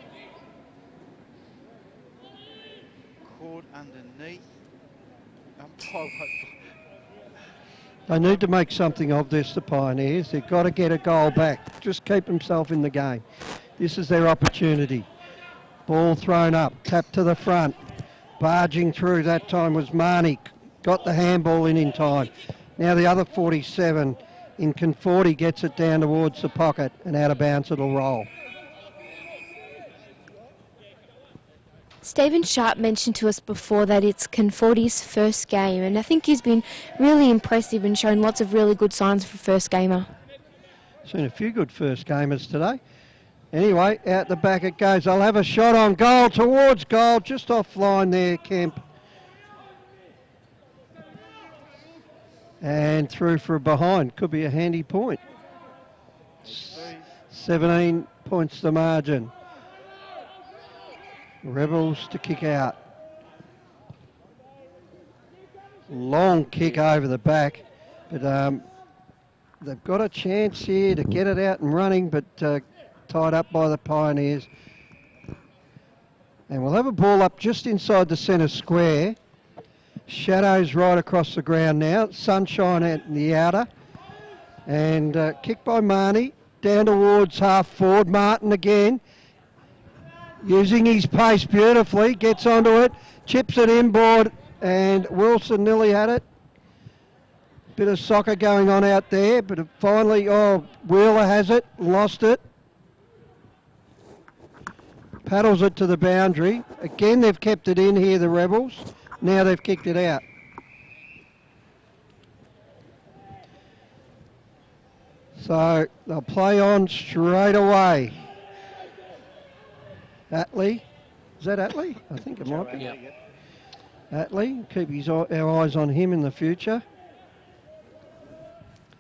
Caught underneath. They need to make something of this, the Pioneers. They've got to get a goal back. Just keep themselves in the game. This is their opportunity. Ball thrown up, tap to the front. Barging through that time was Marnie. Got the handball in time. Now the other 47 in Conforti gets it down towards the pocket and out of bounds it'll roll. Stephen Sharp mentioned to us before that it's Conforti's first game, and I think he's been really impressive and shown lots of really good signs for first gamer. Seen a few good first gamers today. Anyway, out the back it goes. They'll have a shot on goal, towards goal, just offline there, Kemp. And through for a behind. Could be a handy point. 17 points the margin. Rebels to kick out. Long kick over the back, but they've got a chance here to get it out and running, but tied up by the Pioneers. And we'll have a ball up just inside the centre square. Shadows right across the ground now. Sunshine out in the outer. And kick by Marnie. Down towards half forward. Martin again. Using his pace beautifully. Gets onto it. Chips it inboard. And Wilson nearly had it. Bit of soccer going on out there. But finally, Wheeler has it. Lost it. Paddles it to the boundary. Again, they've kept it in here, the Rebels. Now they've kicked it out. So they'll play on straight away. Atlee. Is that Atlee? I think it might be. Yeah. Atlee. Keep our eyes on him in the future.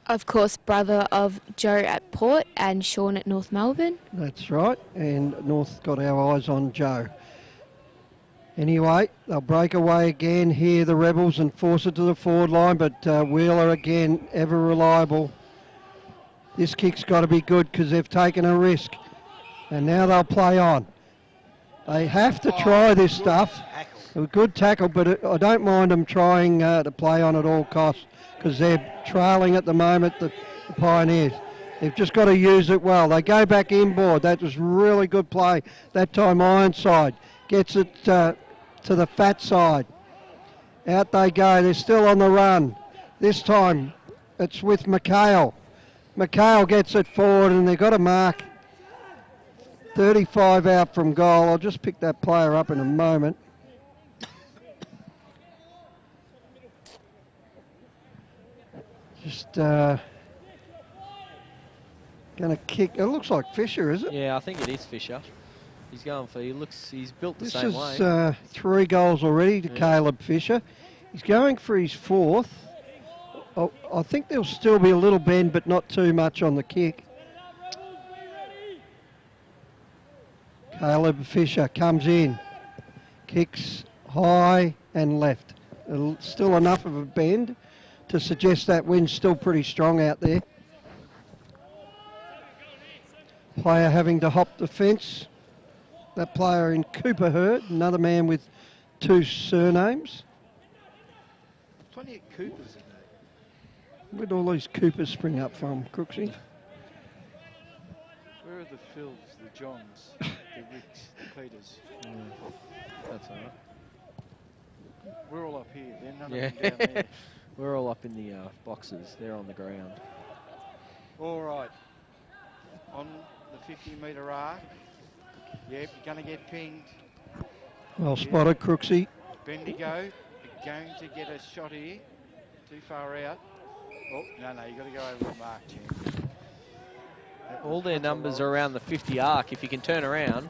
Of course, brother of Joe at Port and Sean at North Melbourne. That's right. And North got our eyes on Joe. Anyway, they'll break away again here, the Rebels, and force it to the forward line, but Wheeler again, ever reliable. This kick's got to be good because they've taken a risk. And now they'll play on. They have to try this stuff. A good tackle, but I don't mind them trying to play on at all costs because they're trailing at the moment, the Pioneers. They've just got to use it well. They go back inboard. That was really good play. That time Ironside gets it to the fat side. Out they go. They're still on the run. This time it's with McHale. McHale gets it forward and they've got to mark 35 out from goal. I'll just pick that player up in a moment. Just going to kick. It looks like Fisher, is it? Yeah, I think it is Fisher. He's going for. He's built the This same is way. 3 goals already to Caleb Fisher. He's going for his 4th. Oh, I think there'll still be a little bend, but not too much on the kick. Caleb Fisher comes in, kicks high and left. Still enough of a bend to suggest that wind's still pretty strong out there. Player having to hop the fence. That player in Cooper Hurt, another man with 2 surnames. Plenty of Coopers in there. Where'd all these Coopers spring up from, Crooksy? Where are the Phils, the Johns, the Ricks, the Peters? That's all right. We're all up here. They're none Yeah. of them down there. We're all up in the boxes. They're on the ground. All right. On the 50-metre arc. Yep, you're going to get pinged. Well spotted, Crooksy. Bendigo going to get a shot here. Too far out. Oh, no, you've got to go over the mark, Jim. All their numbers are around the 50 arc. If you can turn around.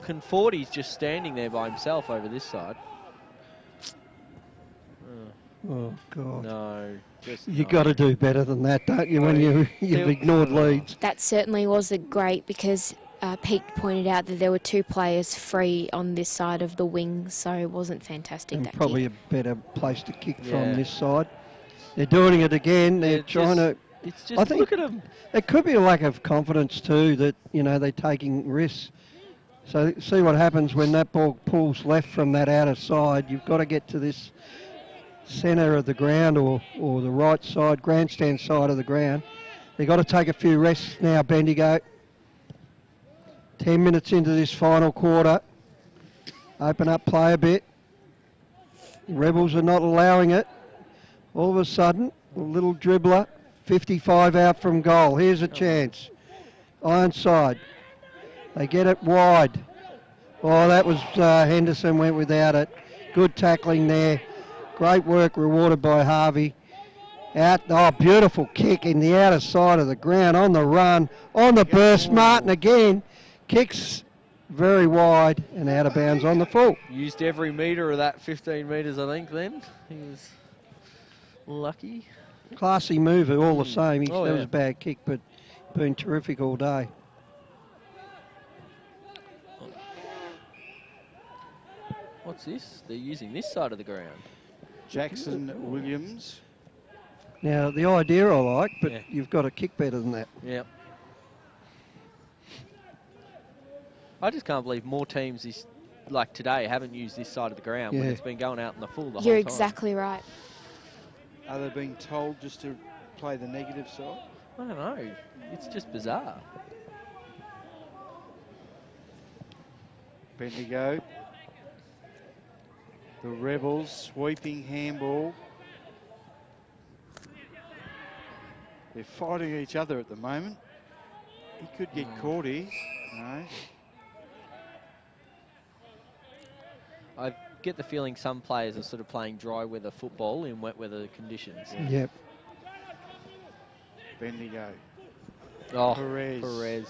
Conforti's just standing there by himself over this side. Oh, God. No. You got to do better than that, don't you, when you've ignored leads? That certainly wasn't great because Pete pointed out that there were 2 players free on this side of the wing, so it wasn't fantastic. And that probably kick. a better place to kick from this side. They're doing it again. They're trying to... It's just, I think look at them. It could be a lack of confidence too, that, they're taking risks. So see what happens when that ball pulls left from that outer side. You've got to get to this centre of the ground or the right side, grandstand side of the ground. They've got to take a few rests now, Bendigo. 10 minutes into this final quarter. Open up play a bit. Rebels are not allowing it. All of a sudden, a little dribbler, 55 out from goal. Here's a chance. Ironside. They get it wide. Oh, that was Henderson went without it. Good tackling there. Great work rewarded by Harvey. Out. Oh, beautiful kick in the outer side of the ground on the run, on the burst. Martin again kicks very wide and out of bounds on the full. Used every metre of that 15 metres, I think, then. He was lucky. Classy mover all the same. That yeah. was a bad kick, but been terrific all day. What's this? They're using this side of the ground. Jackson Williams. Now, the idea I like, but you've got to kick better than that. Yep. I just can't believe more teams like today haven't used this side of the ground when it's been going out in the full the whole time. You're exactly right. Are they being told just to play the negative side? I don't know. It's just bizarre. Bendigo. The Rebels sweeping handball. They're fighting each other at the moment. He could get caught here. No. I get the feeling some players are sort of playing dry weather football in wet weather conditions. Yep. Bendigo. Oh, Perez.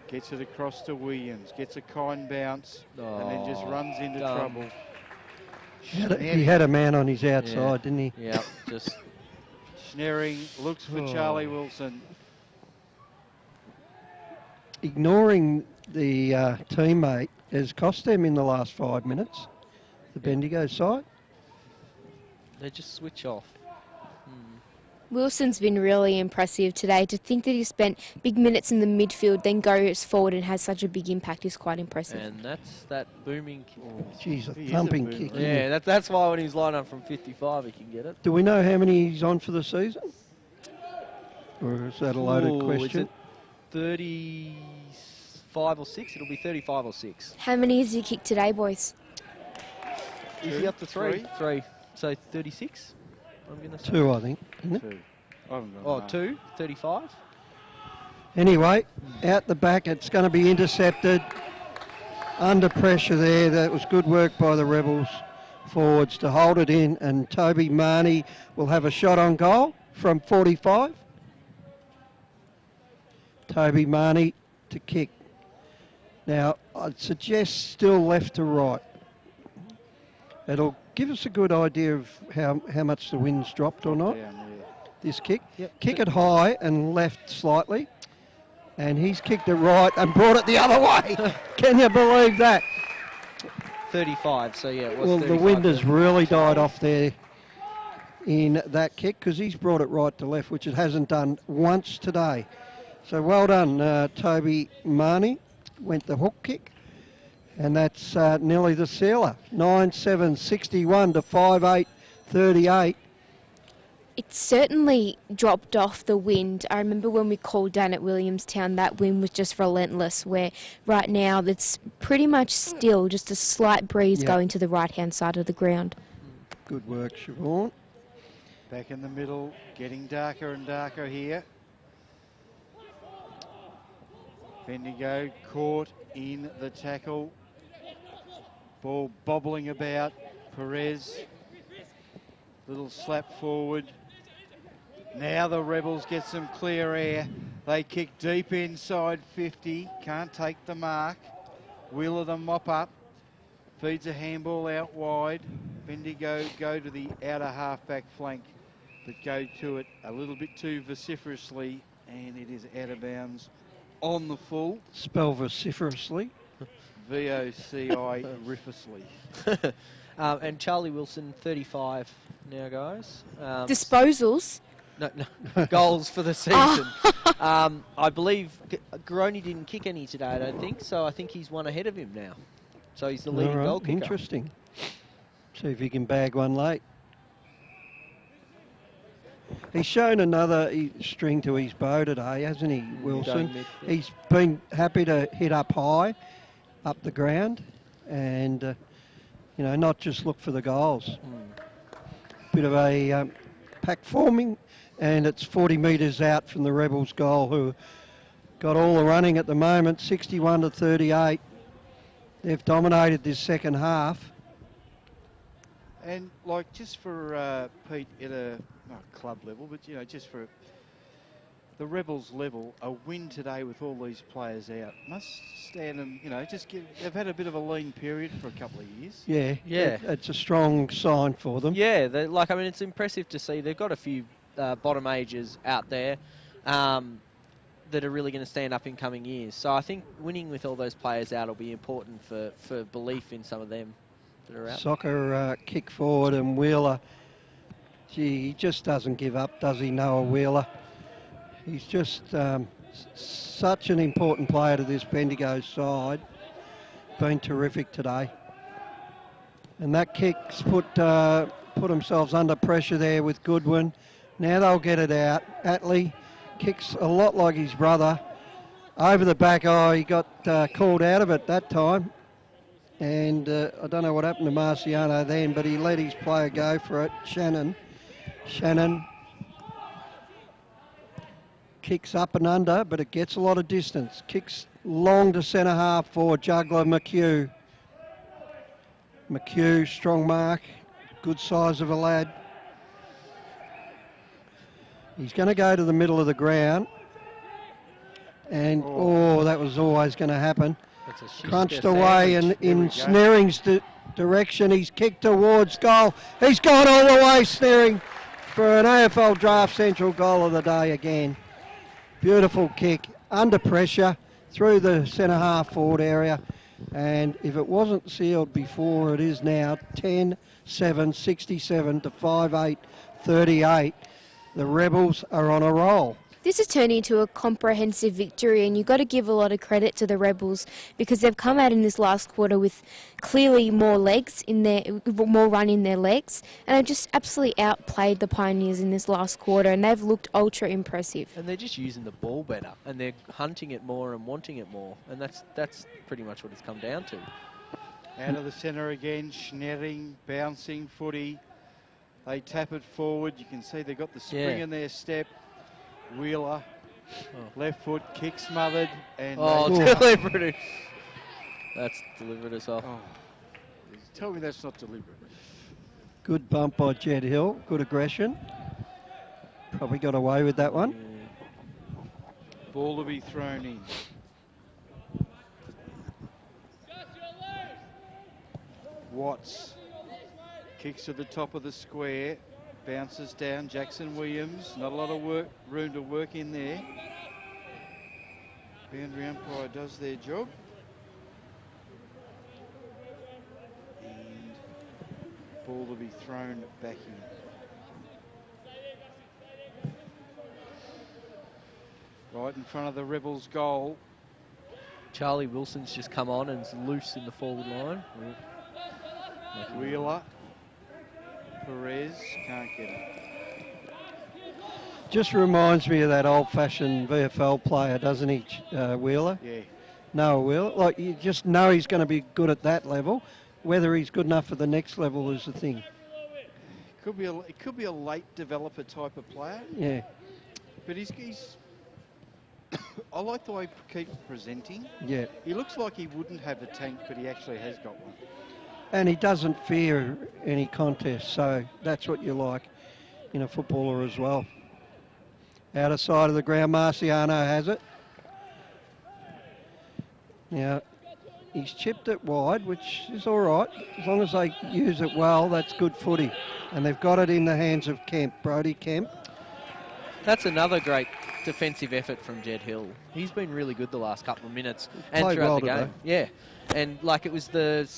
Gets it across to Williams. Gets a kind bounce. And then just runs into trouble. He had a man on his outside, didn't he? Yeah, just... Schneering looks for Charlie Wilson. Ignoring the teammate has cost them in the last 5 minutes, the Bendigo side. They just switch off. Wilson's been really impressive today. To think that he spent big minutes in the midfield, then goes forward and has such a big impact is quite impressive. And that's that booming kick. Jeez, a thumping kick. Yeah, that's why when he's lined up from 55, he can get it. Do we know how many he's on for the season? Or is that a loaded question? Is it 35 or 6? It'll be 35 or 6. How many has he kicked today, boys? Is he up to 3? 3. So 36? I'm going to say. 2, I think, isn't it? 2. I haven't got Oh, 2? 35? Anyway, out the back, it's going to be intercepted. Under pressure there. That was good work by the Rebels. forwards to hold it in, and Toby Marnie will have a shot on goal from 45. Toby Marnie to kick. Now, I'd suggest still left to right. It'll give us a good idea of how much the wind's dropped or not. This kick. Yep. Kick it high and left slightly. And he's kicked it right and brought it the other way. Can you believe that? 35, so yeah, it was Well, the wind has really died off there in that kick because he's brought it right to left, which it hasn't done once today. So well done, Toby Marnie. Went the hook kick. And that's nearly the sealer. 9-7-61 to 5-8-38. It certainly dropped off the wind. I remember when we called down at Williamstown, that wind was just relentless, where right now it's pretty much still, just a slight breeze going to the right-hand side of the ground. Good work, Siobhan. Back in the middle, getting darker and darker here. Bendigo caught in the tackle. Ball bobbling about. Perez, little slap forward. Now the Rebels get some clear air. They kick deep inside 50. Can't take the mark. Wheeler the mop up. Feeds a handball out wide. Bendigo go to the outer half-back flank, but go to it a little bit too vociferously, and it is out of bounds on the full. Spell vociferously. VOCI-riffously. And Charlie Wilson, 35 now, guys. Disposals? No, goals for the season. I believe Garoni didn't kick any today, I don't think, so I think he's one ahead of him now. So he's the leading goal kicker. Interesting. See if he can bag one late. He's shown another string to his bow today, hasn't he, Wilson? He's been happy to hit up high, up the ground, and, you know, not just look for the goals. Bit of a pack forming, and it's 40 metres out from the Rebels' goal, who got all the running at the moment, 61 to 38. They've dominated this second half. And, like, just for Pete, at a club level, but, you know, just for the Rebels level, a win today with all these players out must stand them, you know, they've had a bit of a lean period for a couple of years. Yeah. It's a strong sign for them. Yeah, I mean, it's impressive to see. They've got a few bottom ages out there that are really going to stand up in coming years. So I think winning with all those players out will be important for belief in some of them that are out. Soccer kick forward, and Wheeler, gee, he just doesn't give up, does he, Noah Wheeler? He's just such an important player to this Bendigo side. Been terrific today. And that kick's put themselves under pressure there with Goodwin. Now they'll get it out. Atlee kicks a lot like his brother. Over the back, he got called out of it that time. And I don't know what happened to Marciano then, but he let his player go for it. Shannon kicks up and under, but it gets a lot of distance. Kicks long to centre half for juggler McHugh. McHugh, strong mark, good size of a lad. He's going to go to the middle of the ground. And, that was always going to happen. Crunched away and in Snaring's direction. He's kicked towards goal. He's gone all the way, Snaring, for an AFL Draft Central goal of the day again. Beautiful kick, under pressure, through the centre half forward area. And if it wasn't sealed before, it is now. 10-7-67 to 5-8-38. The Rebels are on a roll. This has turned into a comprehensive victory, and you've got to give a lot of credit to the Rebels because they've come out in this last quarter with clearly more more run in their legs, and they've just absolutely outplayed the Pioneers in this last quarter, and they've looked ultra impressive. And they're just using the ball better, and they're hunting it more and wanting it more, and that's pretty much what it's come down to. Out of the centre again, Schneering, bouncing footy. They tap it forward. You can see they've got the spring in their step. Wheeler, left foot, kick smothered, and deliberate. That's deliberate as well. Tell me that's not deliberate. Good bump by Jed Hill. Good aggression. Probably got away with that one. Ball to be thrown in. Watts kicks to the top of the square, bounces down. Jackson Williams, not a lot of room to work in there. Boundary umpire does their job. And ball to be thrown back in. Right in front of the Rebels goal. Charlie Wilson's just come on and is loose in the forward line. Wheeler. Perez can't get it. Just reminds me of that old-fashioned VFL player, doesn't he, Wheeler? Yeah. Noah Wheeler. Like, you just know he's going to be good at that level. Whether he's good enough for the next level is the thing. It could be a late developer type of player. Yeah. But he's I like the way he keeps presenting. Yeah. He looks like he wouldn't have a tank, but he actually has got one. And he doesn't fear any contest, so that's what you like in a footballer as well. Outer side of the ground, Marciano has it. Now, he's chipped it wide, which is all right. As long as they use it well, that's good footy. And they've got it in the hands of Kemp, Brodie Kemp. That's another great defensive effort from Jed Hill. He's been really good the last couple of minutes and Played throughout well the game. today. Yeah, and like it was the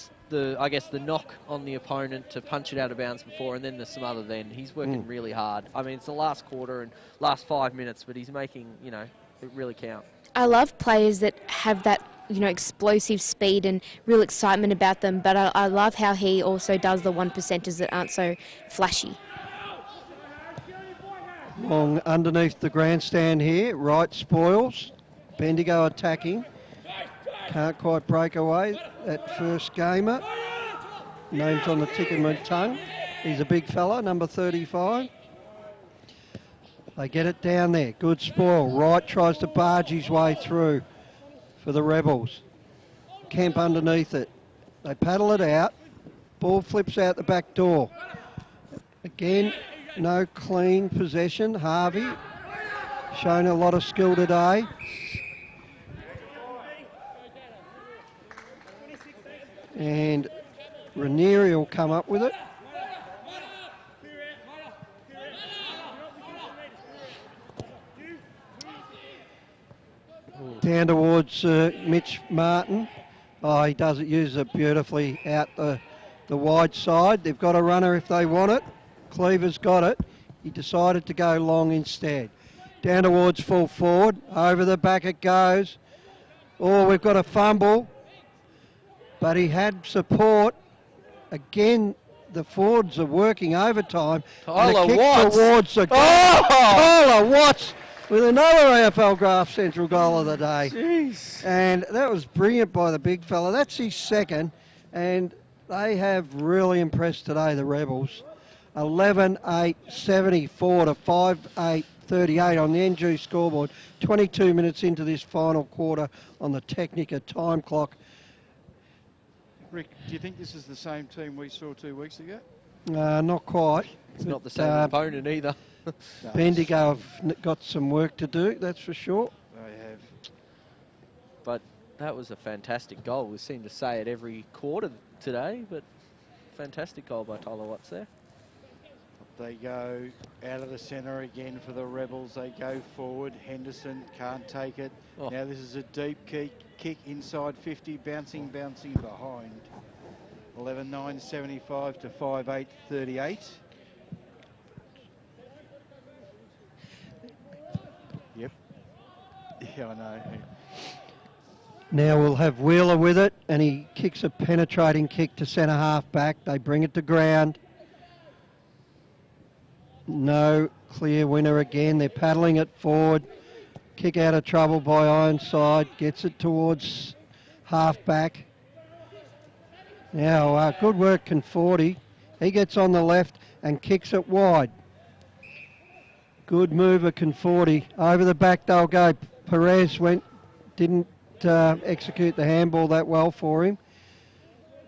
I guess the knock on the opponent to punch it out of bounds before, and then there's some other then. He's working really hard. I mean, it's the last quarter and last 5 minutes, but he's making, you know, it really count. I love players that have that, you know, explosive speed and real excitement about them, but I love how he also does the 1%ers that aren't so flashy. Long underneath the grandstand here, right spoils. Bendigo attacking. Can't quite break away. That first gamer. Name's on the tip of my tongue. He's a big fella, number 35. They get it down there. Good spoil. Wright tries to barge his way through for the Rebels. Kemp underneath it. They paddle it out. Ball flips out the back door. Again, no clean possession. Harvey showing a lot of skill today. And Ranieri will come up with it. Down towards Mitch Martin. Oh, he does it, use it beautifully out the wide side. They've got a runner if they want it. Cleaver's got it. He decided to go long instead. Down towards full forward. Over the back it goes. Oh, we've got a fumble. But he had support. Again, the forwards are working overtime. Tyler kick Watts. Towards the goal. Tyler Watts with another AFL Draft Central goal of the day. Jeez. And that was brilliant by the big fella. That's his second. And they have really impressed today, the Rebels. 11-8-74 to 5-8-38 on the NG scoreboard. 22 minutes into this final quarter on the Technica time clock. Rick, do you think this is the same team we saw 2 weeks ago? Not quite. It's not the same opponent either. Bendigo have got some work to do, that's for sure. They have. But that was a fantastic goal. We seem to say it every quarter today, but fantastic goal by Tyler Watts there. They go out of the centre again for the Rebels. They go forward. Henderson can't take it. Oh. Now this is a deep kick inside 50, bouncing behind. 11-9-75 to 5-8-38. Yep. Yeah, I know. Now we'll have Wheeler with it, and he kicks a penetrating kick to centre half back. They bring it to ground. No clear winner again. They're paddling it forward. Kick out of trouble by Ironside. Gets it towards half back. Now, good work, Conforti. He gets on the left and kicks it wide. Good mover, Conforti. Over the back they'll go. Perez didn't execute the handball that well for him.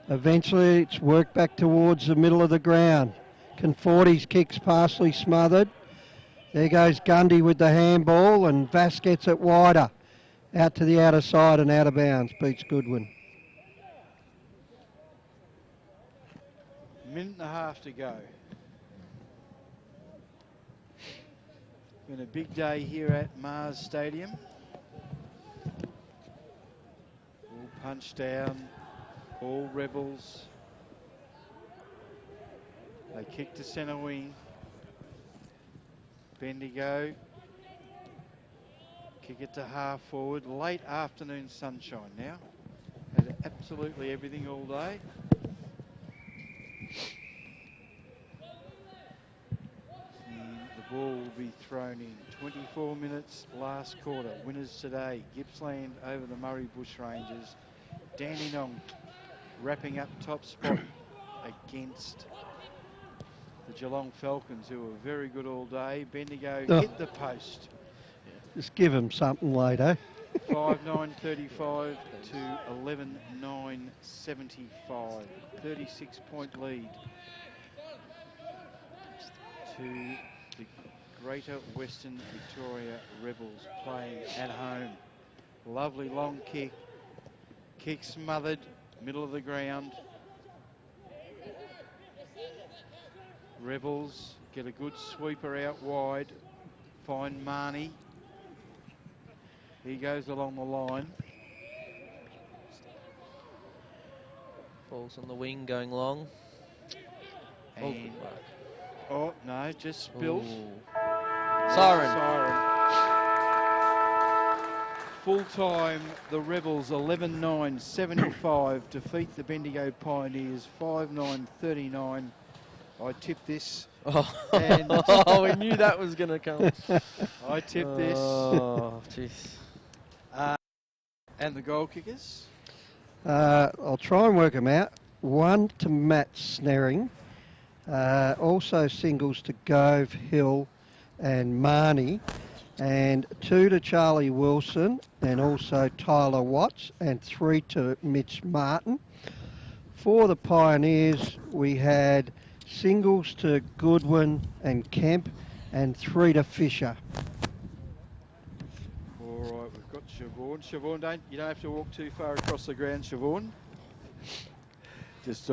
Eventually it's worked back towards the middle of the ground. Conforti's kicks partially smothered. There goes Gundy with the handball, and Vass gets it wider. Out to the outer side and out of bounds. Beats Goodwin. Minute and a half to go. Been a big day here at Mars Stadium. All punched down, all Rebels. They kick to centre wing. Bendigo. Kick it to half forward. Late afternoon sunshine now. Had absolutely everything all day. And the ball will be thrown in. 24 minutes last quarter. Winners today. Gippsland over the Murray Bush Rangers. Dandenong wrapping up top spot against the Geelong Falcons, who were very good all day. Bendigo hit the post. Just give him something later. 5-9-35 to 11-9-75. 36-point lead to the Greater Western Victoria Rebels playing at home. Lovely long kick. Kick smothered, middle of the ground. Rebels get a good sweeper out wide. Find Marnie. He goes along the line. Balls on the wing going long. And oh no, just spilt. Siren. Full time, the Rebels 11-9-75 defeat the Bendigo Pioneers 5-9-39. I tipped this. And We knew that was going to come. I tipped this. Oh, jeez. And the goal kickers? I'll try and work them out. One to Matt Snering. Also singles to Gove, Hill and Marnie. And 2 to Charlie Wilson and also Tyler Watts. And 3 to Mitch Martin. For the Pioneers, we had singles to Goodwin and Kemp and 3 to Fisher. All right, we've got Siobhan. Siobhan, you don't have to walk too far across the ground, Siobhan. Just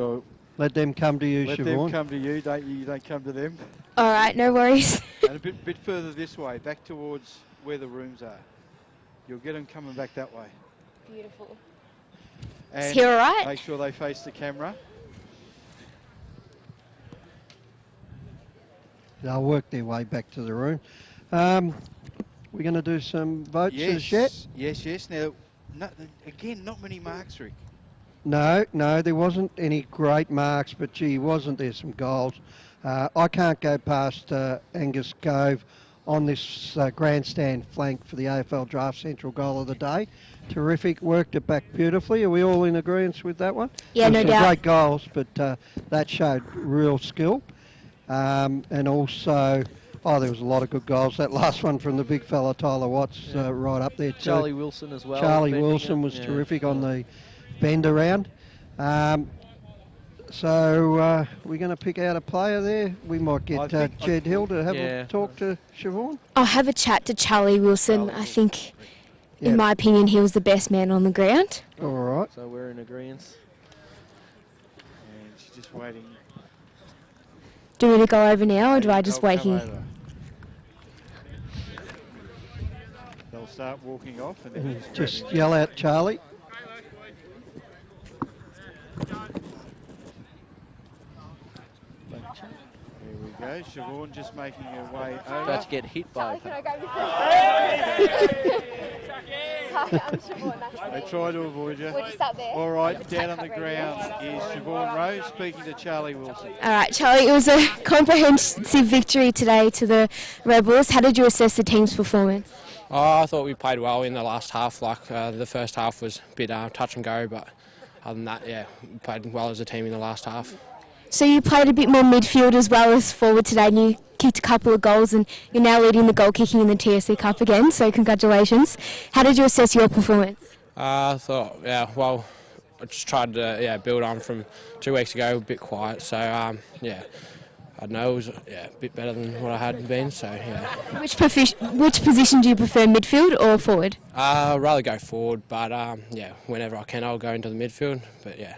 let them come to you, let Siobhan. them come to you, don't come to them. All right, no worries. And a bit further this way, back towards where the rooms are. You'll get them coming back that way. Beautiful. And Is he all right? make sure they face the camera. They'll work their way back to the room. We're going to do some votes yet? Yes. Now, again, not many marks, Rick. No, there wasn't any great marks, but gee, wasn't there some goals? I can't go past Angus Gove on this grandstand flank for the AFL Draft Central goal of the day. Terrific, worked it back beautifully. Are we all in agreement with that one? Yeah, no some doubt. Great goals, but that showed real skill. And also, there was a lot of good goals. That last one from the big fella, Tyler Watts, right up there too. Charlie Wilson as well. Charlie Wilson was terrific on the bend around. So we're going to pick out a player there. We might get Jed Hill to have a talk to Siobhan. I'll have a chat to Charlie Wilson. I think, in my opinion, he was the best man on the ground. All right. So we're in agreement. And she's just waiting. Do we need to go over now, or do I just wait here? They'll start walking off, and then just yell out Charlie. There we go. Siobhan just making her way over. About to get hit by. Can I go before? I'm Siobhan, that's They me. try to avoid you. We're just up there. All right, down on the ground is Siobhan Rose speaking to Charlie Wilson. All right, Charlie, it was a comprehensive victory today to the Rebels. How did you assess the team's performance? I thought we played well in the last half. The first half was a bit touch and go, but other than that, we played well as a team in the last half. So you played a bit more midfield as well as forward today, and you kicked a couple of goals, and you're now leading the goal kicking in the TAC Cup again, so congratulations. How did you assess your performance? I thought, I just tried to build on from 2 weeks ago, a bit quiet, so I don't know, it was a bit better than what I had been, so yeah. Which position do you prefer, midfield or forward? I'd rather go forward, but whenever I can, I'll go into the midfield. But yeah.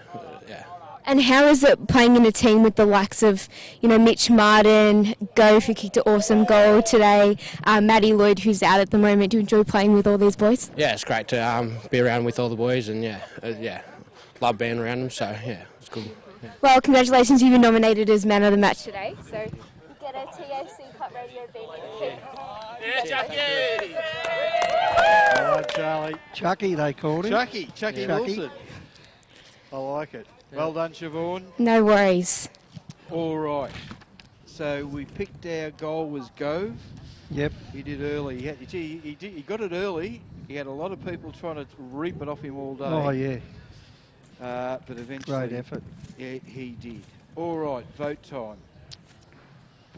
And how is it playing in a team with the likes of, Mitch Martin, Gove, who kicked an awesome goal today, Matty Lloyd, who's out at the moment? Do you enjoy playing with all these boys? Yeah, it's great to be around with all the boys, and love being around them. So yeah, it's good. Yeah. Well, congratulations, you've been nominated as man of the match today. So you get a TAC Cup Radio Bendigo. Yeah, Chucky! All right, Charlie. Chucky, they called him. Chucky Wilson. I like it. Well done, Siobhan. No worries. All right. So we picked our goal was Gove. Yep. He did early. He got it early. He had a lot of people trying to reap it off him all day. Oh, yeah. But eventually... Great effort. Yeah, he did. All right, vote time.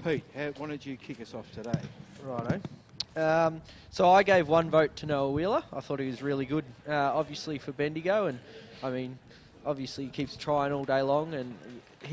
Pete, why don't you kick us off today? Righto. So I gave 1 vote to Noah Wheeler. I thought he was really good, obviously, for Bendigo. And, I mean, obviously he keeps trying all day long, and